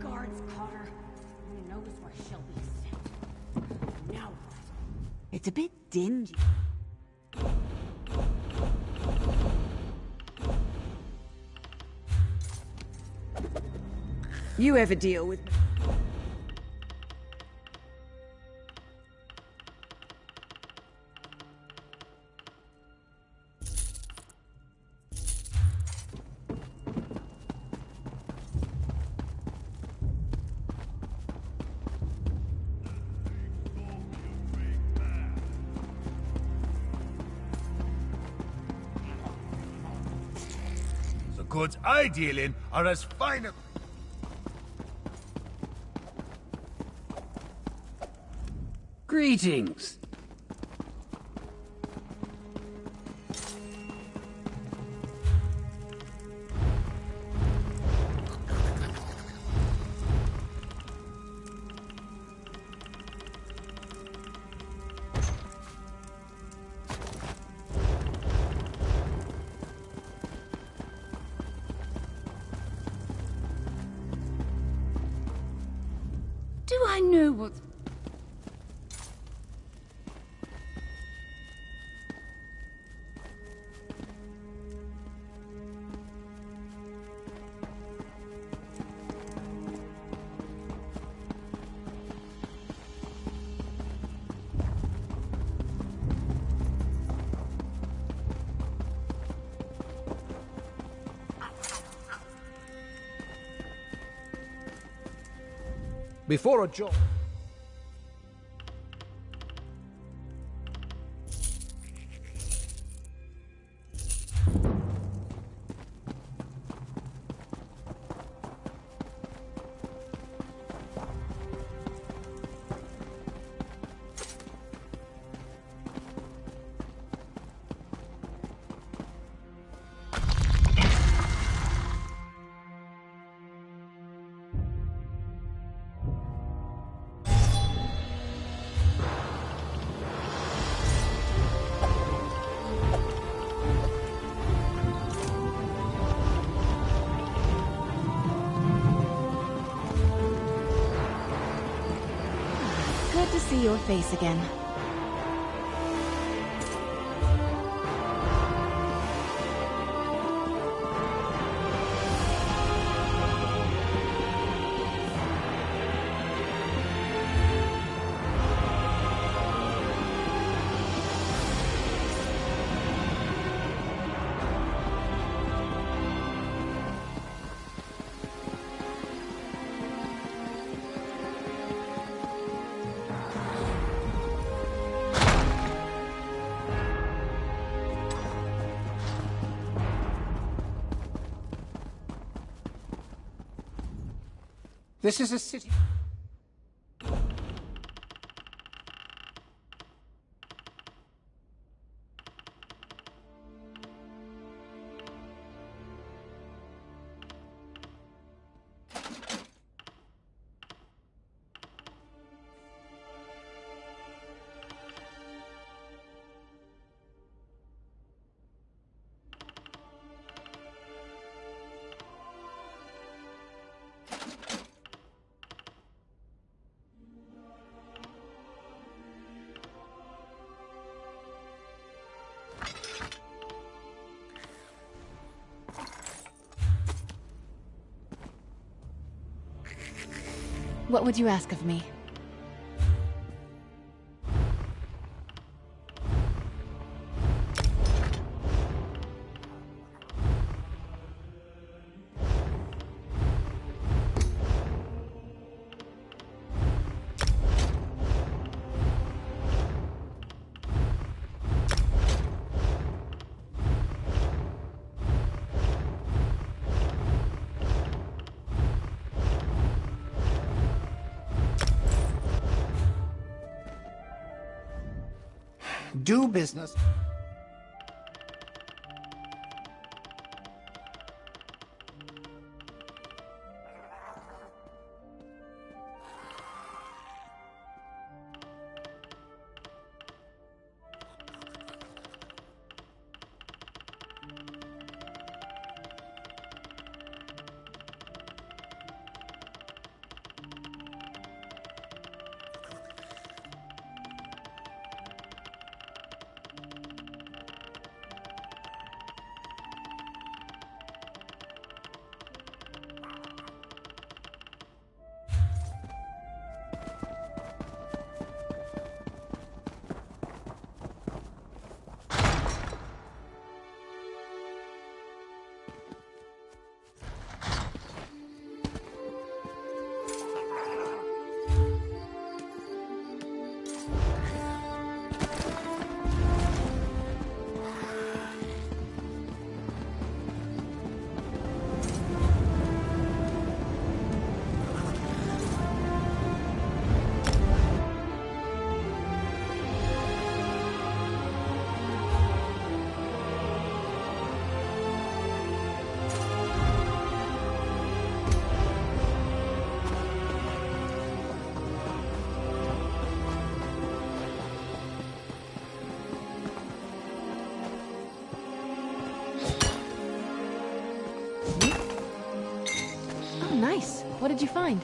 T: Guards caught her. Who knows where she'll be sent. Now what? It's a bit dingy.
E: You ever deal with...
O: The goods I deal in are as fine as...
V: Greetings.
T: Do I know what...
W: Before a job...
B: Good to see your face again.
W: This is a city.
B: What would you ask of me?
W: Do business.
B: Nice. What did you find?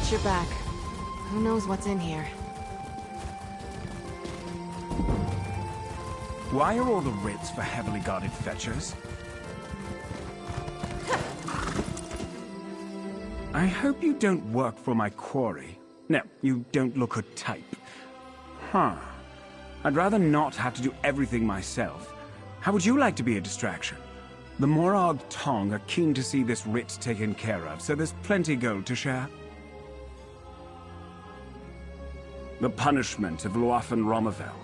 B: Watch your back. Who knows what's in here?
P: Why are all the writs for heavily guarded fetchers? I hope you don't work for my quarry. No, you don't look a type. Huh. I'd rather not have to do everything myself. How would you like to be a distraction? The Morag Tong are keen to see this writ taken care of, so there's plenty gold to share. The punishment of Luafan Romavel.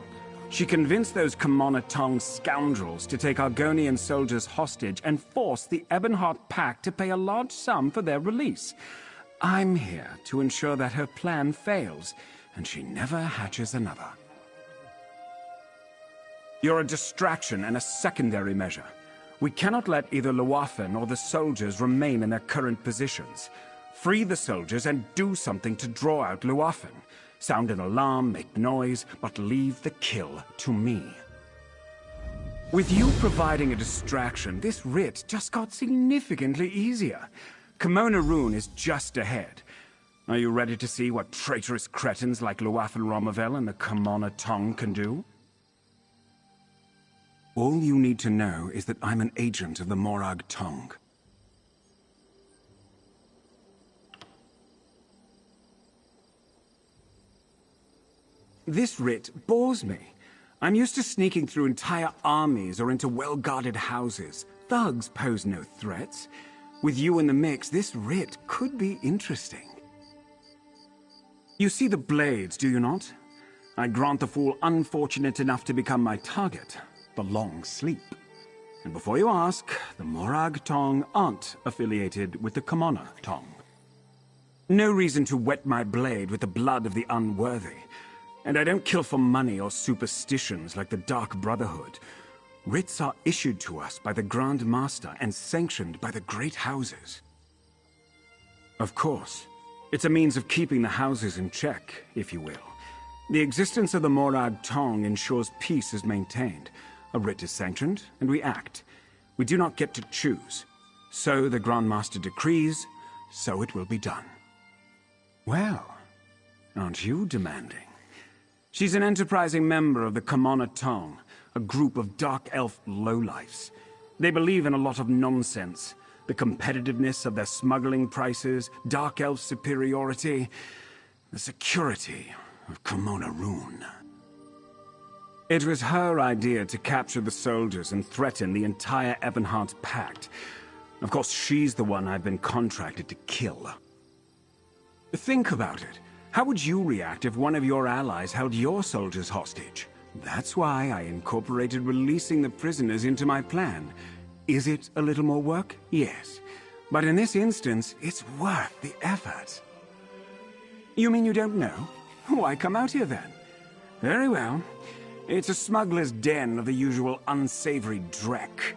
P: She convinced those Commoner Tong scoundrels to take Argonian soldiers hostage and force the Ebonheart Pact to pay a large sum for their release. I'm here to ensure that her plan fails, and she never hatches another. You're a distraction and a secondary measure. We cannot let either Luafan or the soldiers remain in their current positions. Free the soldiers and do something to draw out Luafan. Sound an alarm, make noise, but leave the kill to me. With you providing a distraction, this writ just got significantly easier. Kimona Rune is just ahead. Are you ready to see what traitorous cretins like Luafan Romavel and the Commoner Tong can do? All you need to know is that I'm an agent of the Morag Tong. This writ bores me. I'm used to sneaking through entire armies or into well-guarded houses. Thugs pose no threats. With you in the mix, this writ could be interesting. You see the blades, do you not? I grant the fool unfortunate enough to become my target, the long sleep. And before you ask, the Morag Tong aren't affiliated with the Commoner Tong. No reason to wet my blade with the blood of the unworthy. And I don't kill for money or superstitions like the Dark Brotherhood. Writs are issued to us by the Grand Master and sanctioned by the great houses. Of course, it's a means of keeping the houses in check, if you will. The existence of the Morag Tong ensures peace is maintained. A writ is sanctioned, and we act. We do not get to choose. So the Grand Master decrees, so it will be done. Well, aren't you demanding? She's an enterprising member of the Commoner Tong, a group of dark elf lowlifes. They believe in a lot of nonsense. The competitiveness of their smuggling prices, dark elf superiority, the security of Kimona Rune. It was her idea to capture the soldiers and threaten the entire Ebonheart Pact. Of course, she's the one I've been contracted to kill. Think about it. How would you react if one of your allies held your soldiers hostage? That's why I incorporated releasing the prisoners into my plan. Is it a little more work? Yes. But in this instance, it's worth the effort. You mean you don't know? Why come out here then? Very well. It's a smuggler's den of the usual unsavory dreck.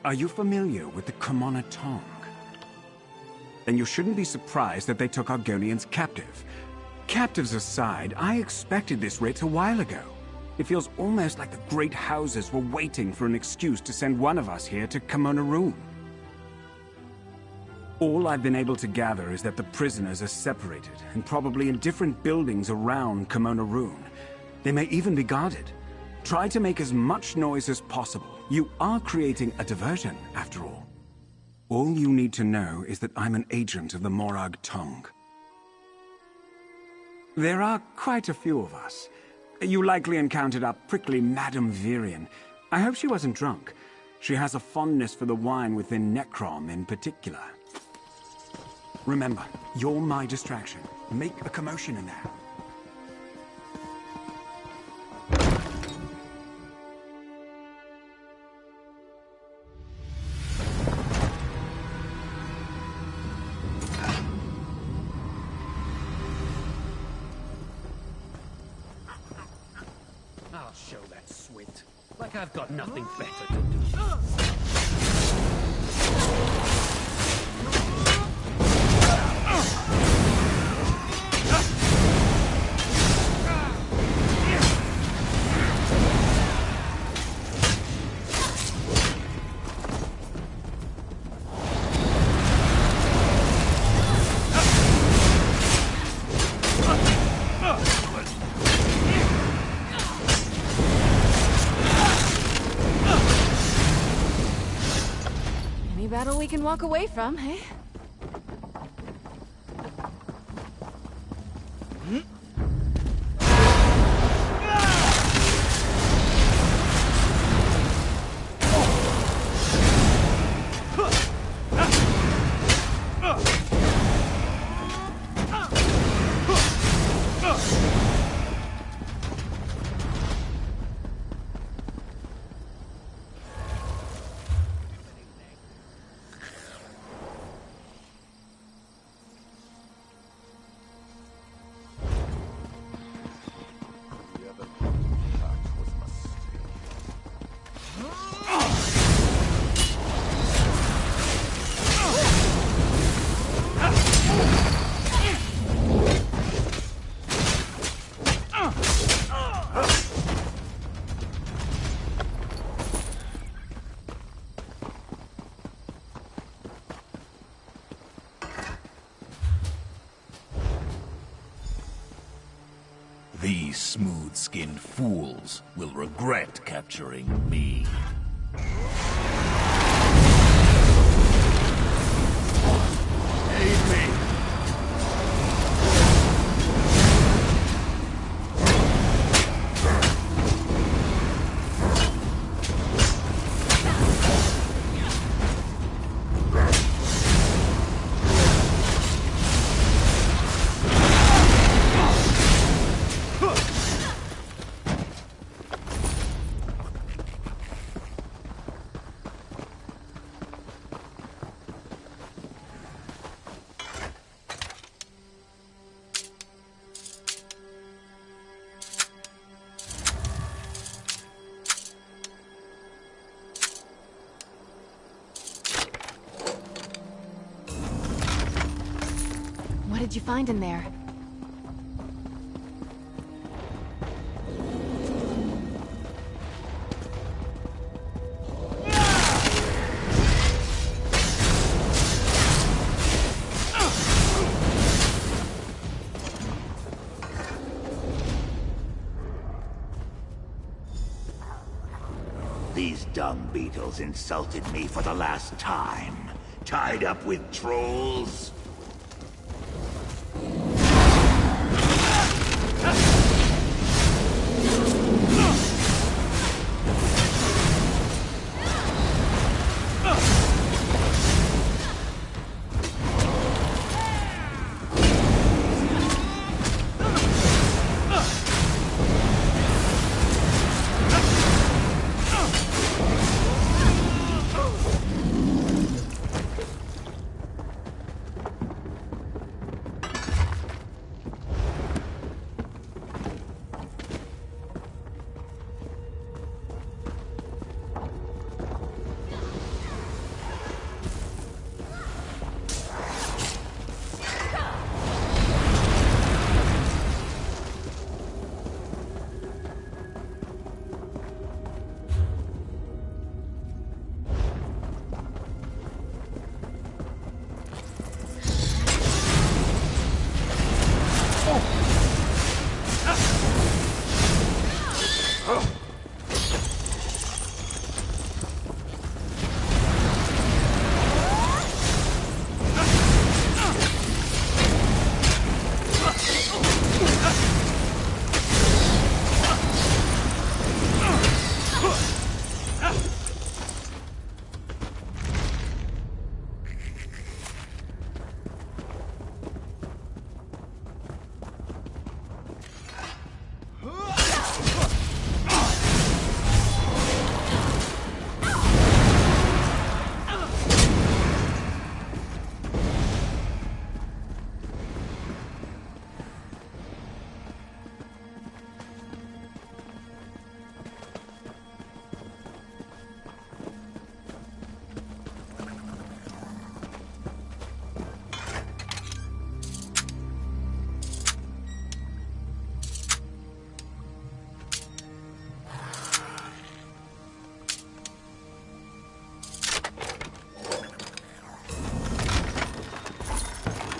P: Are you familiar with the Commoner Tong? Then you shouldn't be surprised that they took Argonians captive. Captives aside, I expected this writ a while ago. It feels almost like the great houses were waiting for an excuse to send one of us here to Kimona Rune. All I've been able to gather is that the prisoners are separated, and probably in different buildings around Kimona Rune. They may even be guarded. Try to make as much noise as possible. You are creating a diversion, after all. All you need to know is that I'm an agent of the Morag Tong. There are quite a few of us. You likely encountered our prickly Madame Virion. I hope she wasn't drunk. She has a fondness for the wine within Necrom in particular. Remember, you're my distraction. Make a commotion in there.
A: I'll show that swint. Like I've got nothing better to do.
B: battle we can walk away from, hey?
O: These smooth-skinned fools will regret capturing me. Aid me!
B: What did you find in there?
F: These dung beetles insulted me for the last time. Tied up with trolls?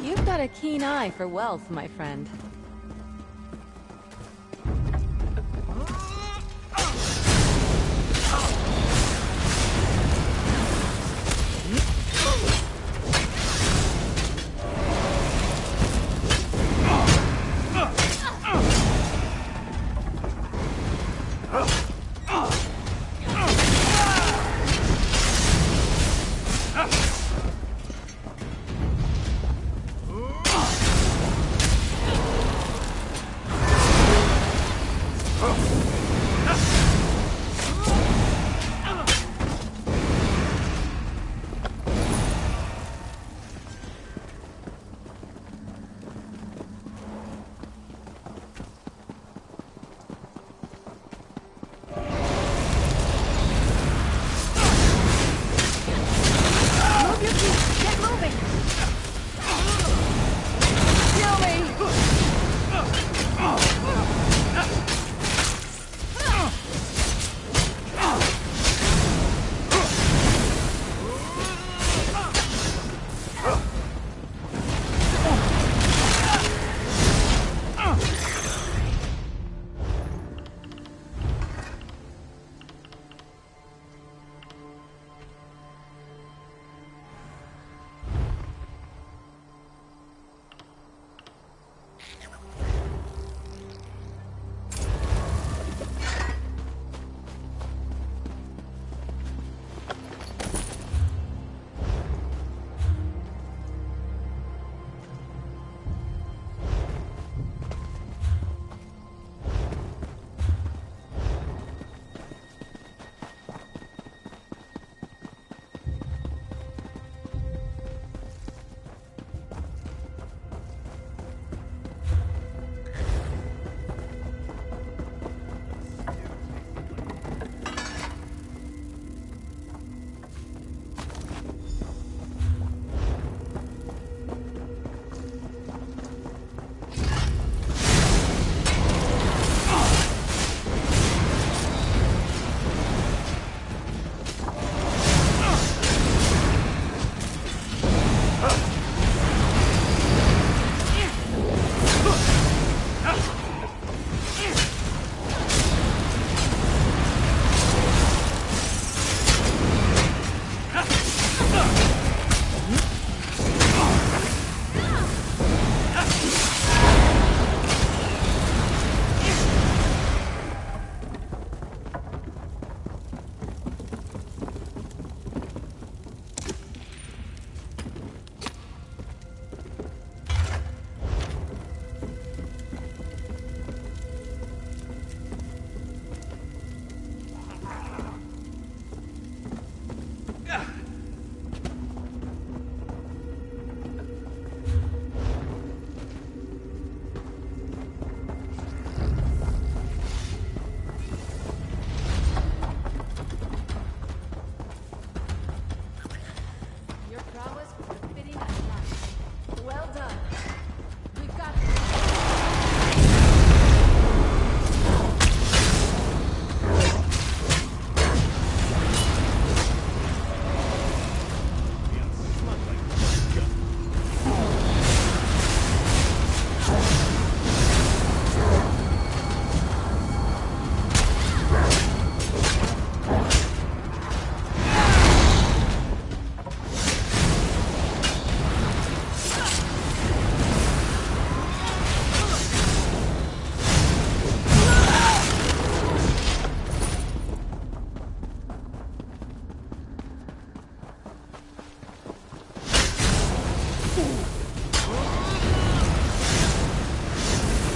B: You've got a keen eye for wealth, my friend.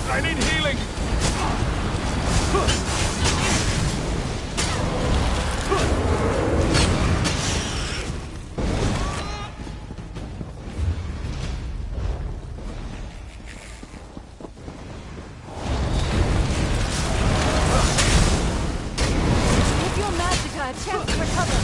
O: I need healing!
C: Give your Magicka a chance to recover.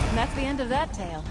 C: And that's the end of that tale.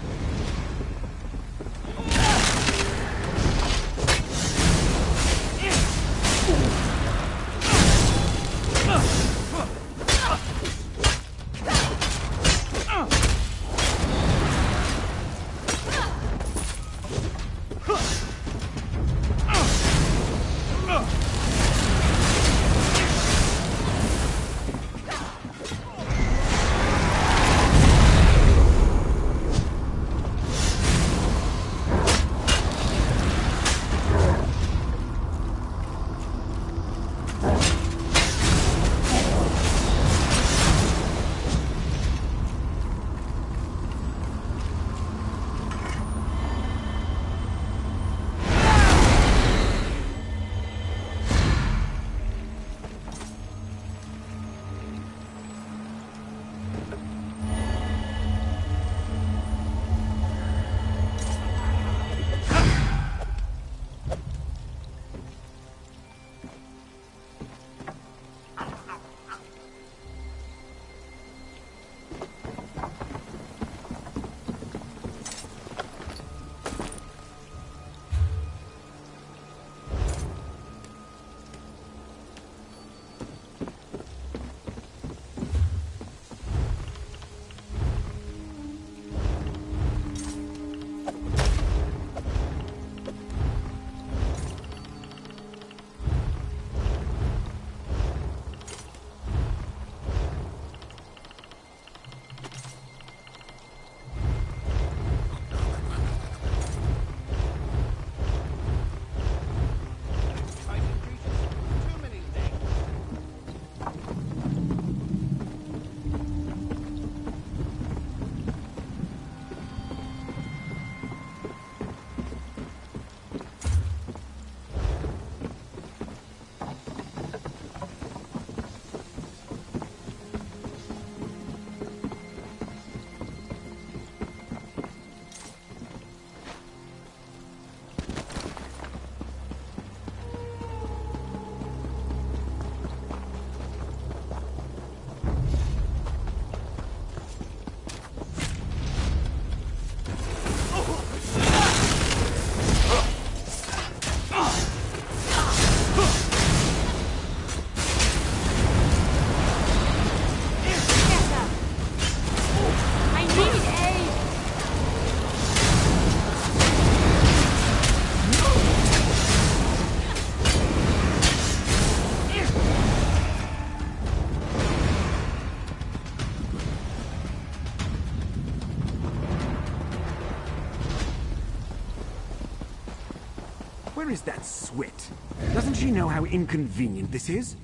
P: Where is that Swit? Doesn't she know how inconvenient this is?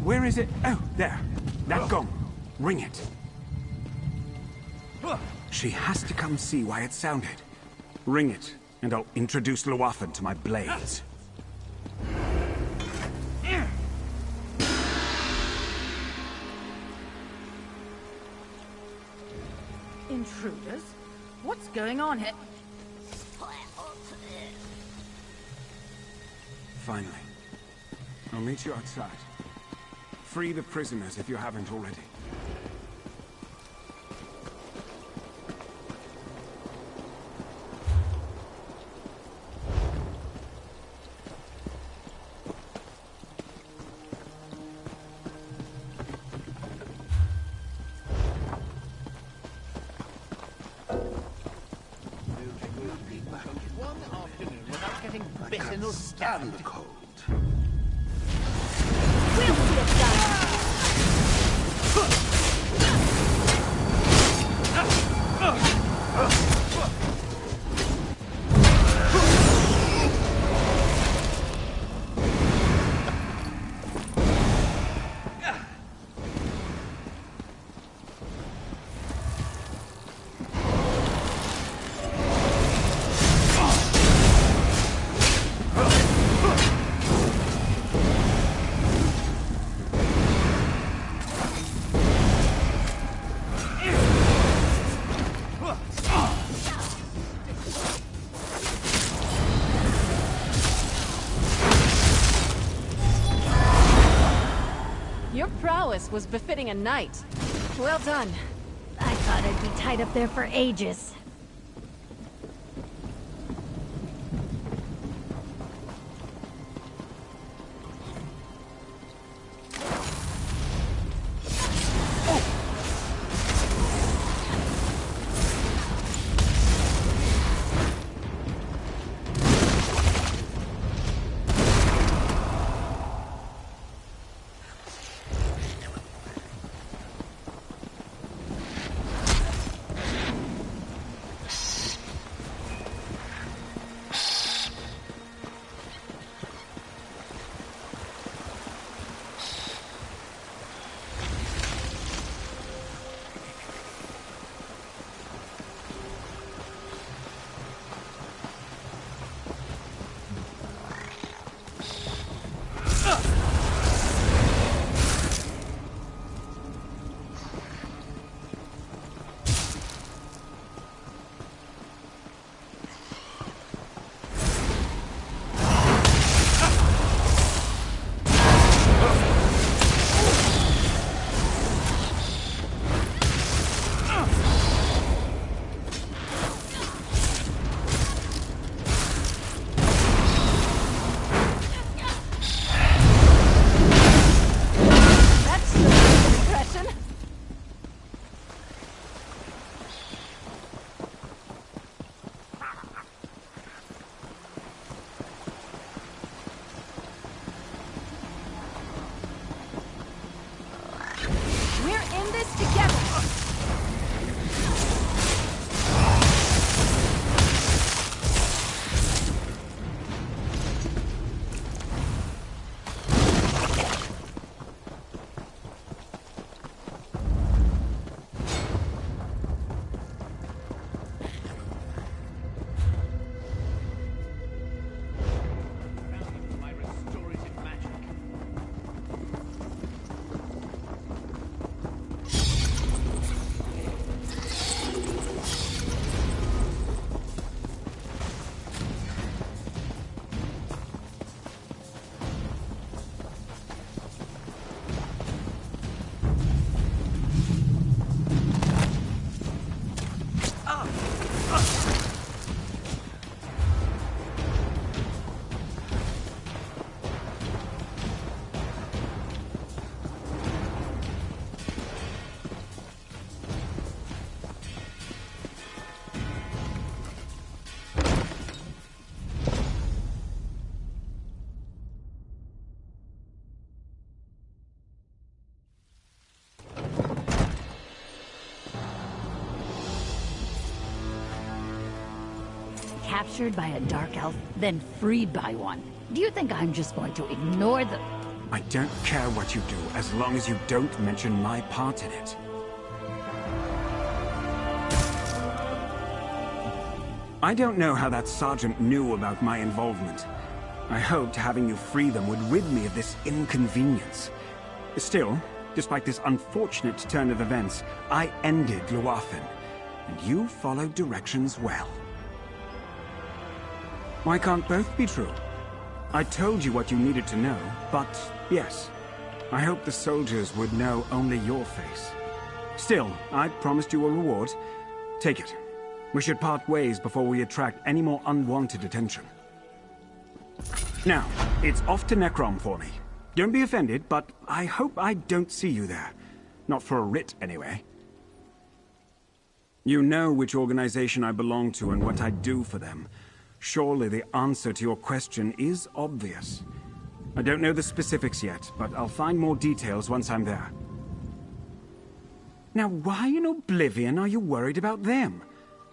P: Where is it? Oh, there. That gong. Ring it. She has to come see why it sounded. Ring it, and I'll introduce Luafen to my blades.
C: Intruders? What's going on here?
P: Finally. I'll meet you outside. Free the prisoners if you haven't already.
F: and the cold.
U: We'll see it done.
B: Your prowess was befitting a knight. Well done.
G: I thought I'd be tied up there for ages. Captured by a dark elf, then freed by one. Do you think I'm just going to ignore the...
P: I don't care what you do, as long as you don't mention my part in it. I don't know how that sergeant knew about my involvement. I hoped having you free them would rid me of this inconvenience. Still, despite this unfortunate turn of events, I ended Luafen, and you followed directions well. Why can't both be true? I told you what you needed to know, but yes, I hoped the soldiers would know only your face. Still, I promised you a reward. Take it. We should part ways before we attract any more unwanted attention. Now, it's off to Necrom for me. Don't be offended, but I hope I don't see you there. Not for a writ, anyway. You know which organization I belong to and what I do for them. Surely the answer to your question is obvious. I don't know the specifics yet, but I'll find more details once I'm there. Now, why in oblivion are you worried about them?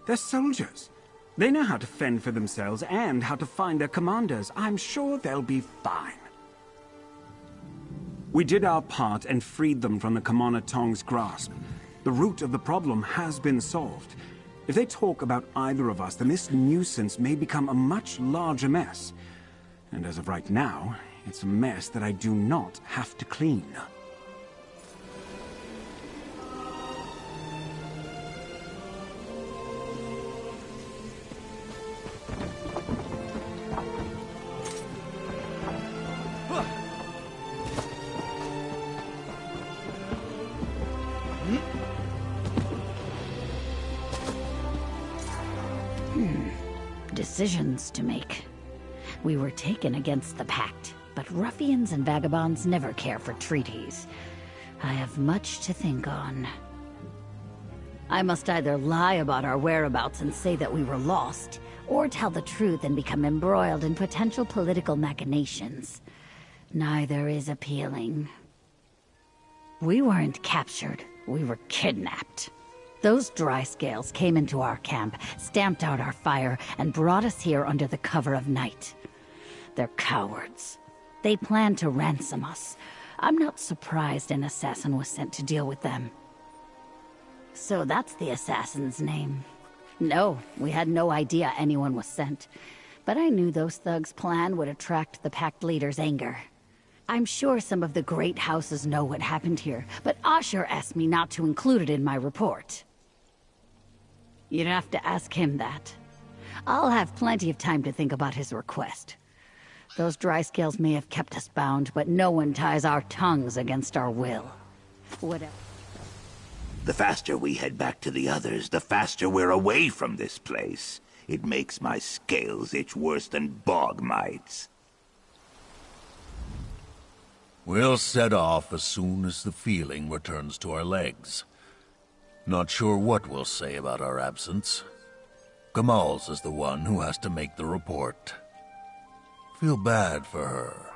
P: They're soldiers. They know how to fend for themselves and how to find their commanders. I'm sure they'll be fine. We did our part and freed them from the Commander Tong's grasp. The root of the problem has been solved. If they talk about either of us, then this nuisance may become a much larger mess. And as of right now, it's a mess that I do not have to clean.
G: Decisions to make. We were taken against the Pact, but ruffians and vagabonds never care for treaties. I have much to think on. I must either lie about our whereabouts and say that we were lost, or tell the truth and become embroiled in potential political machinations. Neither is appealing. We weren't captured, we were kidnapped. Those dry scales came into our camp, stamped out our fire, and brought us here under the cover of night. They're cowards. They planned to ransom us. I'm not surprised an assassin was sent to deal with them. So that's the assassin's name. No, we had no idea anyone was sent. But I knew those thugs' plan would attract the Pact leader's anger. I'm sure some of the great houses know what happened here, but Asher asked me not to include it in my report. You'd have to ask him that. I'll have plenty of time to think about his request. Those dry scales may have kept us bound, but no one ties our tongues against our will. Whatever.
F: The faster we head back to the others, the faster we're away from this place. It makes my scales itch worse than bog mites.
O: We'll set off as soon as the feeling returns to our legs. Not sure what we'll say about our absence. Kamal's is the one who has to make the report. Feel bad for her.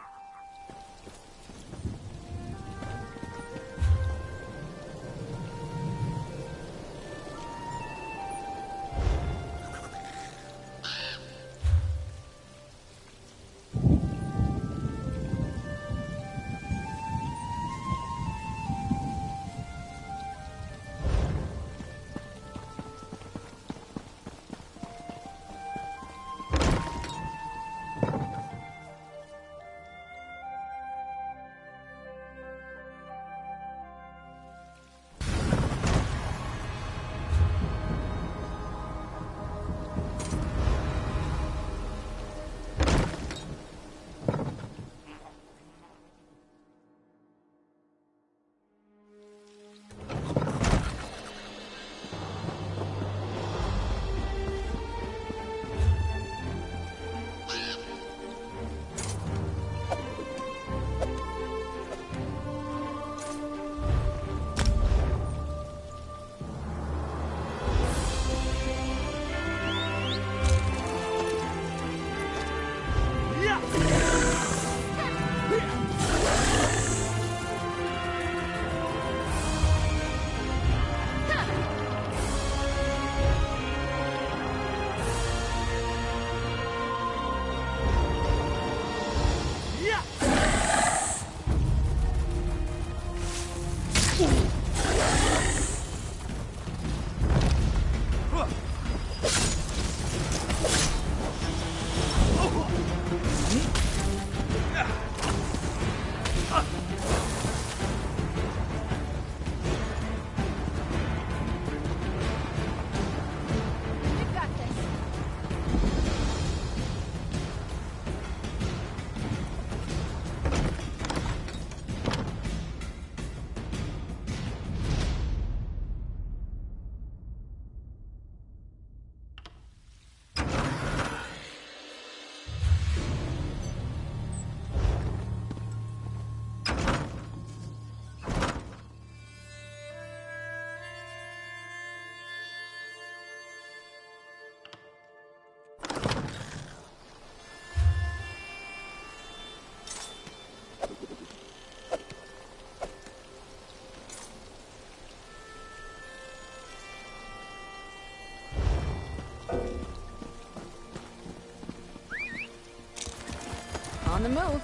B: the move.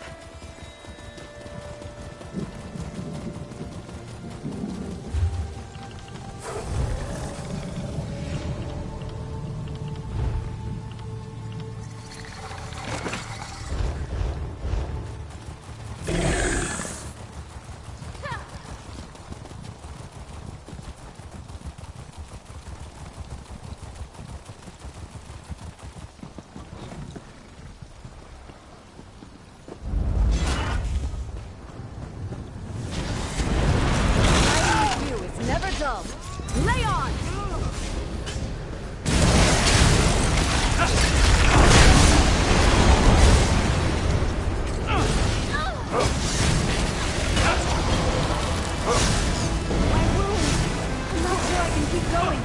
B: Lay on! My wound! I'm not sure I can keep going.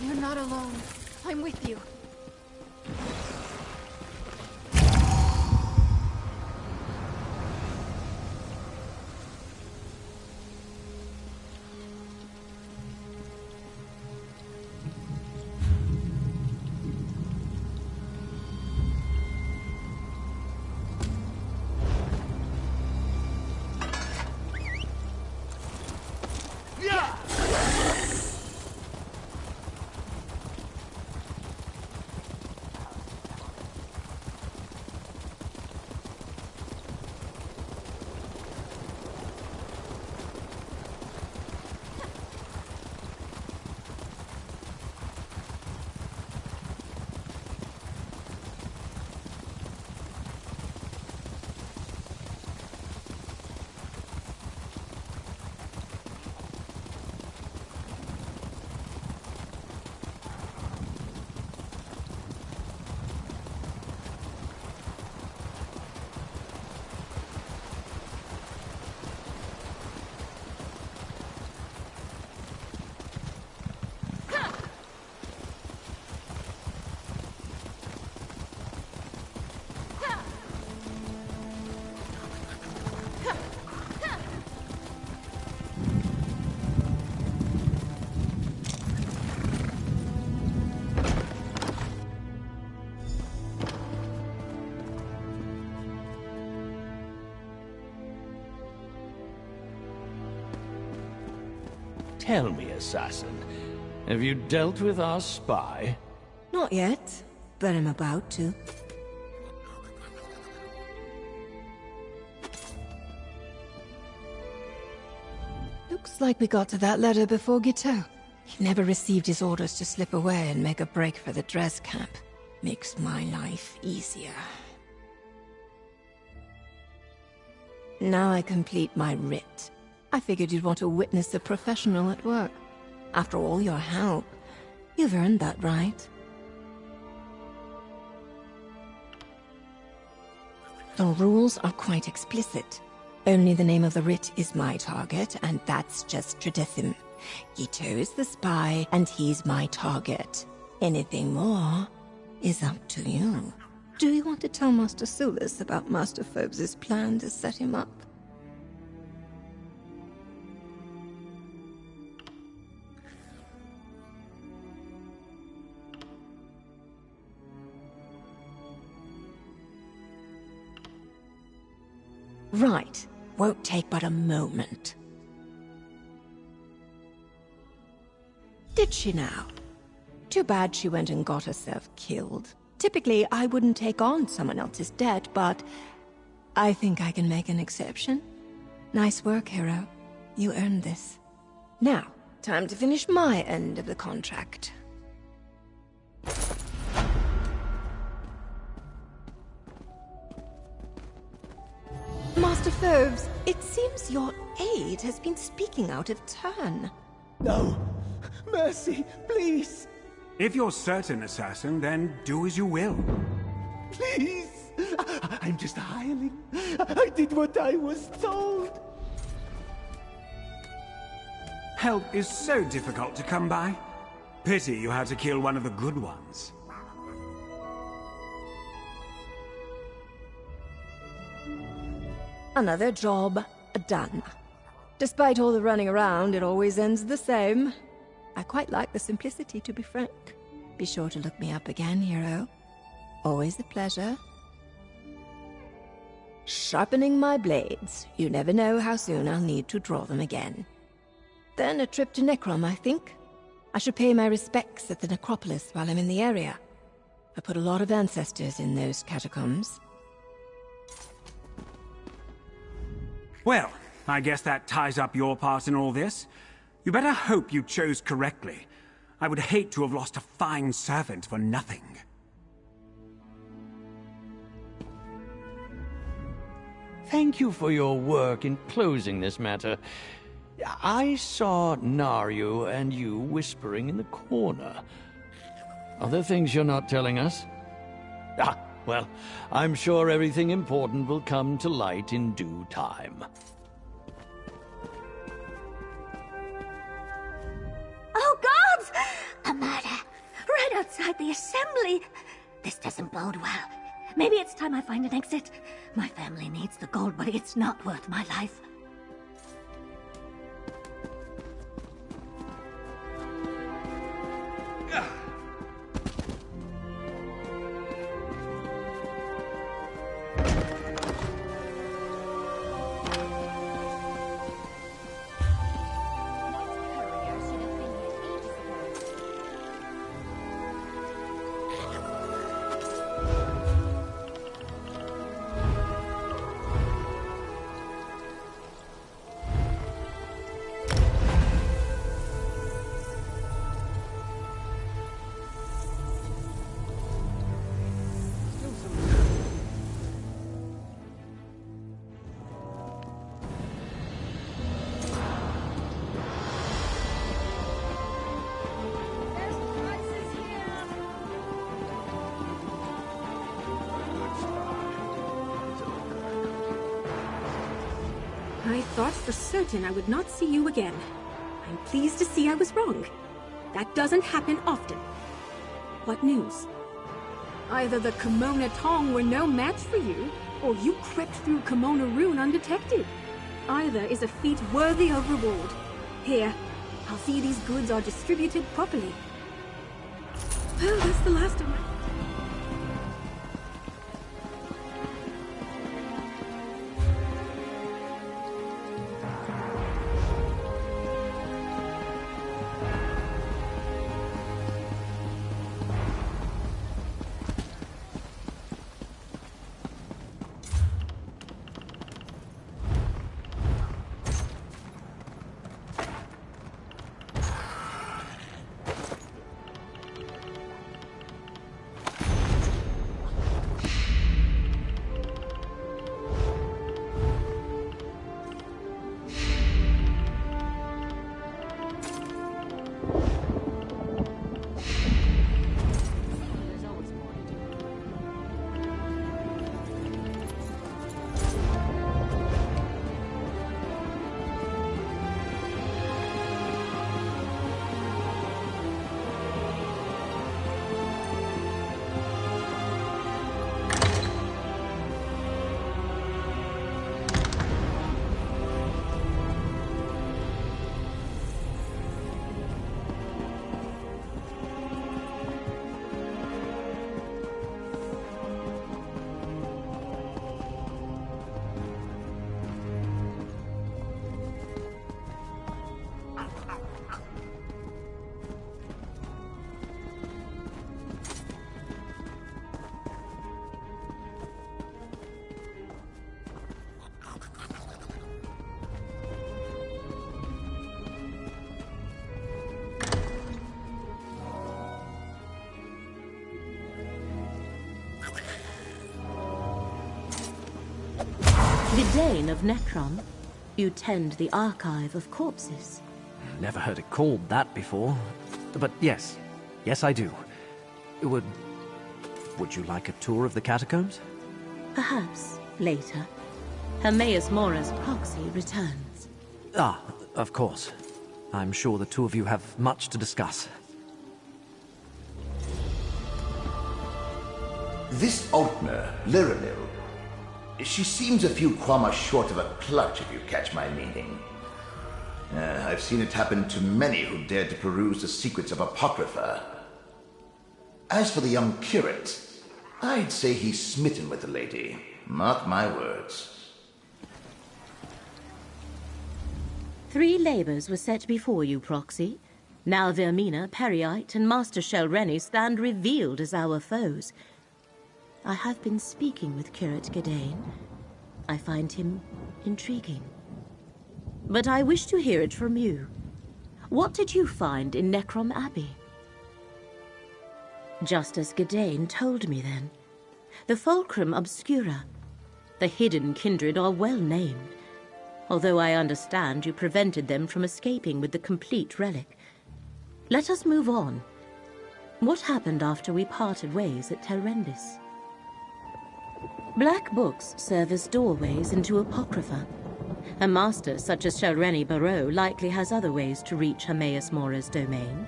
B: You're not alone. I'm with you.
K: Tell me, assassin, have you dealt with our spy?
M: Not yet, but I'm about to. Looks like we got to that letter before Gito. He never received his orders to slip away and make a break for the Dres camp. Makes my life easier. Now I complete my writ. I figured you'd want to witness a professional at work. After all your help, you've earned that right. The rules are quite explicit. Only the name of the writ is my target, and that's just Tridethim. Gito is the spy, and he's my target. Anything more is up to you. Do you want to tell Master Sulis about Master Phobes' plan to set him up? Right. Won't take but a moment. Did she now? Too bad she went and got herself killed. Typically, I wouldn't take on someone else's debt, but I think I can make an exception. Nice work, hero. You earned this. Now, time to finish my end of the contract. Master Phobes, it seems your aide has been speaking out of turn.
P: No! Mercy, please! If you're certain, Assassin, then do as you will.
F: Please! I'm just a hireling. I did what I was told.
P: Help is so difficult to come by. Pity you had to kill one of the good ones.
M: Another job done. Despite all the running around, it always ends the same. I quite like the simplicity, to be frank. Be sure to look me up again, hero. Always a pleasure. Sharpening my blades. You never know how soon I'll need to draw them again. Then a trip to Necrom, I think. I should pay my respects at the necropolis while I'm in the area. I put a lot of ancestors in those catacombs.
P: Well, I guess that ties up your part in all this. You better hope you chose correctly. I would hate to have lost a fine servant for nothing.
K: Thank you for your work in closing this matter. I saw Naryu and you whispering in the corner. Are there things you're not telling us? Ah, well, I'm sure everything important will come to light in due time.
J: Oh, gods! A murder! Right outside the assembly! This doesn't bode well. Maybe it's time I find an exit. My family needs the gold, but it's not worth my life.
U: I thought for certain I would not see you again. I'm pleased to see I was wrong. That doesn't happen often. What news? Either the Kimona Tong were no match for you, or you crept through Kimona Rune undetected. Either is a feat worthy of reward. Here, I'll see these goods are distributed properly. Well, that's the last of my...
H: Gidane of Necrom. You tend the archive of corpses.
N: Never heard it called that before. But yes. Yes, I do. Would you like a tour of the catacombs?
H: Perhaps later. Hermaeus Mora's proxy returns.
N: Ah, of course. I'm sure the two of you have much to discuss.
F: This Altner, Liranil, she seems a few commas short of a clutch, if you catch my meaning. I've seen it happen to many who dared to peruse the secrets of Apocrypha. As for the young curate, I'd say he's smitten with the lady. Mark my words.
H: 3 labors were set before you, Proxy. Now Vermina, Periite, and Master Shelreni stand revealed as our foes. I have been speaking with Curate Gidane. I find him intriguing. But I wish to hear it from you. What did you find in Necrom Abbey? Justice Gidane told me then. The Fulcrum Obscura, the hidden kindred, are well named, although I understand you prevented them from escaping with the complete relic. Let us move on. What happened after we parted ways at Telrendis? Black books serve as doorways into Apocrypha. A master such as Shelreni Barrow likely has other ways to reach Hermaeus Mora's domain.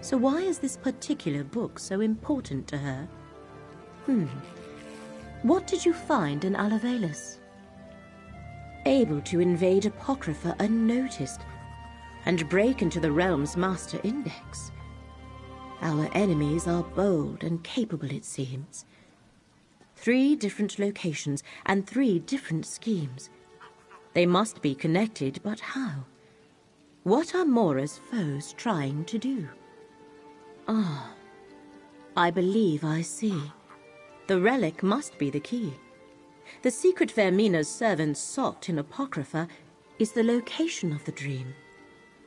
H: So why is this particular book so important to her? What did you find in Alavelis? Able to invade Apocrypha unnoticed and break into the realm's master index. Our enemies are bold and capable, it seems. 3 different locations and 3 different schemes. They must be connected, but how? What are Mora's foes trying to do? I believe I see. The relic must be the key. The secret Vermina's servants sought in Apocrypha is the location of the dream.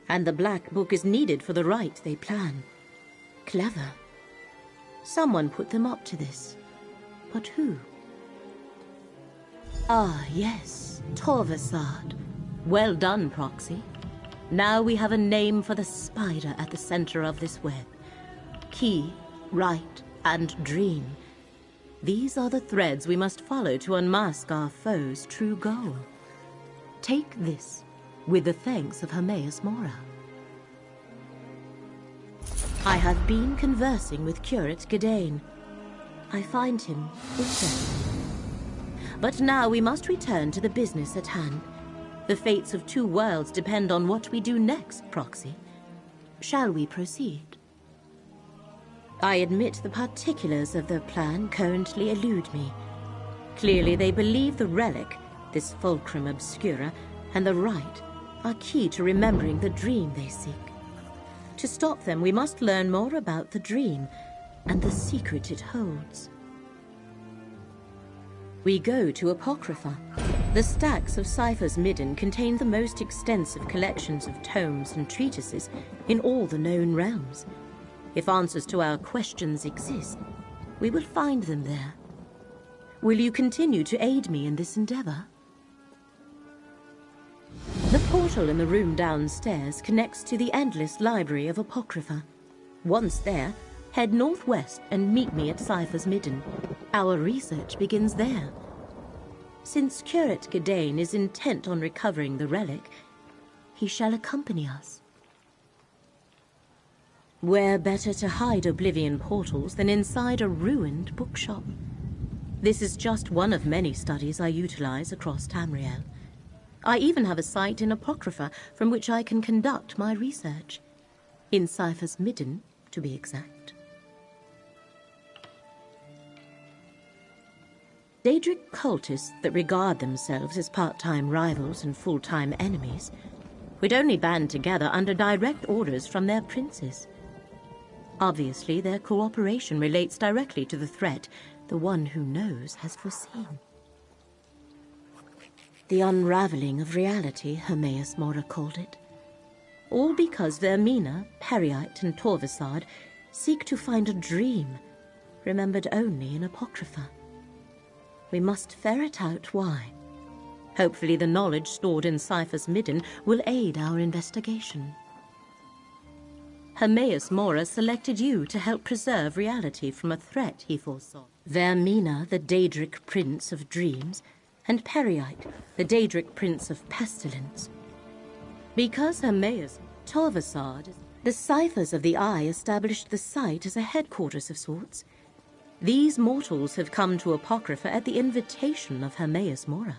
H: And the Black Book is needed for the rite they plan. Clever. Someone put them up to this. But who? Ah, yes, Torvasad. Well done, Proxy. Now we have a name for the spider at the center of this web. Key, rite, and dream. These are the threads we must follow to unmask our foe's true goal. Take this, with the thanks of Hermaeus Mora. I have been conversing with Curate Gidane. I find him interesting. But now we must return to the business at hand. The fates of 2 worlds depend on what we do next, Proxy. Shall we proceed? I admit the particulars of their plan currently elude me. Clearly they believe the relic, this Fulcrum Obscura, and the rite are key to remembering the dream they seek. To stop them, we must learn more about the dream and the secret it holds. We go to Apocrypha. The stacks of Cypher's Midden contain the most extensive collections of tomes and treatises in all the known realms. If answers to our questions exist, we will find them there. Will you continue to aid me in this endeavor? The portal in the room downstairs connects to the endless library of Apocrypha. Once there, head northwest and meet me at Cypher's Midden. Our research begins there. Since Curate Gidane is intent on recovering the relic, he shall accompany us. Where better to hide Oblivion portals than inside a ruined bookshop? This is just one of many studies I utilize across Tamriel. I even have a site in Apocrypha from which I can conduct my research. In Cypher's Midden, to be exact. Daedric cultists that regard themselves as part-time rivals and full-time enemies would only band together under direct orders from their princes. Obviously, their cooperation relates directly to the threat the one who knows has foreseen. The unraveling of reality, Hermaeus Mora called it. All because Vermina, Periite, and Torvasad seek to find a dream, remembered only in Apocrypha. We must ferret out why. Hopefully the knowledge stored in Cypher's midden will aid our investigation. Hermaeus Mora selected you to help preserve reality from a threat he foresaw. Vermina, the Daedric Prince of Dreams, and Periite, the Daedric Prince of Pestilence. Because Hermaeus, Torvasard, the Ciphers of the Eye established the site as a headquarters of sorts. These mortals have come to Apocrypha at the invitation of Hermaeus Mora.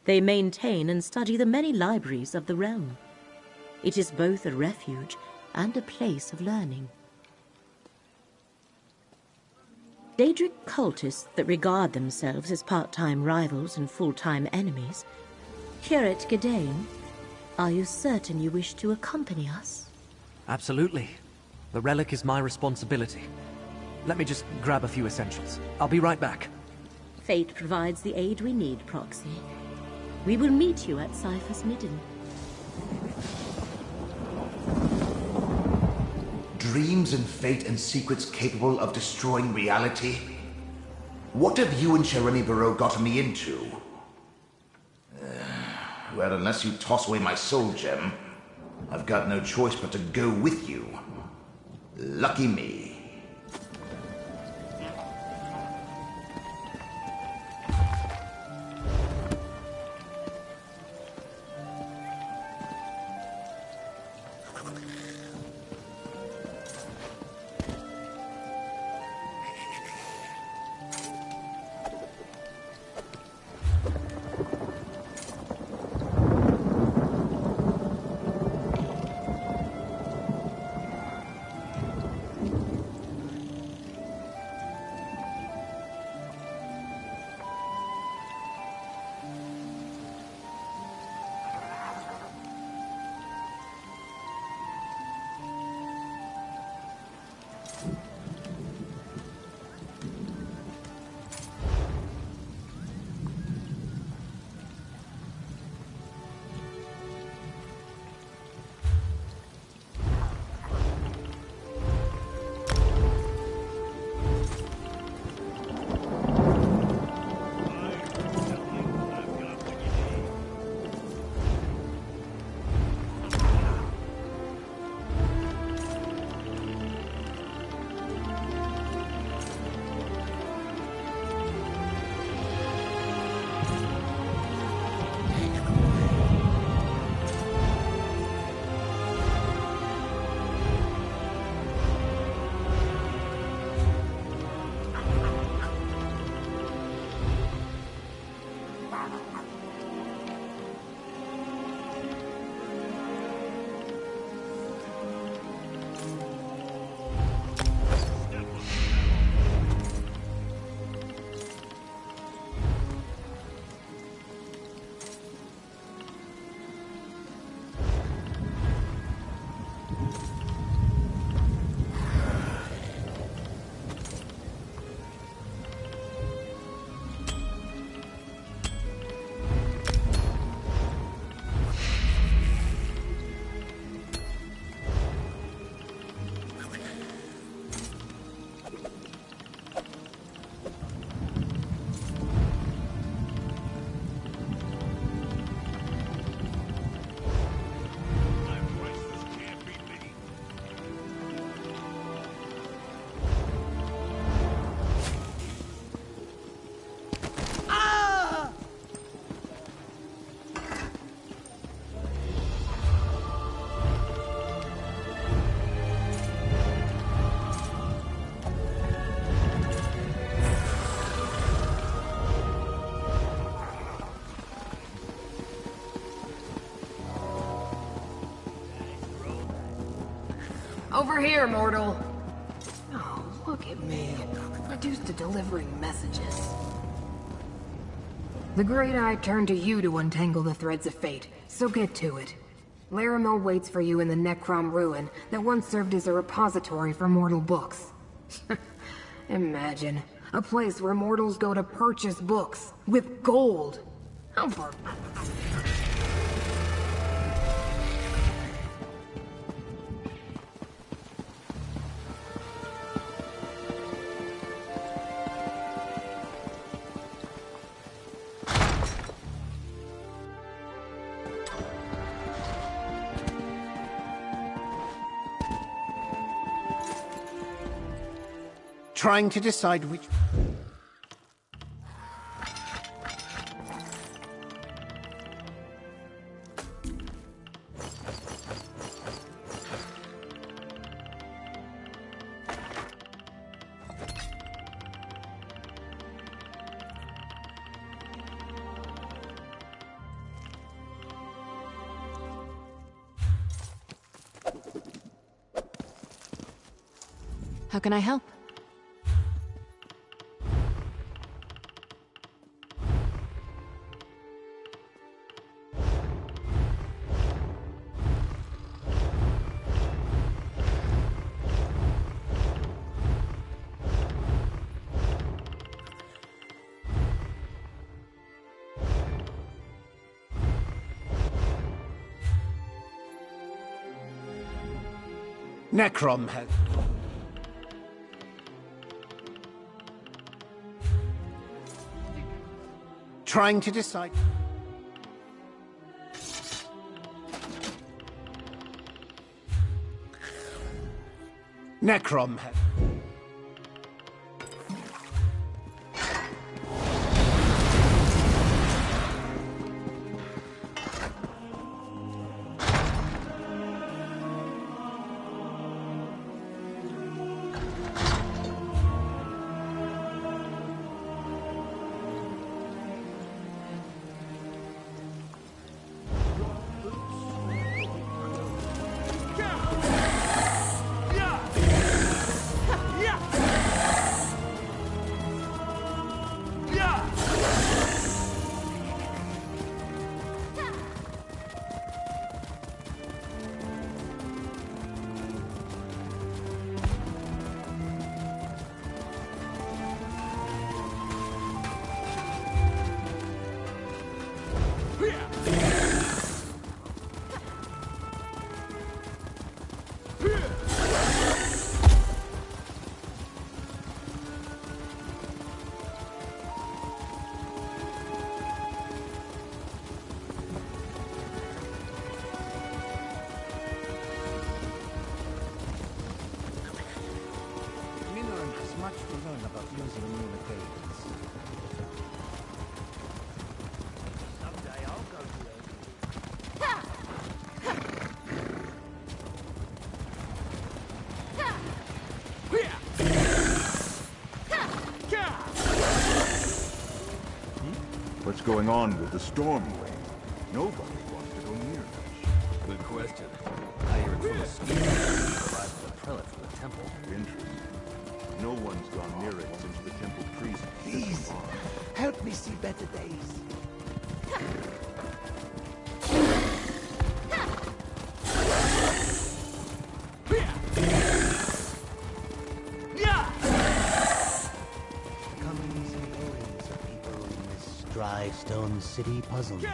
H: They maintain and study the many libraries of the realm. It is both a refuge and a place of learning. Daedric cultists that regard themselves as part-time rivals and full-time enemies. Curate Gadain, are you certain you wish to accompany us?
N: Absolutely. The relic is my responsibility. Let me just grab a few essentials. I'll be right back.
H: Fate provides the aid we need, Proxy. We will meet you at Cypher's midden.
F: Dreams and fate and secrets capable of destroying reality? What have you and Shareni Barrow gotten me into? Well, unless you toss away my soul gem, I've got no choice but to go with you. Lucky me.
I: Over here, mortal. Oh, look at me. Reduced to delivering messages. The Great Eye turned to you to untangle the threads of fate, so get to it. Laramel waits for you in the Necrom ruin that once served as a repository for mortal books. Imagine, a place where mortals go to purchase books, with gold. How far?
L: Trying to decide which...
B: How can I help?
L: Necrom has... Trying to decide... Necrom has...
Q: Much to learn about using new materials. Someday I'll go to
R: What's going on with the storm wing? Nobody wants to go near it.
N: Good question. I hear it's full of schemes. Arrived with a prelate from the temple.
R: Interesting. No one's gone near it since the temple priest.
Q: Please, help me see better days. The comings and goings of people in this dry stone city puzzle me.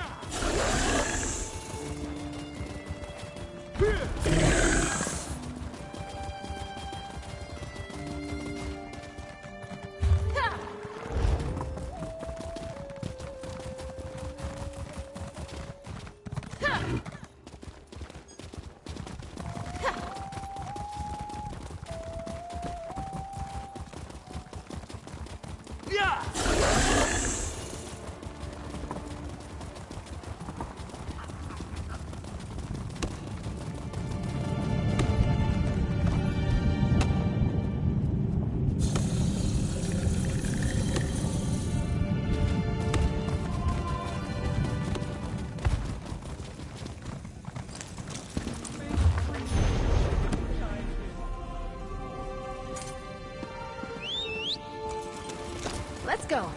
B: Let's go.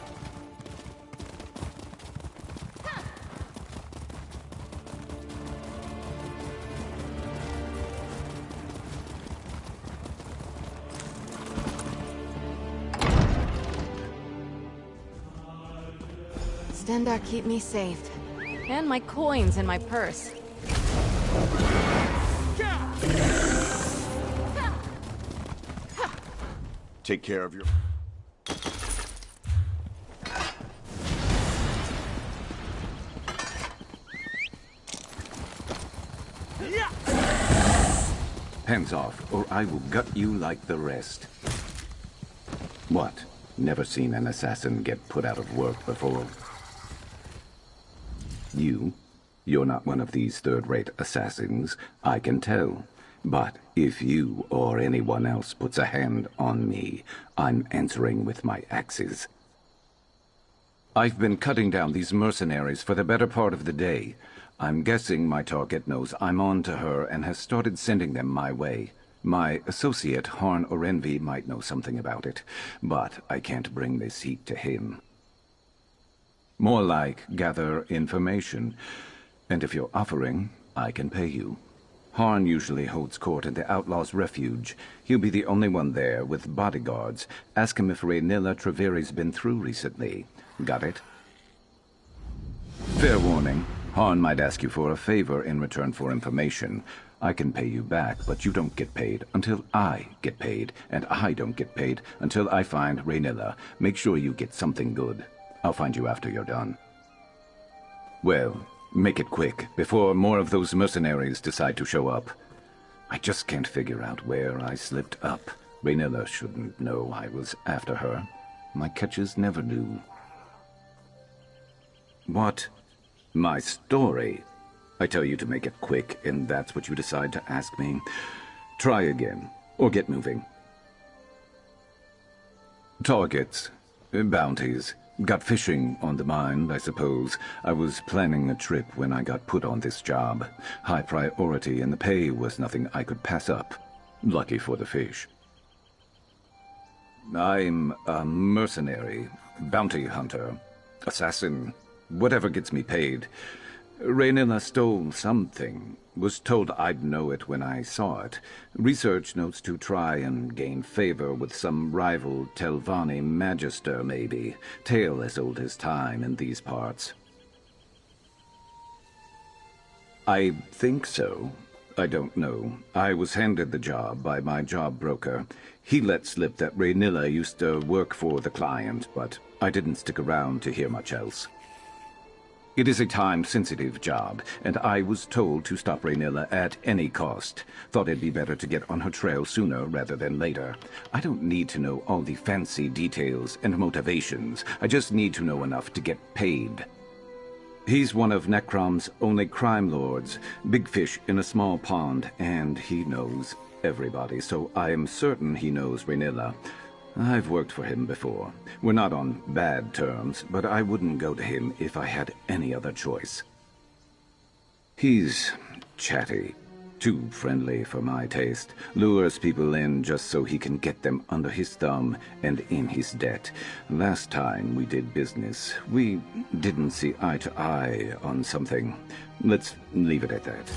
B: Stendar keep me safe. And my coins in my purse.
R: Take care of your...
V: Hands off, or I will gut you like the rest.
D: What? Never seen an assassin get put out of work before? You're not one of these third-rate assassins, I can tell. But if you or anyone else puts a hand on me, I'm answering with my axes. I've been cutting down these mercenaries for the better part of the day. I'm guessing my target knows I'm on to her and has started sending them my way. My associate, Harn Orenvi, might know something about it, but I can't bring this heat to him. More like gather information. And if you're offering, I can pay you. Harn usually holds court in the Outlaw's Refuge. He'll be the only one there with bodyguards. Ask him if Raynilla Treveri's been through recently. Got it? Fair warning. Harn might ask you for a favor in return for information. I can pay you back, but you don't get paid until I get paid, and I don't get paid until I find Raynilla. Make sure you get something good. I'll find you after you're done. Well, make it quick, before more of those mercenaries decide to show up. I just can't figure out where I slipped up. Raynilla shouldn't know I was after her. My catches never knew. What? My story? I tell you to make it quick, and that's what you decide to ask me. Try again, or get moving. Targets. Bounties. Got fishing on the mind, I suppose. I was planning a trip when I got put on this job. High priority, and the pay was nothing I could pass up. Lucky for the fish. I'm a mercenary, bounty hunter, assassin, whatever gets me paid. Raynilla stole something. Was told I'd know it when I saw it. Research notes to try and gain favor with some rival Telvanni magister, maybe. Tale as old as time in these parts. I think so. I don't know. I was handed the job by my job broker. He let slip that Raynilla used to work for the client, but I didn't stick around to hear much else. It is a time-sensitive job, and I was told to stop Raynilla at any cost. Thought it'd be better to get on her trail sooner rather than later. I don't need to know all the fancy details and motivations. I just need to know enough to get paid. He's one of Necrom's only crime lords, big fish in a small pond, and he knows everybody, so I am certain he knows Raynilla. I've worked for him before. We're not on bad terms, but I wouldn't go to him if I had any other choice. He's chatty, too friendly for my taste. Lures people in just so he can get them under his thumb and in his debt. Last time we did business, we didn't see eye to eye on something. Let's leave it at that.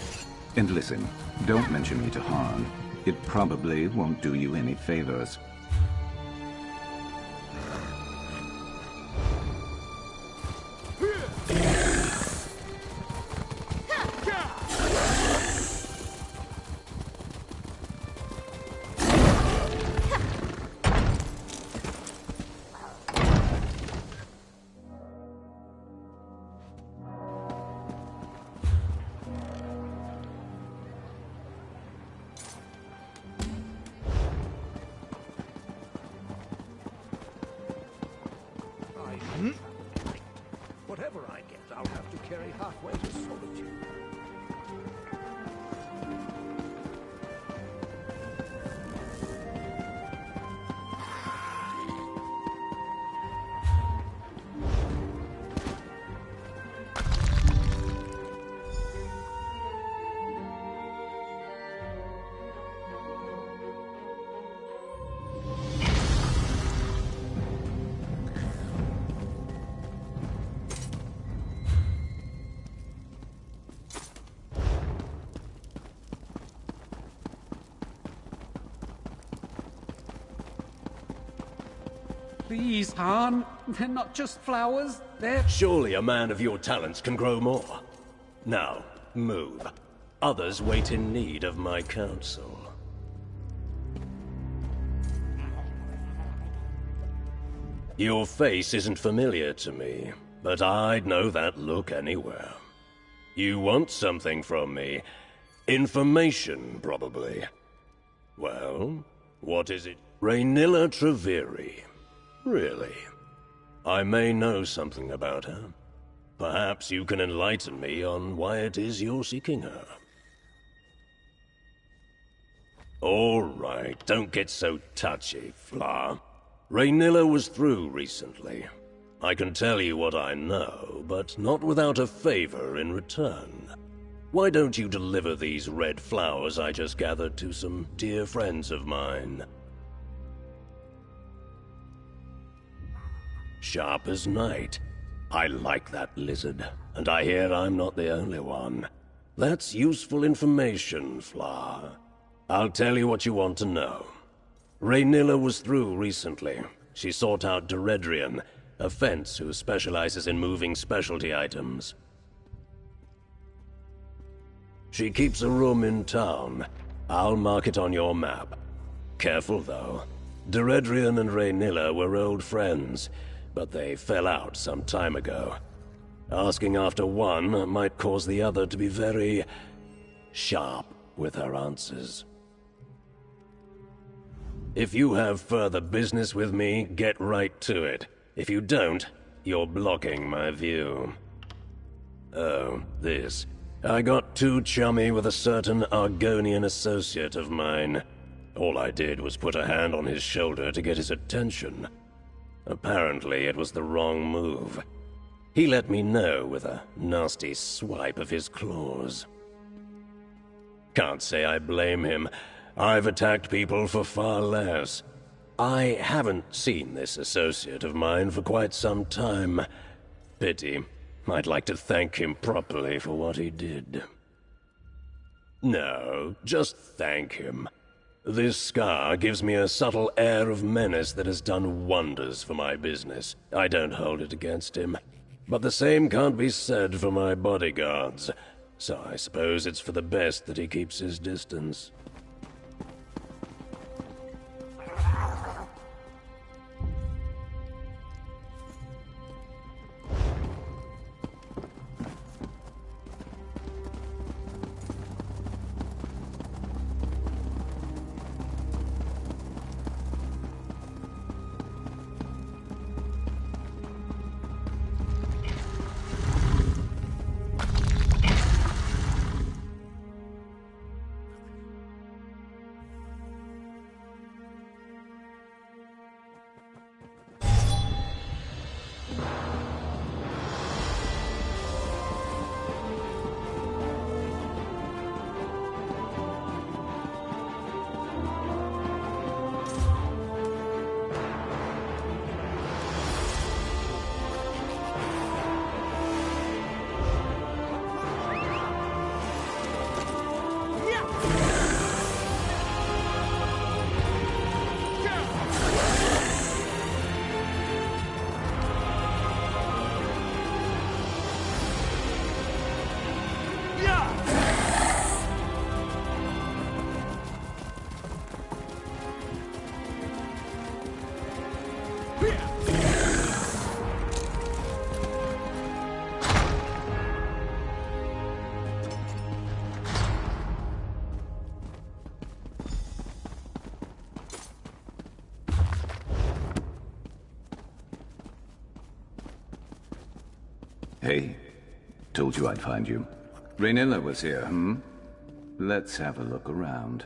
D: And listen, don't mention me to Harn. It probably won't do you any favors.
W: Whatever I get, I'll have to carry halfway to solitude.
A: Please, Han. They're not just flowers. They're...
S: Surely a man of your talents can grow more. Now, move. Others wait in need of my counsel. Your face isn't familiar to me, but I'd know that look anywhere. You want something from me. Information, probably. Well, what is it? Raynilla Treveri. Really? I may know something about her. Perhaps you can enlighten me on why it is you're seeking her. All right, don't get so touchy, Fla. Raynilla was through recently. I can tell you what I know, but not without a favor in return. Why don't you deliver these red flowers I just gathered to some dear friends of mine? Sharp as night. I like that lizard, and I hear I'm not the only one. That's useful information, Fla. I'll tell you what you want to know. Raynilla was through recently. She sought out Deredrian, a fence who specializes in moving specialty items. She keeps a room in town. I'll mark it on your map. Careful, though. Deredrian and Raynilla were old friends, but they fell out some time ago. Asking after one might cause the other to be very sharp with her answers. If you have further business with me, get right to it. If you don't, you're blocking my view. Oh, this. I got too chummy with a certain Argonian associate of mine. All I did was put a hand on his shoulder to get his attention. Apparently, it was the wrong move. He let me know with a nasty swipe of his claws. Can't say I blame him. I've attacked people for far less. I haven't seen this associate of mine for quite some time. Pity. I'd like to thank him properly for what he did. No, just thank him. This scar gives me a subtle air of menace that has done wonders for my business. I don't hold it against him. But the same can't be said for my bodyguards, so I suppose it's for the best that he keeps his distance.
D: Hey, told you I'd find you. Raynilla was here, Let's have a look around.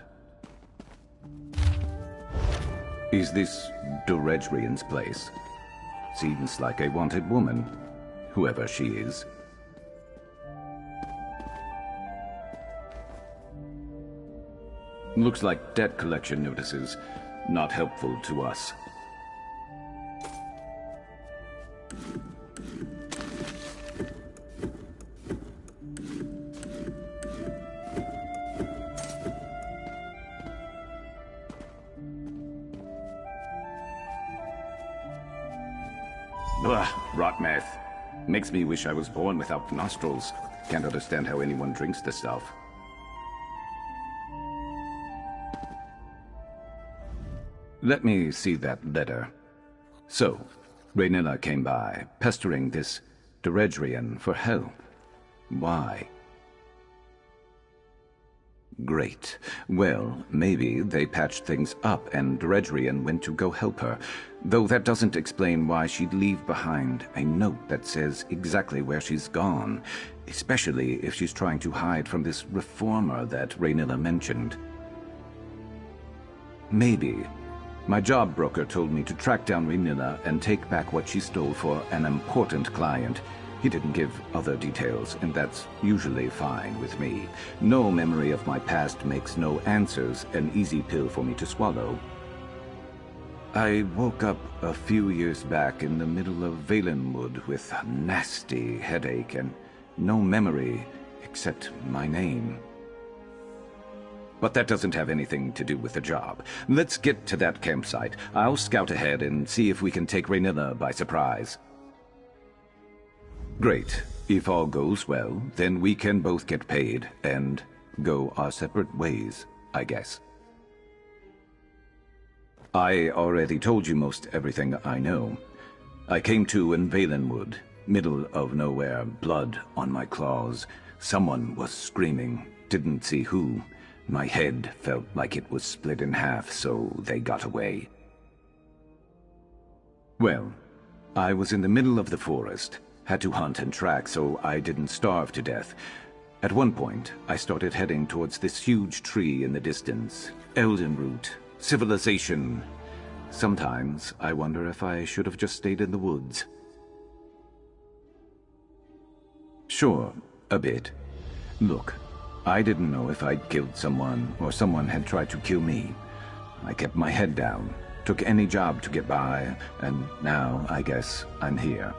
D: Is this Deredrian's place? Seems like a wanted woman, whoever she is. Looks like debt collection notices. Not helpful to us. Ugh, rot meth. Makes me wish I was born without nostrils. Can't understand how anyone drinks the stuff. Let me see that letter. So, Raynilla came by, pestering this Deredrian for help. Why? Great. Well, maybe they patched things up and Dredrian went to go help her. Though that doesn't explain why she'd leave behind a note that says exactly where she's gone, especially if she's trying to hide from this reformer that Raynilla mentioned. Maybe. My job broker told me to track down Raynilla and take back what she stole for an important client. He didn't give other details, and that's usually fine with me. No memory of my past makes no answers an easy pill for me to swallow. I woke up a few years back in the middle of Valenwood with a nasty headache and no memory except my name. But that doesn't have anything to do with the job. Let's get to that campsite. I'll scout ahead and see if we can take Raynilla by surprise. Great. If all goes well, then we can both get paid and go our separate ways, I guess. I already told you most everything I know. I came to in Valenwood, middle of nowhere, blood on my claws. Someone was screaming, didn't see who. My head felt like it was split in half, so they got away. Well, I was in the middle of the forest. Had to hunt and track so I didn't starve to death. At one point, I started heading towards this huge tree in the distance. Eldenroot. Civilization. Sometimes I wonder if I should have just stayed in the woods. Sure, a bit. Look, I didn't know if I'd killed someone or someone had tried to kill me. I kept my head down, took any job to get by, and now I guess I'm here.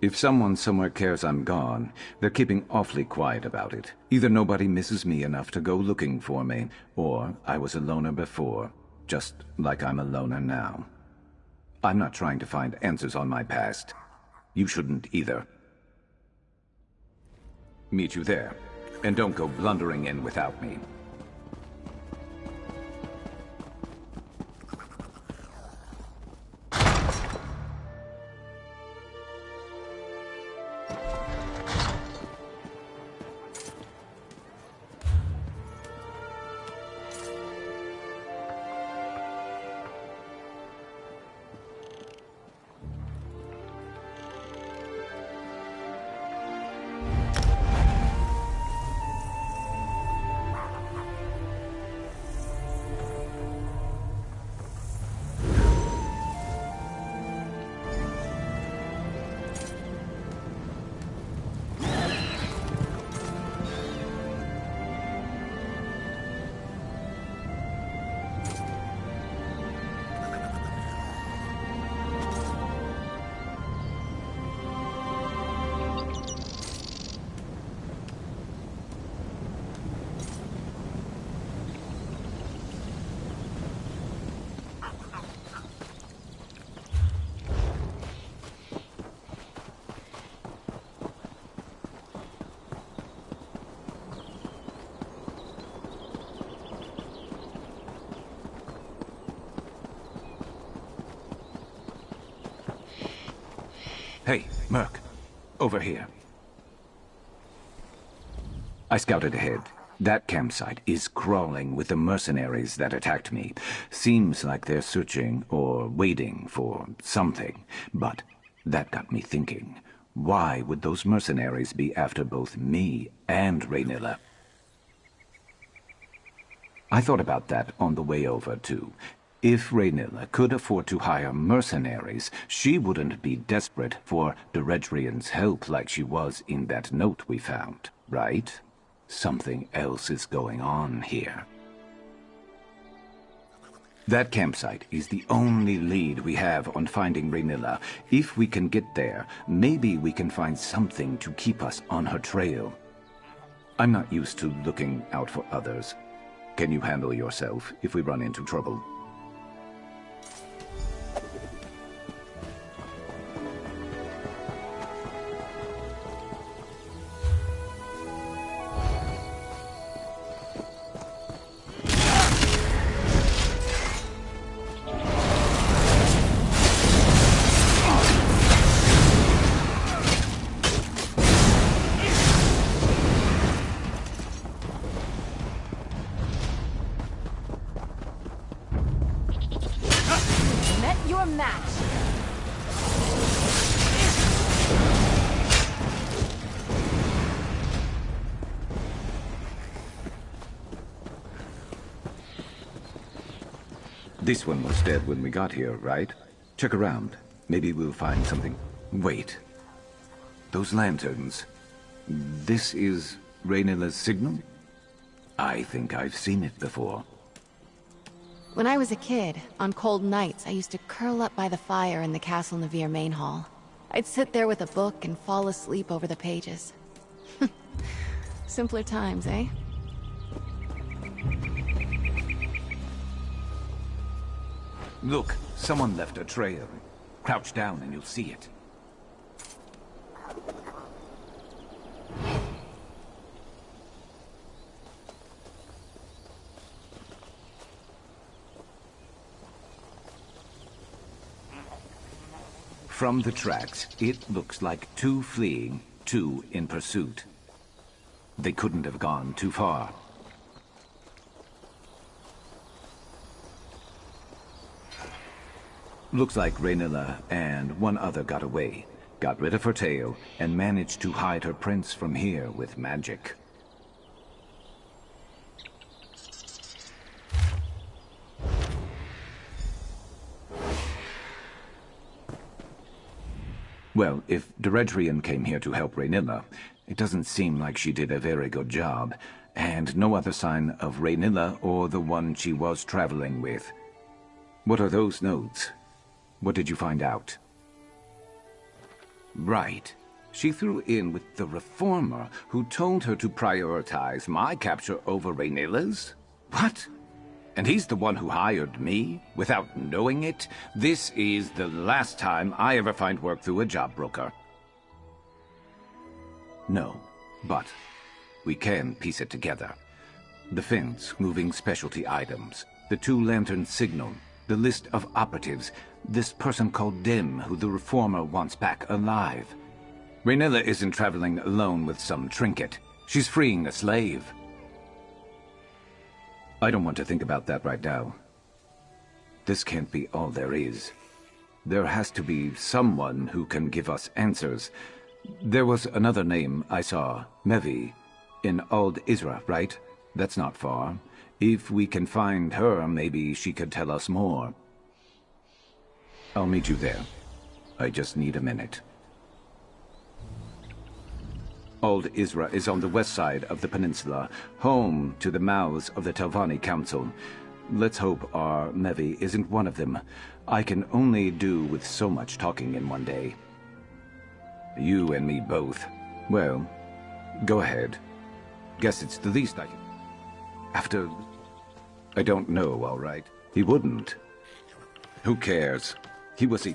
D: If someone somewhere cares I'm gone, they're keeping awfully quiet about it. Either nobody misses me enough to go looking for me, or I was a loner before, just like I'm a loner now. I'm not trying to find answers on my past. You shouldn't either. Meet you there, and don't go blundering in without me. Hey, Merc. Over here. I scouted ahead. That campsite is crawling with the mercenaries that attacked me. Seems like they're searching or waiting for something. But that got me thinking. Why would those mercenaries be after both me and Raynilla? I thought about that on the way over, too. If Raynilla could afford to hire mercenaries, she wouldn't be desperate for Dredrian's help like she was in that note we found, right? Something else is going on here. That campsite is the only lead we have on finding Raynilla. If we can get there, maybe we can find something to keep us on her trail. I'm not used to looking out for others. Can you handle yourself if we run into trouble?
B: a match.
D: This one was dead when we got here, right? Check around. Maybe we'll find something. Wait. Those lanterns. This is Rhaenyra's signal? I think I've seen it before.
B: When I was a kid, on cold nights, I used to curl up by the fire in the Castle Navir main hall. I'd sit there with a book and fall asleep over the pages. Simpler times, eh?
D: Look, someone left a trail. Crouch down and you'll see it. From the tracks, it looks like 2 fleeing, 2 in pursuit. They couldn't have gone too far. Looks like Rhaenyra and one other got away, got rid of her tail, and managed to hide her prince from here with magic. Well, if Deredrian came here to help Rhaenyra, it doesn't seem like she did a very good job, and no other sign of Rhaenyra or the one she was traveling with. What are those notes? What did you find out? Right. She threw in with the Reformer, who told her to prioritize my capture over Rhaenyra's? What? And he's the one who hired me, without knowing it? This is the last time I ever find work through a job broker. No, but we can piece it together. The fence moving specialty items, the 2 lantern signal, the list of operatives, this person called Dim, who the Reformer wants back alive. Rhaenyra isn't traveling alone with some trinket. She's freeing a slave. I don't want to think about that right now. This can't be all there is. There has to be someone who can give us answers. There was another name I saw, Mevi, in Ald Isra, right? That's not far. If we can find her, maybe she could tell us more. I'll meet you there. I just need a minute. Ald Isra is on the west side of the peninsula, home to the mouths of the Telvanni Council. Let's hope our Mevi isn't one of them. I can only do with so much talking in one day. You and me both. Well, go ahead. Guess it's the least I can... After... I don't know, all right. He wouldn't. Who cares? He was a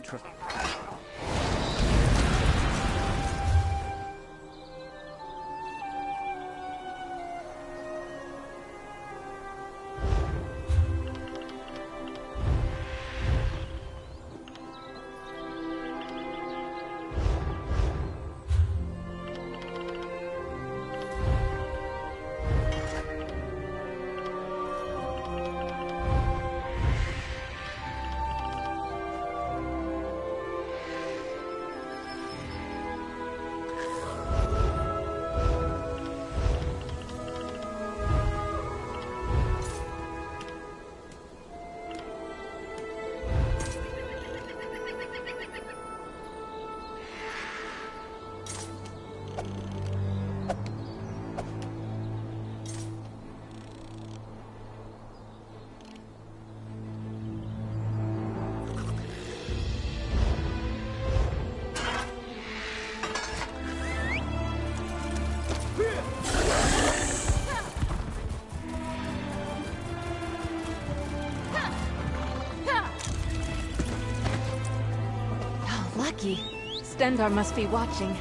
B: Lucky. Stendarr must be watching.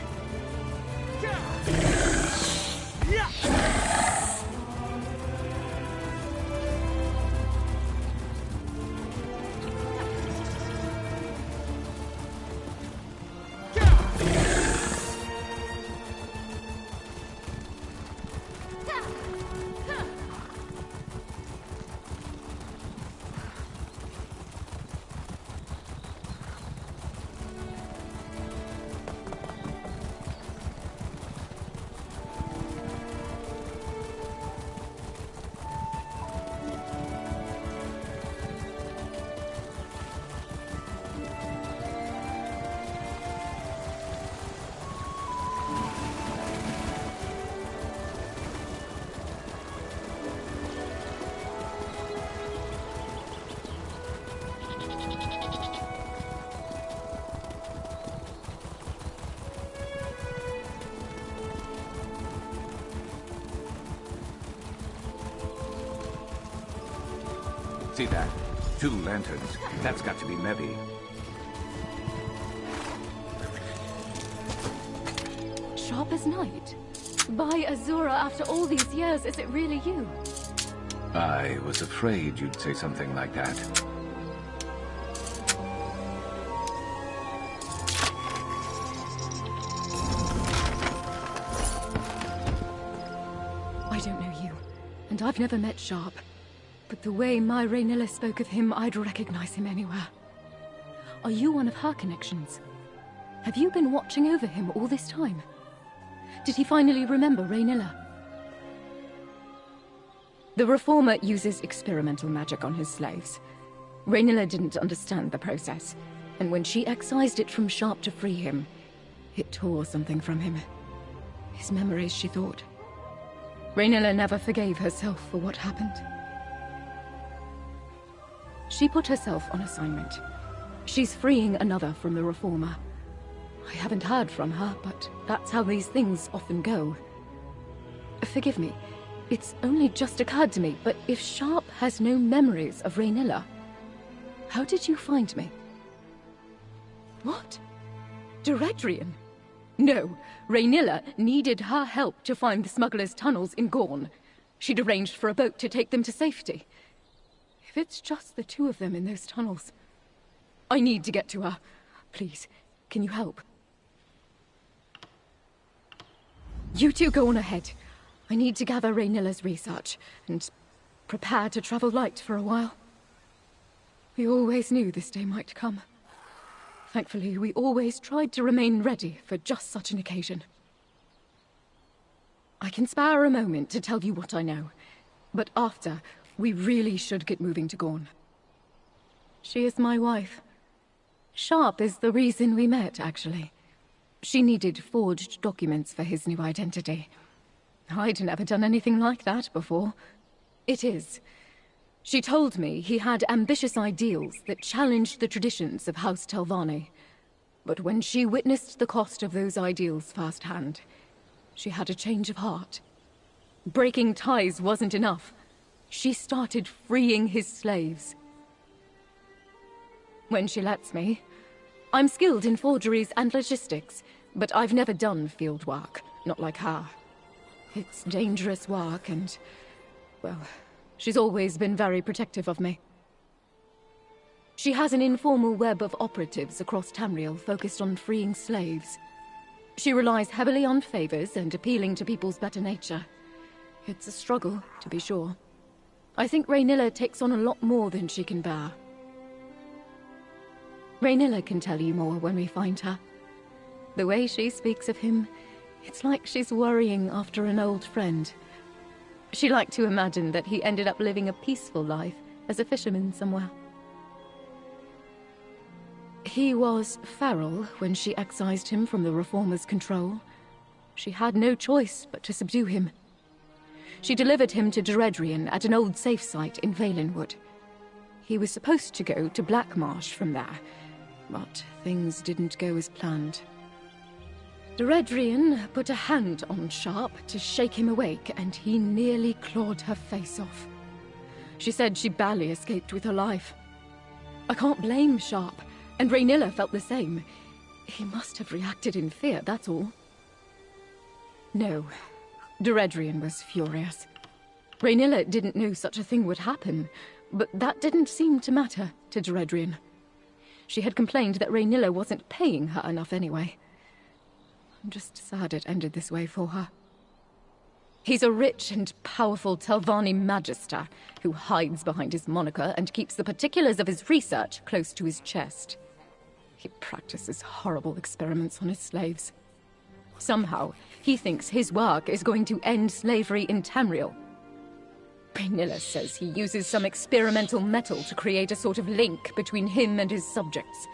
D: See that? 2 lanterns. That's got to be Mevi.
E: Sharp as night? By Azura, after all these years, is it really you?
D: I was afraid you'd say something like that.
E: I don't know you, and I've never met Sharp. But the way my Raynilla spoke of him, I'd recognize him anywhere. Are you one of her connections? Have you been watching over him all this time? Did he finally remember Raynilla? The Reformer uses experimental magic on his slaves. Raynilla didn't understand the process, and when she excised it from Sharp to free him, it tore something from him. His memories, she thought. Raynilla never forgave herself for what happened. She put herself on assignment. She's freeing another from the Reformer. I haven't heard from her, but that's how these things often go. Forgive me, it's only just occurred to me, but if Sharp has no memories of Raynilla, how did you find me? What? Duredrian? No, Raynilla needed her help to find the smugglers' tunnels in Gorn. She'd arranged for a boat to take them to safety. If it's just the 2 of them in those tunnels, I need to get to her. Please, can you help? You 2 go on ahead. I need to gather Raynilla's research and prepare to travel light for a while. We always knew this day might come. Thankfully, we always tried to remain ready for just such an occasion. I can spare a moment to tell you what I know, but after, we really should get moving to Gorn. She is my wife. Sharp is the reason we met, actually. She needed forged documents for his new identity. I'd never done anything like that before. It is. She told me he had ambitious ideals that challenged the traditions of House Telvanni. But when she witnessed the cost of those ideals firsthand, she had a change of heart. Breaking ties wasn't enough. She started freeing his slaves. When she lets me, I'm skilled in forgeries and logistics, but I've never done field work, not like her. It's dangerous work and, well, she's always been very protective of me. She has an informal web of operatives across Tamriel focused on freeing slaves. She relies heavily on favors and appealing to people's better nature. It's a struggle, to be sure. I think Raynilla takes on a lot more than she can bear. Raynilla can tell you more when we find her. The way she speaks of him, it's like she's worrying after an old friend. She liked to imagine that he ended up living a peaceful life as a fisherman somewhere. He was feral when she excised him from the Reformer's control. She had no choice but to subdue him. She delivered him to Duredrian at an old safe site in Valenwood. He was supposed to go to Blackmarsh from there, but things didn't go as planned. Duredrian put a hand on Sharp to shake him awake, and he nearly clawed her face off. She said she barely escaped with her life. I can't blame Sharp, and Raynilla felt the same. He must have reacted in fear, that's all. No, Duredrian was furious. Raynilla didn't know such a thing would happen, but that didn't seem to matter to Duredrian. She had complained that Raynilla wasn't paying her enough anyway. I'm just sad it ended this way for her. He's a rich and powerful Telvanni magister who hides behind his moniker and keeps the particulars of his research close to his chest. He practices horrible experiments on his slaves. Somehow, he thinks his work is going to end slavery in Tamriel. Raynilla says he uses some experimental metal to create a sort of link between him and his subjects.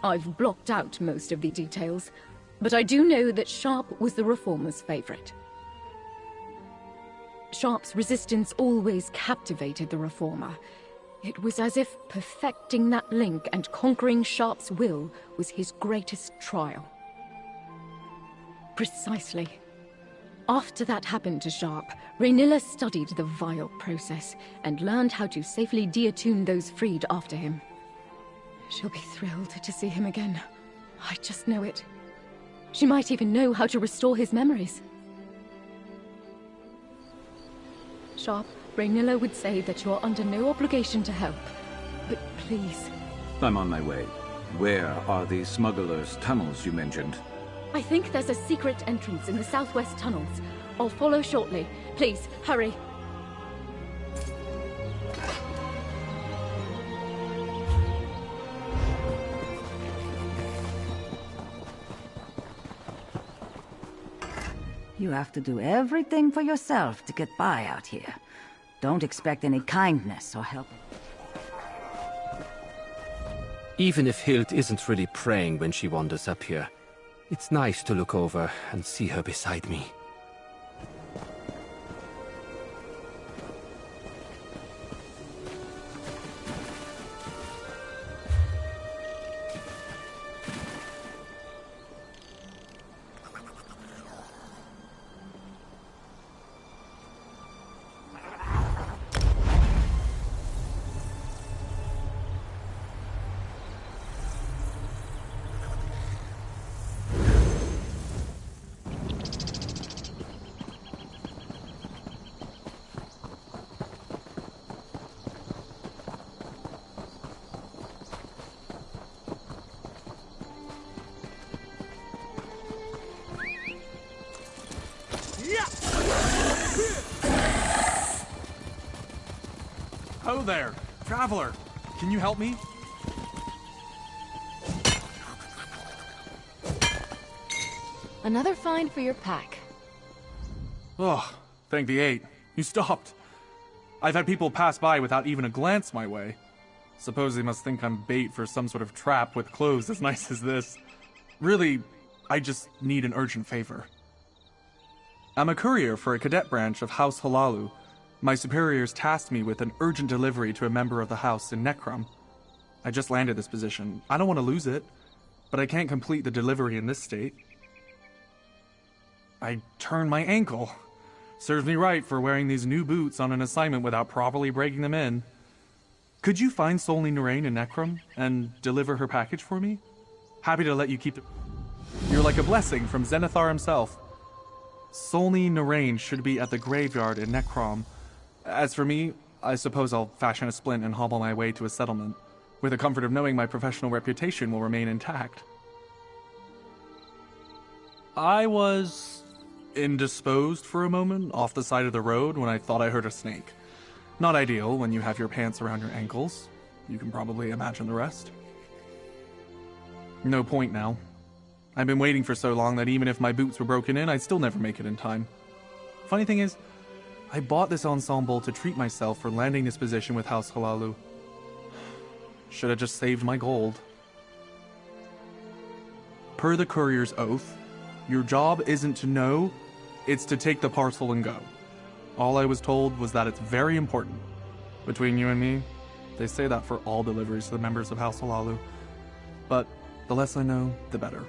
E: I've blocked out most of the details, but I do know that Sharp was the Reformer's favorite. Sharp's resistance always captivated the Reformer. It was as if perfecting that link and conquering Sharp's will was his greatest trial. Precisely. After that happened to Sharp, Raynilla studied the vile process and learned how to safely deattune those freed after him. She'll be thrilled to see him again. I just know it. She might even know how to restore his memories. Sharp, Raynilla would say that you're under no obligation to help, but please.
D: I'm on my way. Where are the smugglers' tunnels you mentioned?
E: I think there's a secret entrance in the southwest tunnels. I'll follow shortly. Please, hurry.
C: You have to do everything for yourself to get by out here. Don't expect any kindness or help.
T: Even if Hild isn't really praying when she wanders up here, it's nice to look over and see her beside me.
V: Ho there, traveler. Can you help me?
B: Another find for your pack.
V: Oh, thank the 8. You stopped. I've had people pass by without even a glance my way. Suppose they must think I'm bait for some sort of trap with clothes as nice as this. Really, I just need an urgent favor. I'm a courier for a cadet branch of House Halalu. My superiors tasked me with an urgent delivery to a member of the house in Necrom. I just landed this position. I don't want to lose it, but I can't complete the delivery in this state. I turned my ankle. Serves me right for wearing these new boots on an assignment without properly breaking them in. Could you find Solny Narain in Necrom and deliver her package for me? Happy to let you keep the... You're like a blessing from Zenithar himself. Solny Narain should be at the graveyard in Necrom. As for me, I suppose I'll fashion a splint and hobble my way to a settlement, with the comfort of knowing my professional reputation will remain intact. I was indisposed for a moment off the side of the road when I thought I heard a snake. Not ideal when you have your pants around your ankles. You can probably imagine the rest. No point now. I've been waiting for so long that even if my boots were broken in, I'd still never make it in time. Funny thing is, I bought this ensemble to treat myself for landing this position with House Halalu. Should have just saved my gold. Per the courier's oath, your job isn't to know, it's to take the parcel and go. All I was told was that it's very important. Between you and me, they say that for all deliveries to the members of House Halalu. But the less I know, the better.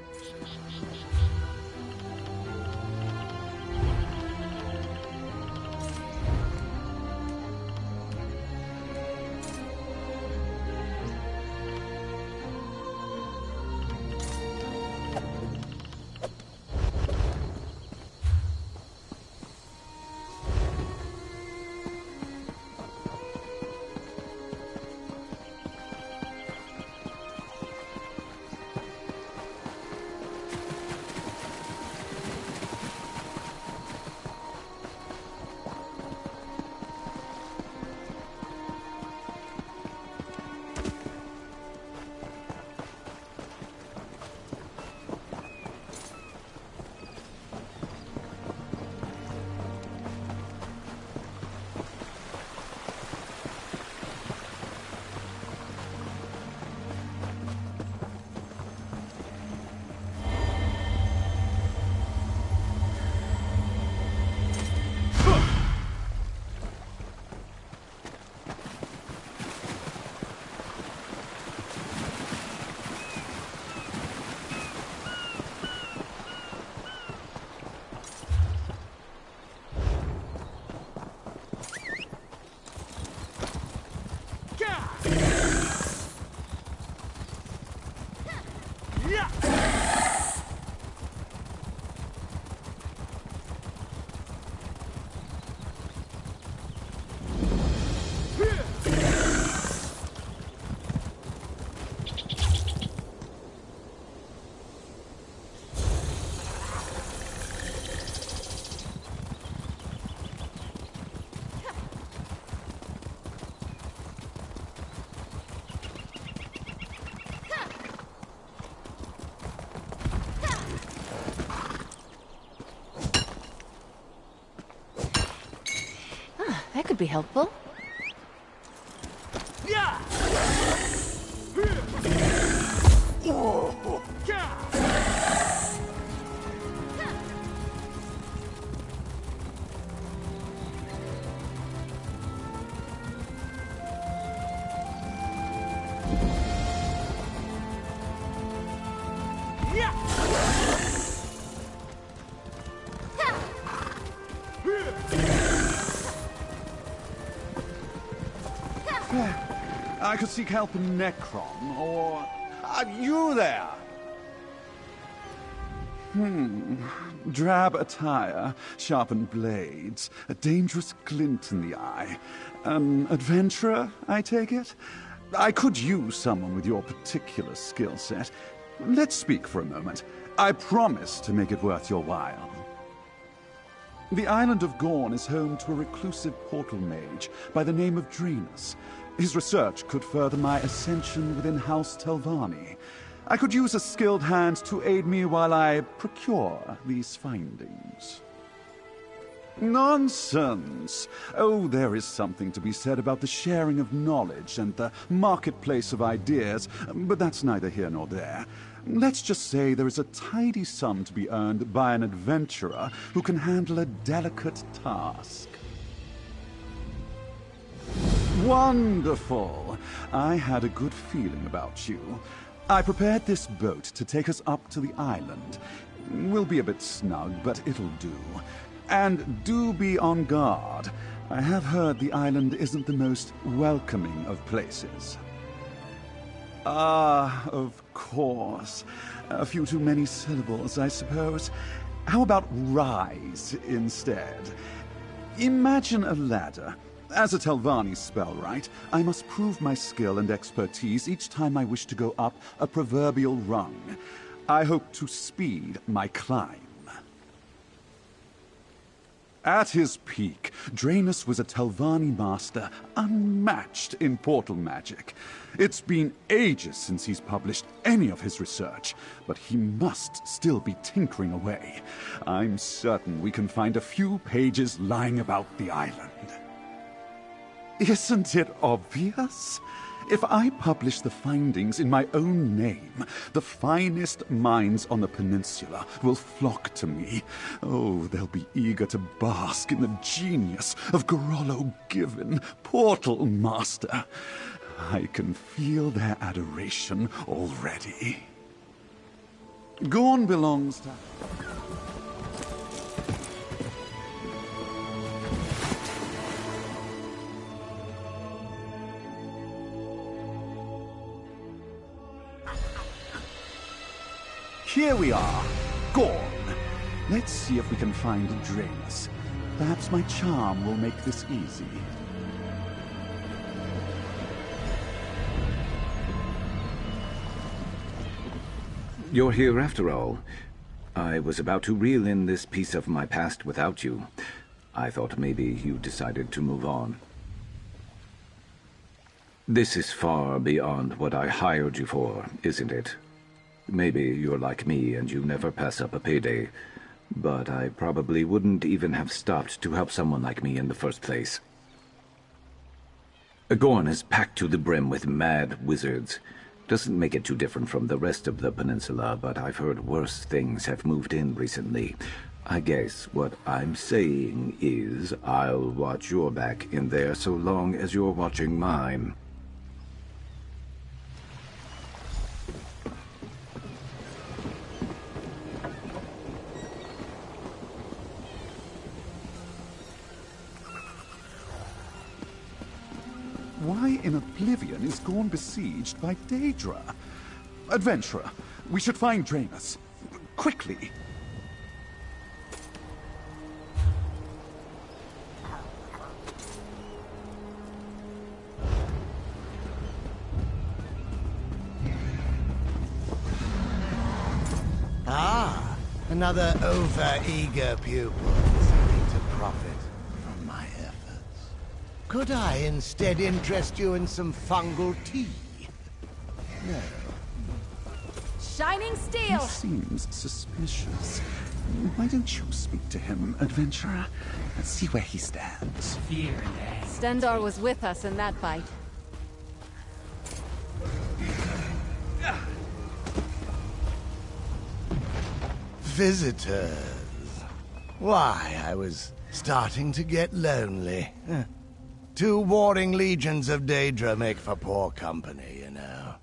B: That could be helpful.
G: I could seek help in Necrom, or... Are you there? Drab attire, sharpened blades, a dangerous glint in the eye. An adventurer, I take it? I could use someone with your particular skill set. Let's speak for a moment. I promise to make it worth your while. The island of Gorn is home to a reclusive portal mage by the name of Draenus. His research could further my ascension within House Telvanni. I could use a skilled hand to aid me while I procure these findings. Nonsense! Oh, there is something to be said about the sharing of knowledge and the marketplace of ideas, but that's neither here nor there. Let's just say there is a tidy sum to be earned by an adventurer who can handle a delicate task. Wonderful! I had a good feeling about you. I prepared this boat to take us up to the island. We'll be a bit snug, but it'll do. And do be on guard. I have heard the island isn't the most welcoming of places. Ah, of course. A few too many syllables, I suppose. How about rise instead? Imagine a ladder. As a Telvanni spellwright, I must prove my skill and expertise each time I wish to go up a proverbial rung. I hope to speed my climb. At his peak, Draenus was a Telvanni master unmatched in portal magic. It's been ages since he's published any of his research, but he must still be tinkering away. I'm certain we can find a few pages lying about the island. Isn't it obvious? If I publish the findings in my own name, the finest minds on the peninsula will flock to me. Oh, they'll be eager to bask in the genius of Gorolo Given, Portal Master. I can feel their adoration already. Gorn belongs to... Here we are, Gorn. Let's see if we can find Draenus. Perhaps my charm will make this easy.
D: You're here after all. I was about to reel in this piece of my past without you. I thought maybe you decided to move on. This is far beyond what I hired you for, isn't it? Maybe you're like me and you never pass up a payday, but I probably wouldn't even have stopped to help someone like me in the first place. Gorn is packed to the brim with mad wizards. Doesn't make it too different from the rest of the peninsula, but I've heard worse things have moved in recently. I guess what I'm saying is I'll watch your back in there so long as you're watching mine.
G: Why in oblivion is Gorn besieged by Daedra? Adventurer, we should find Draenus. Quickly.
Q: Ah, another over-eager pupil seeking to profit from my efforts. Could I instead interest you in some fungal tea? No.
B: Shining steel!
G: He seems suspicious. Why don't you speak to him, adventurer? Let's see where he stands.
A: Fear and anger.
B: Stendar was with us in that fight.
Q: Visitors. Why, I was starting to get lonely. 2 warring legions of Daedra make for poor company, you know.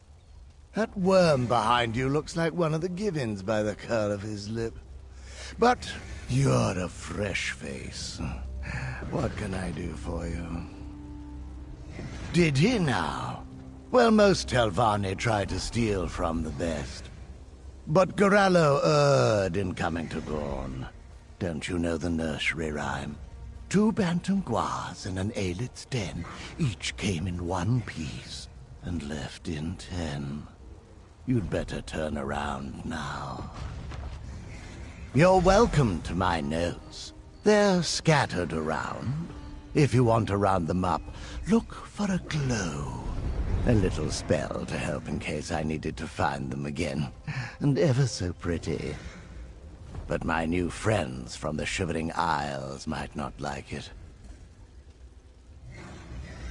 Q: That worm behind you looks like one of the Givens by the curl of his lip. But you're a fresh face. What can I do for you? Did he now? Well, most Telvanni try to steal from the best. But Gorallo erred in coming to Gorn. Don't you know the nursery rhyme? 2 bantam guas in an aelid's den. Each came in 1 piece and left in 10. You'd better turn around now. You're welcome to my notes. They're scattered around. If you want to round them up, look for a glow. A little spell to help in case I needed to find them again. And ever so pretty. But my new friends from the Shivering Isles might not like it.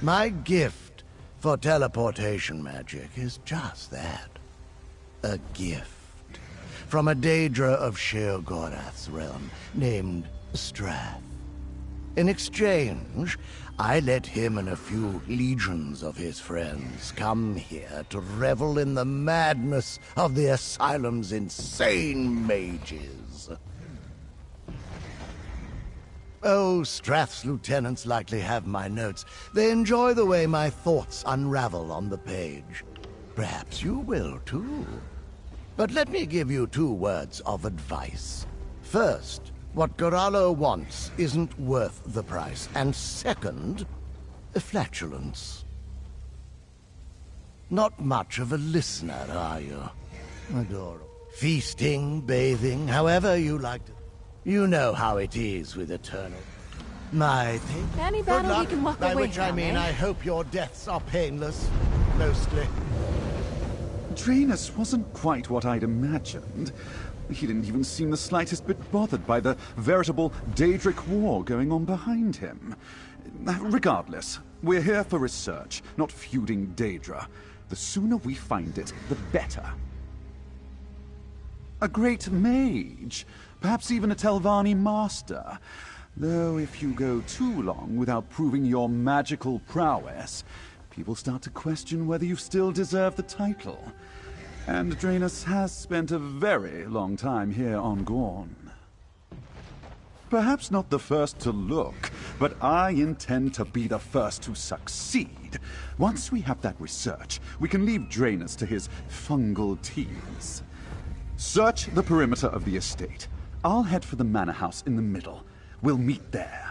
Q: My gift for teleportation magic is just that. A gift. From a Daedra of Sheogorath's realm, named Strath. In exchange, I let him and a few legions of his friends come here to revel in the madness of the asylum's insane mages. Oh, Strath's lieutenants likely have my notes. They enjoy the way my thoughts unravel on the page. Perhaps you will, too. But let me give you 2 words of advice. First, what Gorallo wants isn't worth the price. And second, flatulence. Not much of a listener, are you? Adorable. Feasting, bathing, however you like to. You know how it is with Eternal. My thing.
B: Any
Q: Good
B: battle
Q: luck,
B: we can walk
Q: by
B: away
Q: which I
B: from,
Q: mean
B: eh?
Q: I hope your deaths are painless. Mostly.
G: Draenus wasn't quite what I'd imagined. He didn't even seem the slightest bit bothered by the veritable Daedric war going on behind him. Regardless, we're here for research, not feuding Daedra. The sooner we find it, the better. A great mage, perhaps even a Telvanni master. Though if you go too long without proving your magical prowess, people start to question whether you still deserve the title. And Draenus has spent a very long time here on Gorn. Perhaps not the first to look, but I intend to be the first to succeed. Once we have that research, we can leave Draenus to his fungal teas. Search the perimeter of the estate. I'll head for the manor house in the middle. We'll meet there.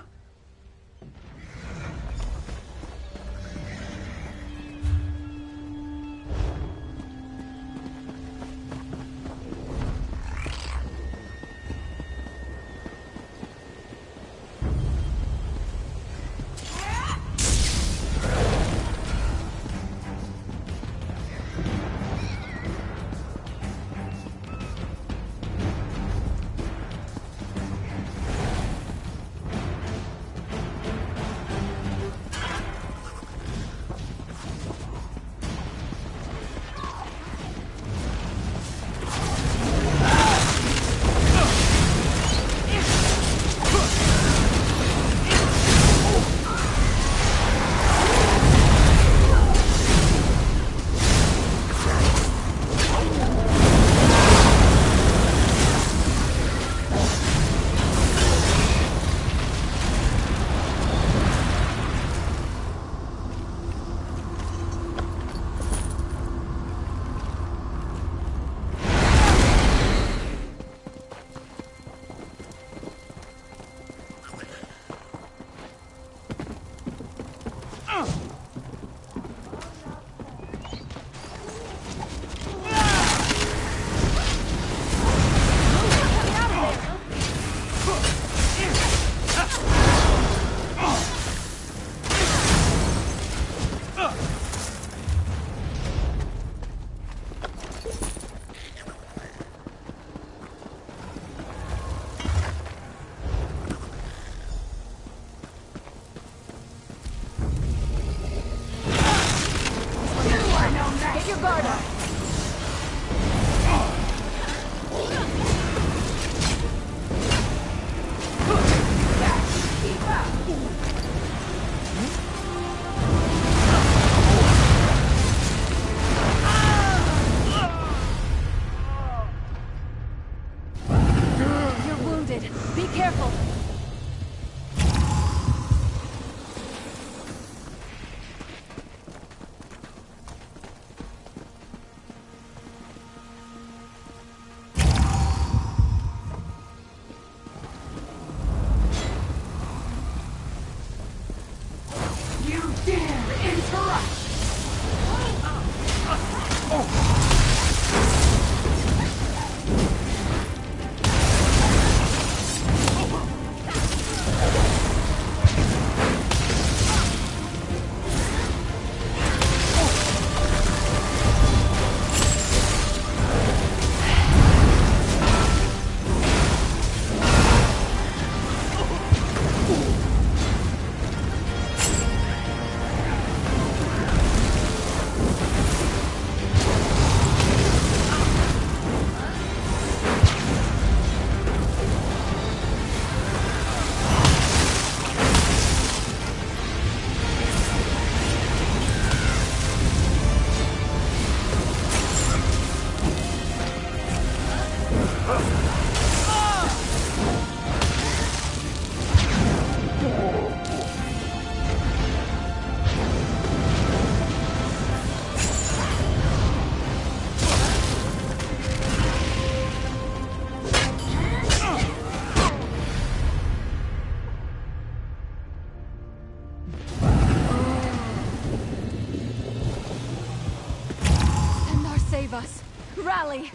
B: rally.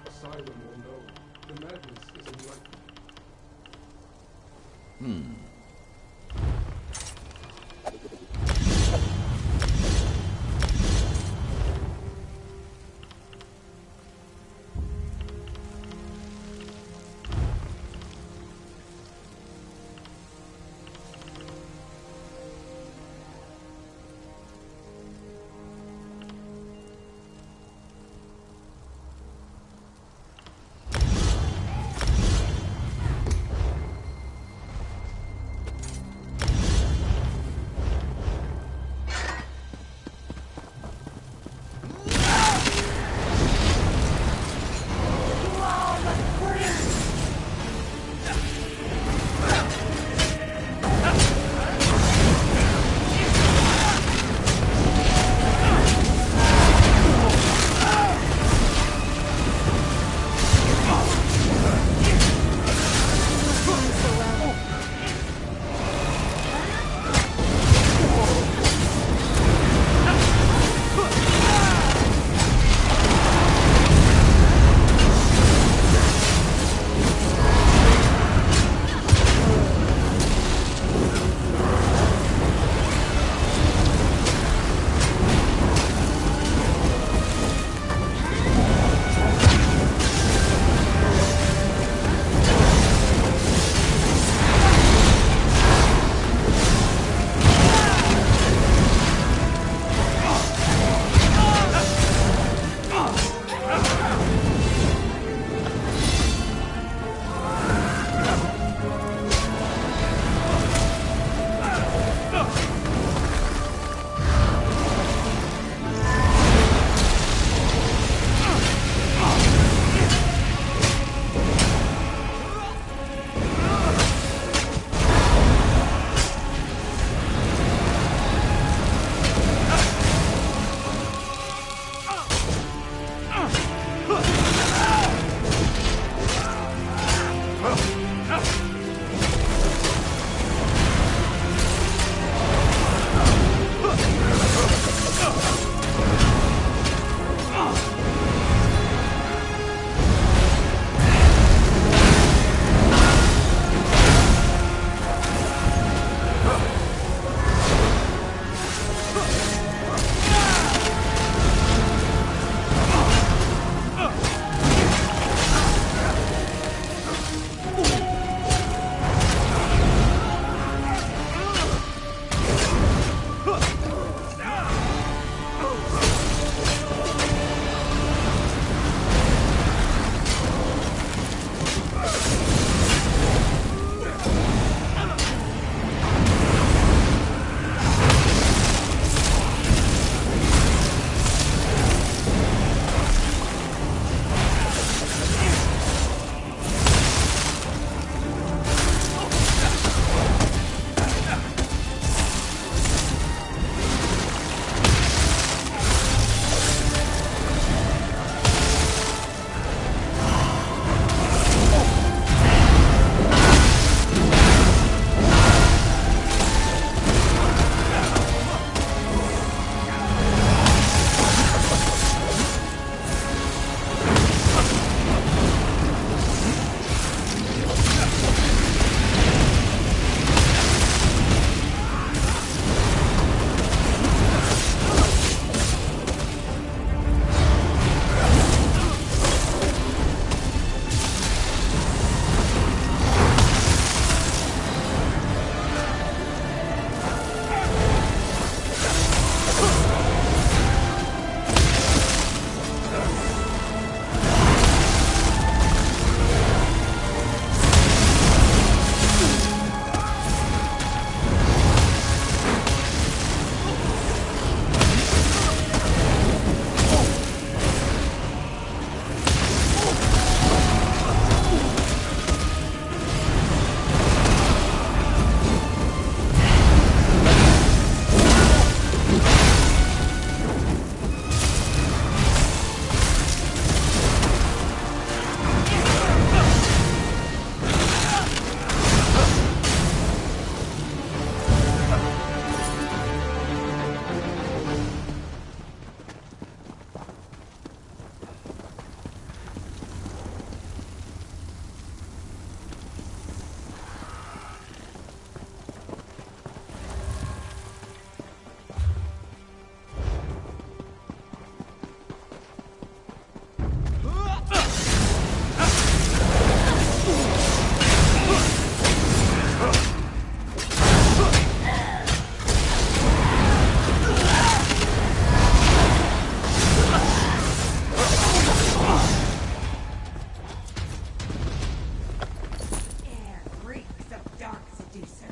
M: Asylum will know. The madness is enlightened.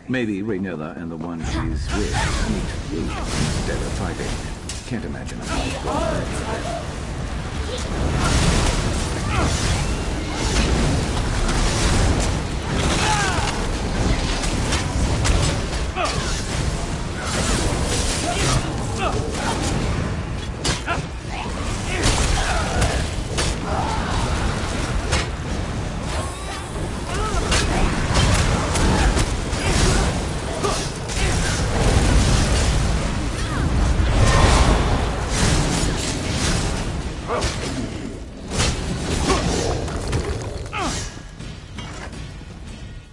D: Maybe Raynilla and the one she's with need food instead of fighting. Can't imagine a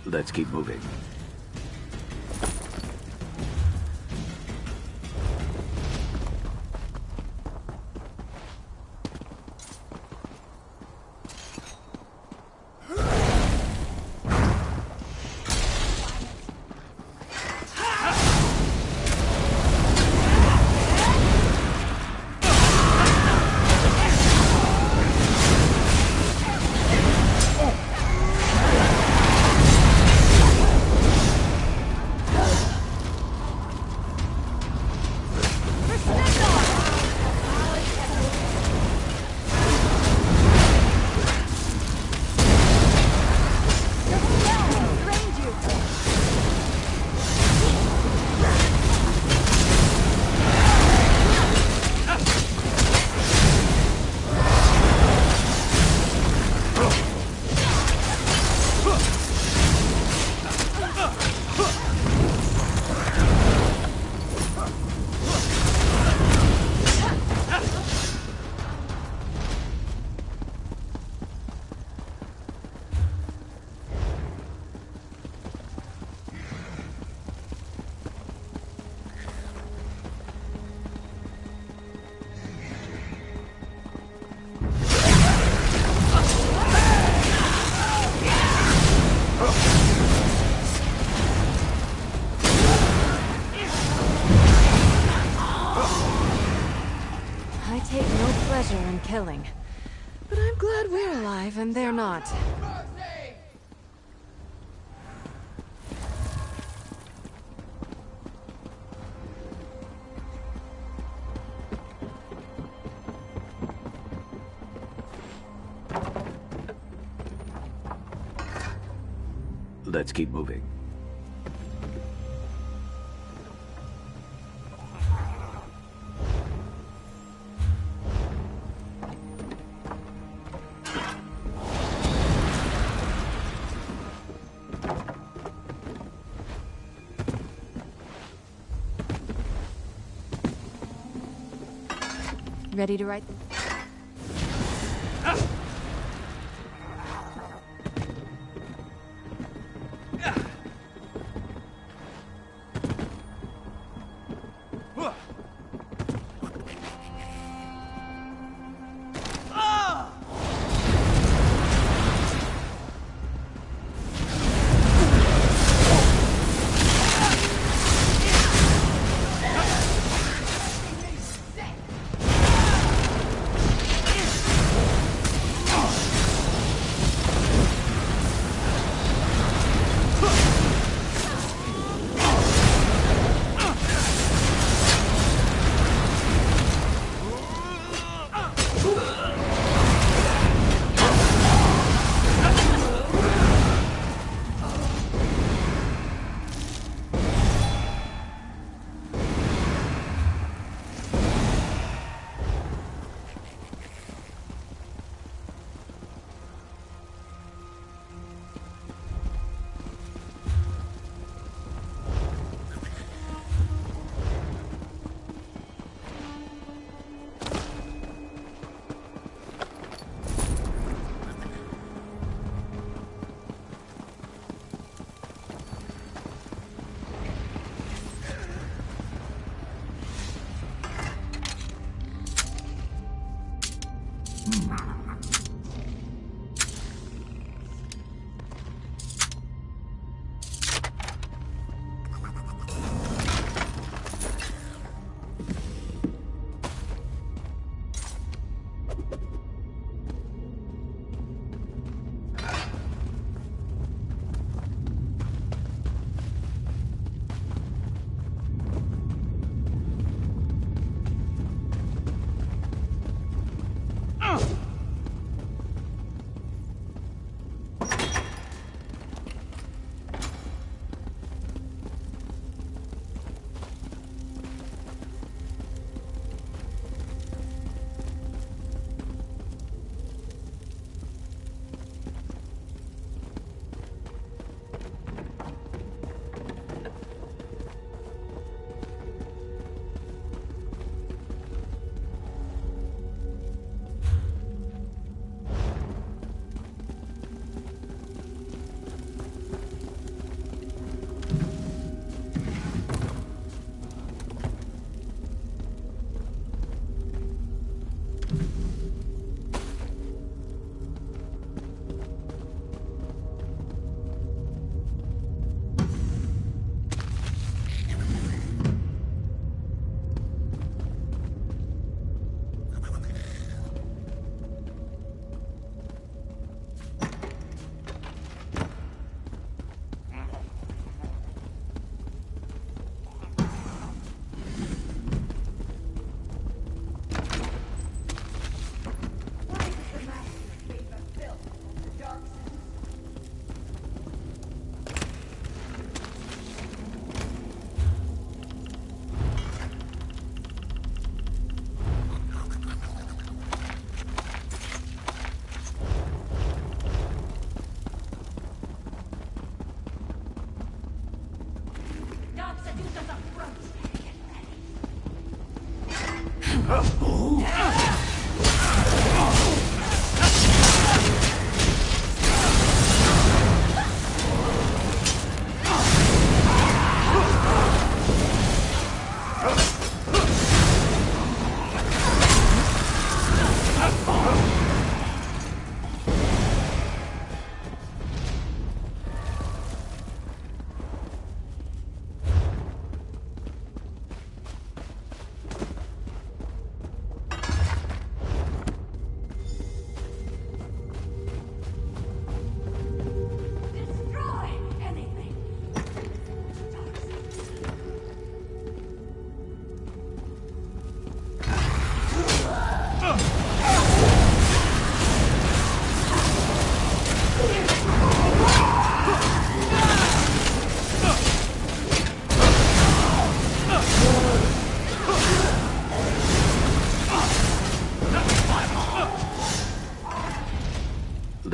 D: Let's keep moving.
B: Killing. But I'm glad we're alive and they're not.
D: Let's keep moving.
B: Ready to write them?
K: Huh!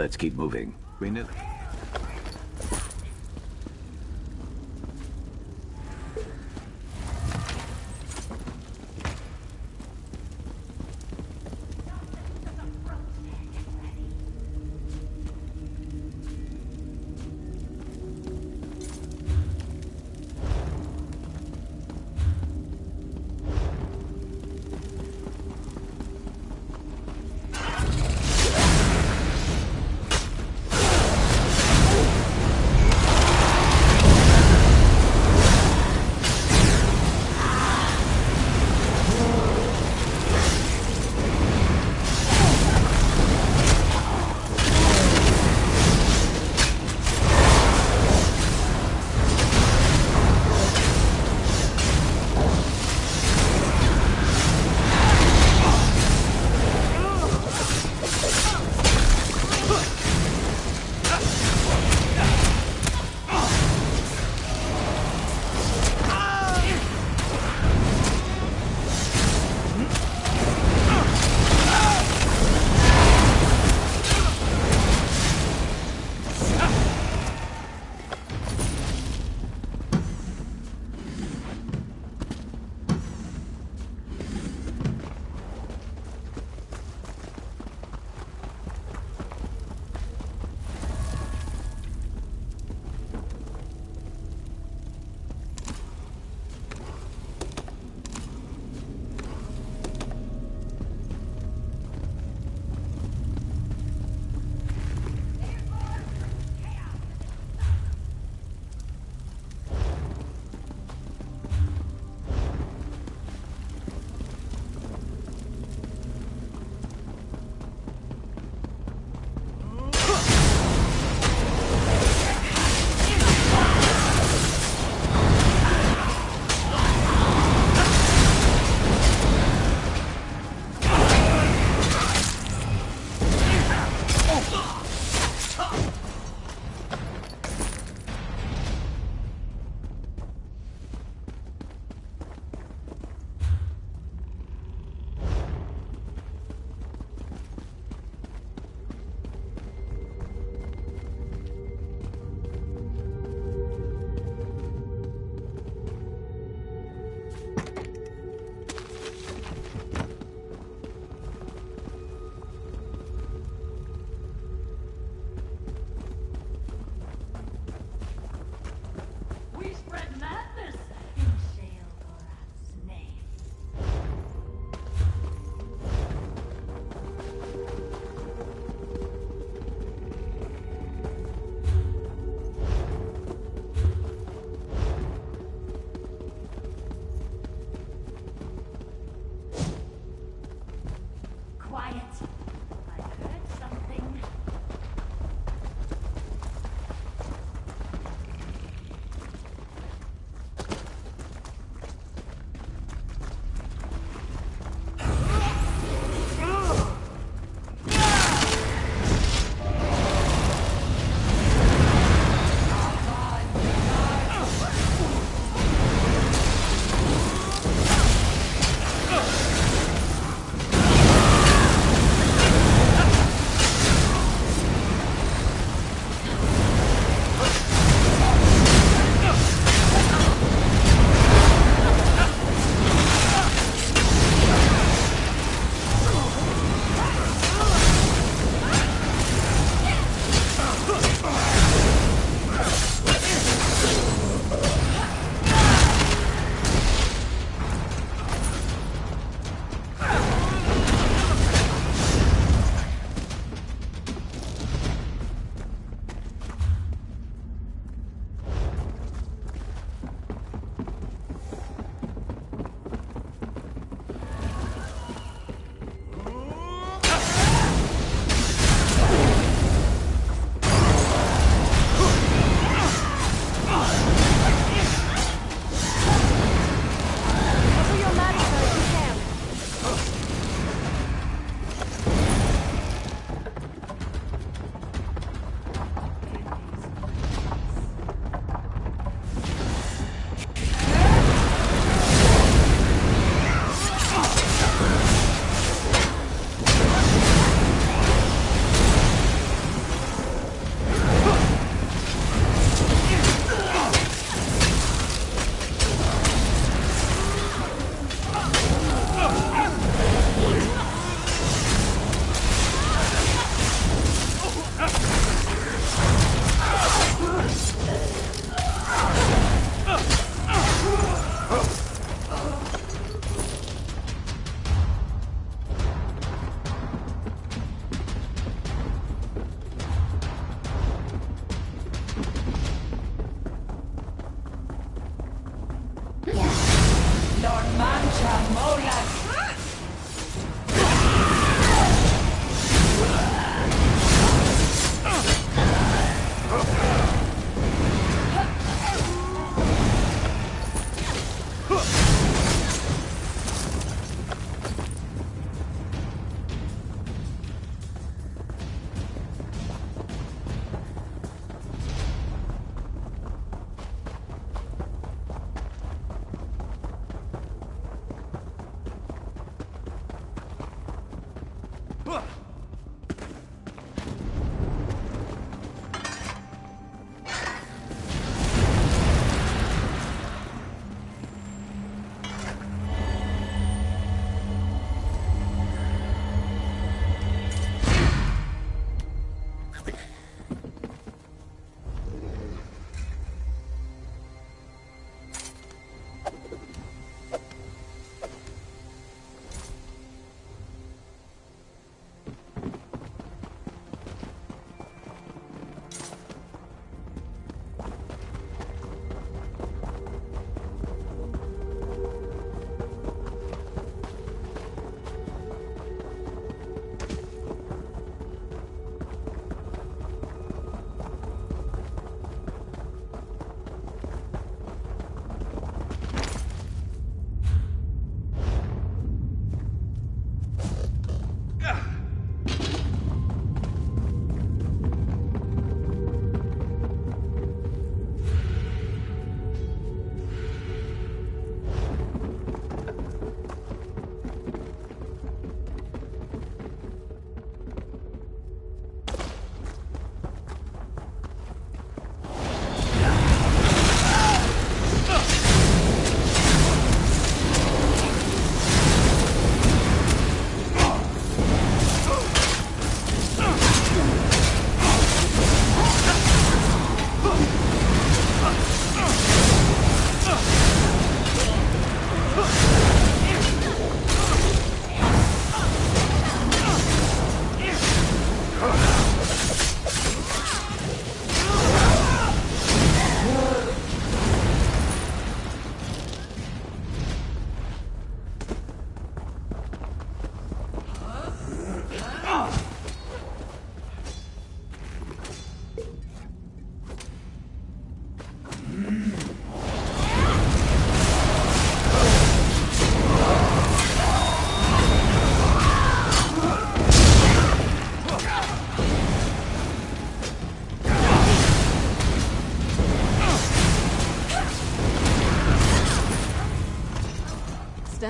D: Let's keep moving. Raynilla.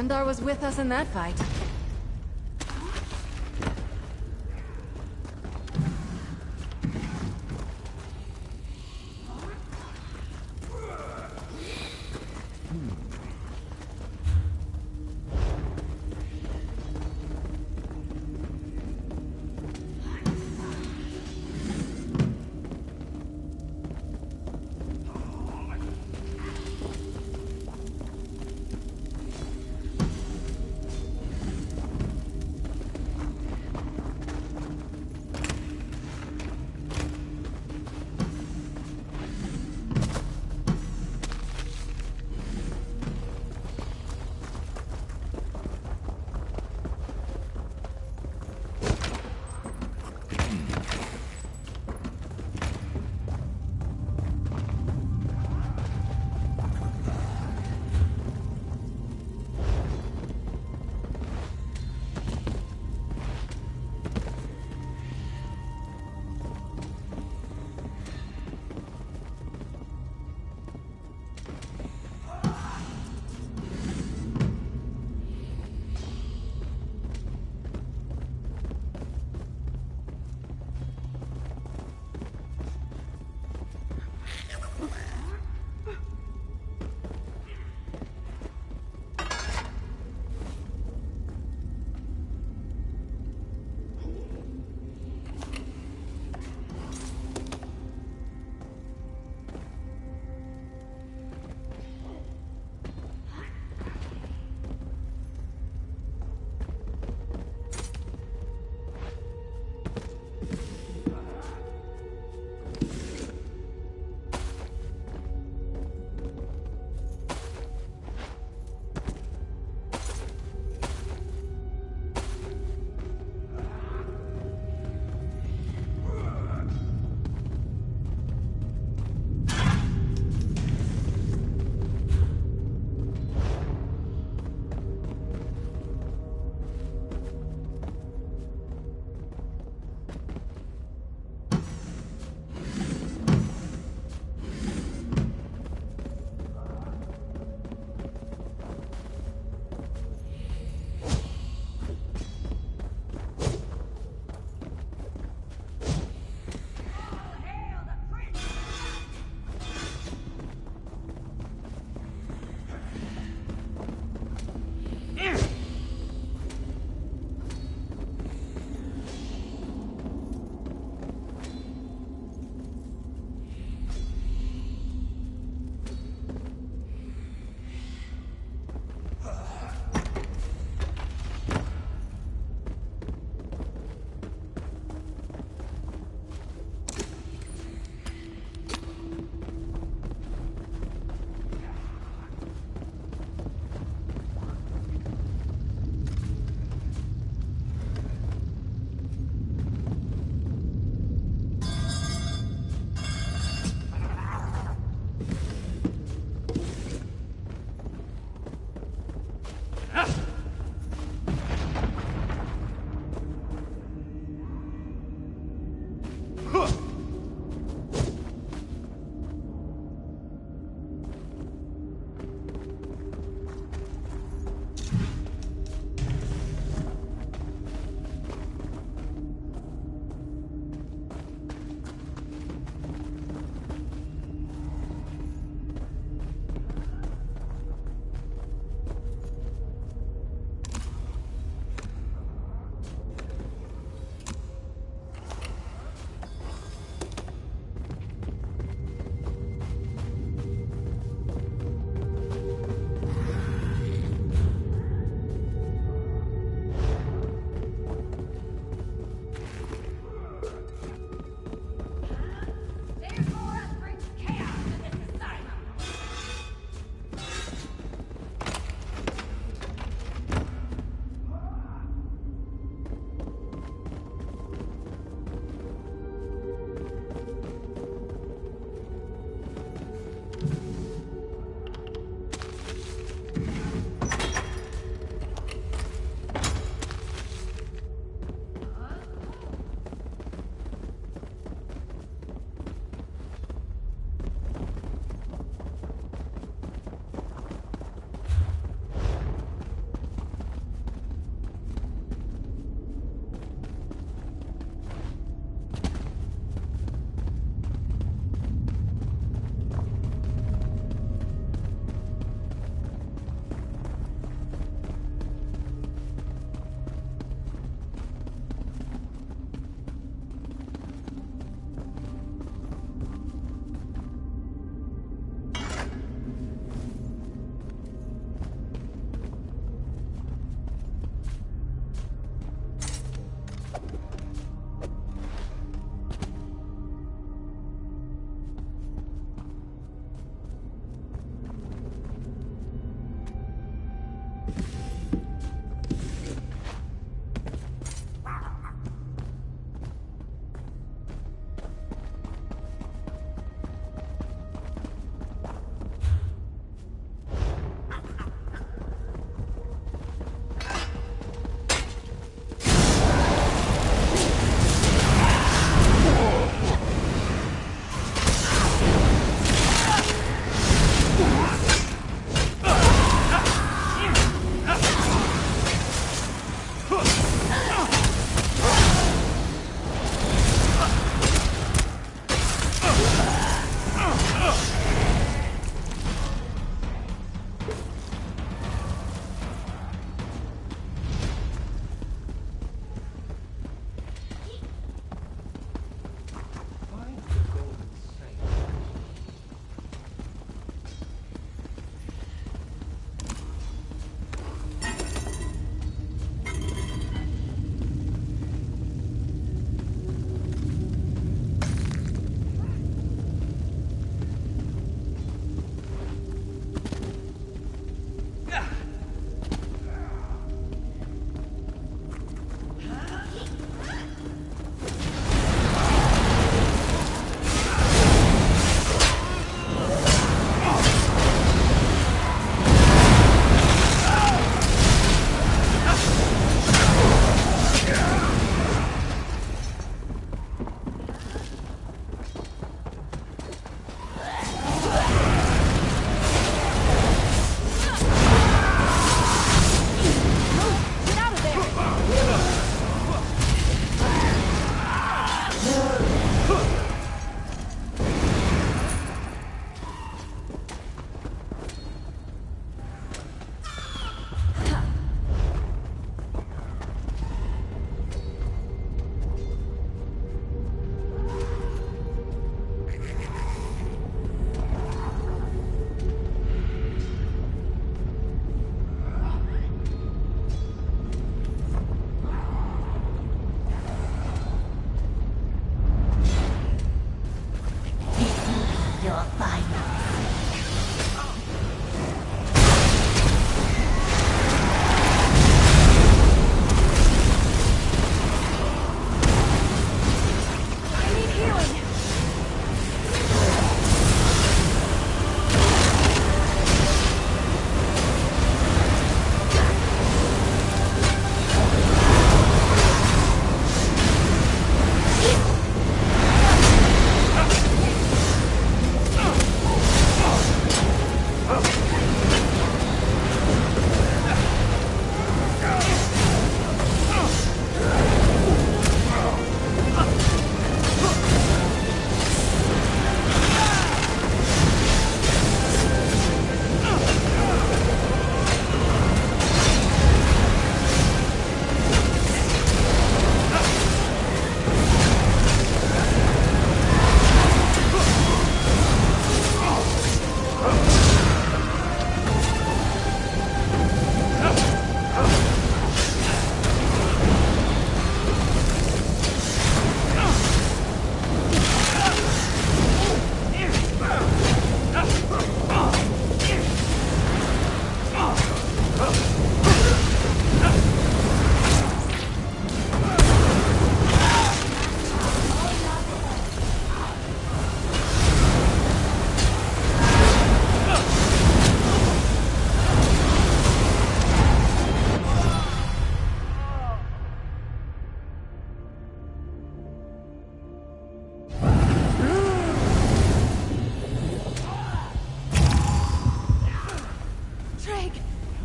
B: Gendar was with us in that fight.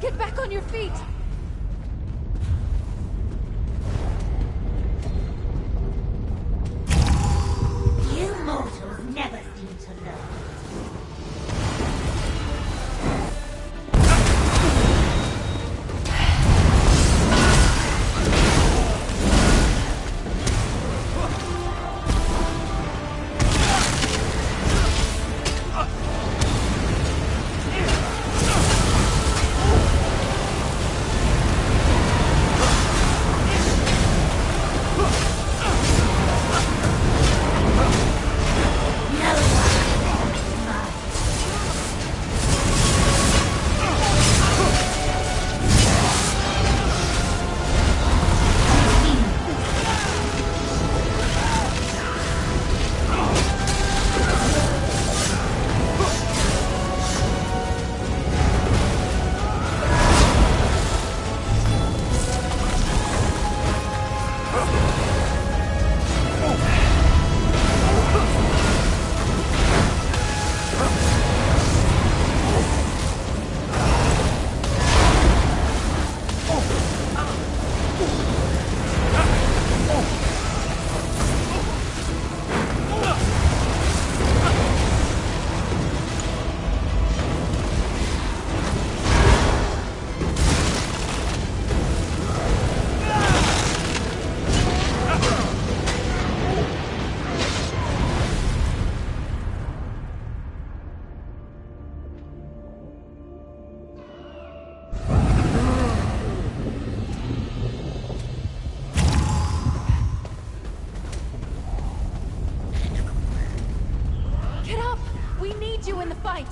E: Get back on your feet!
J: You mortals never seem to learn.
E: Get up! We need you in the fight!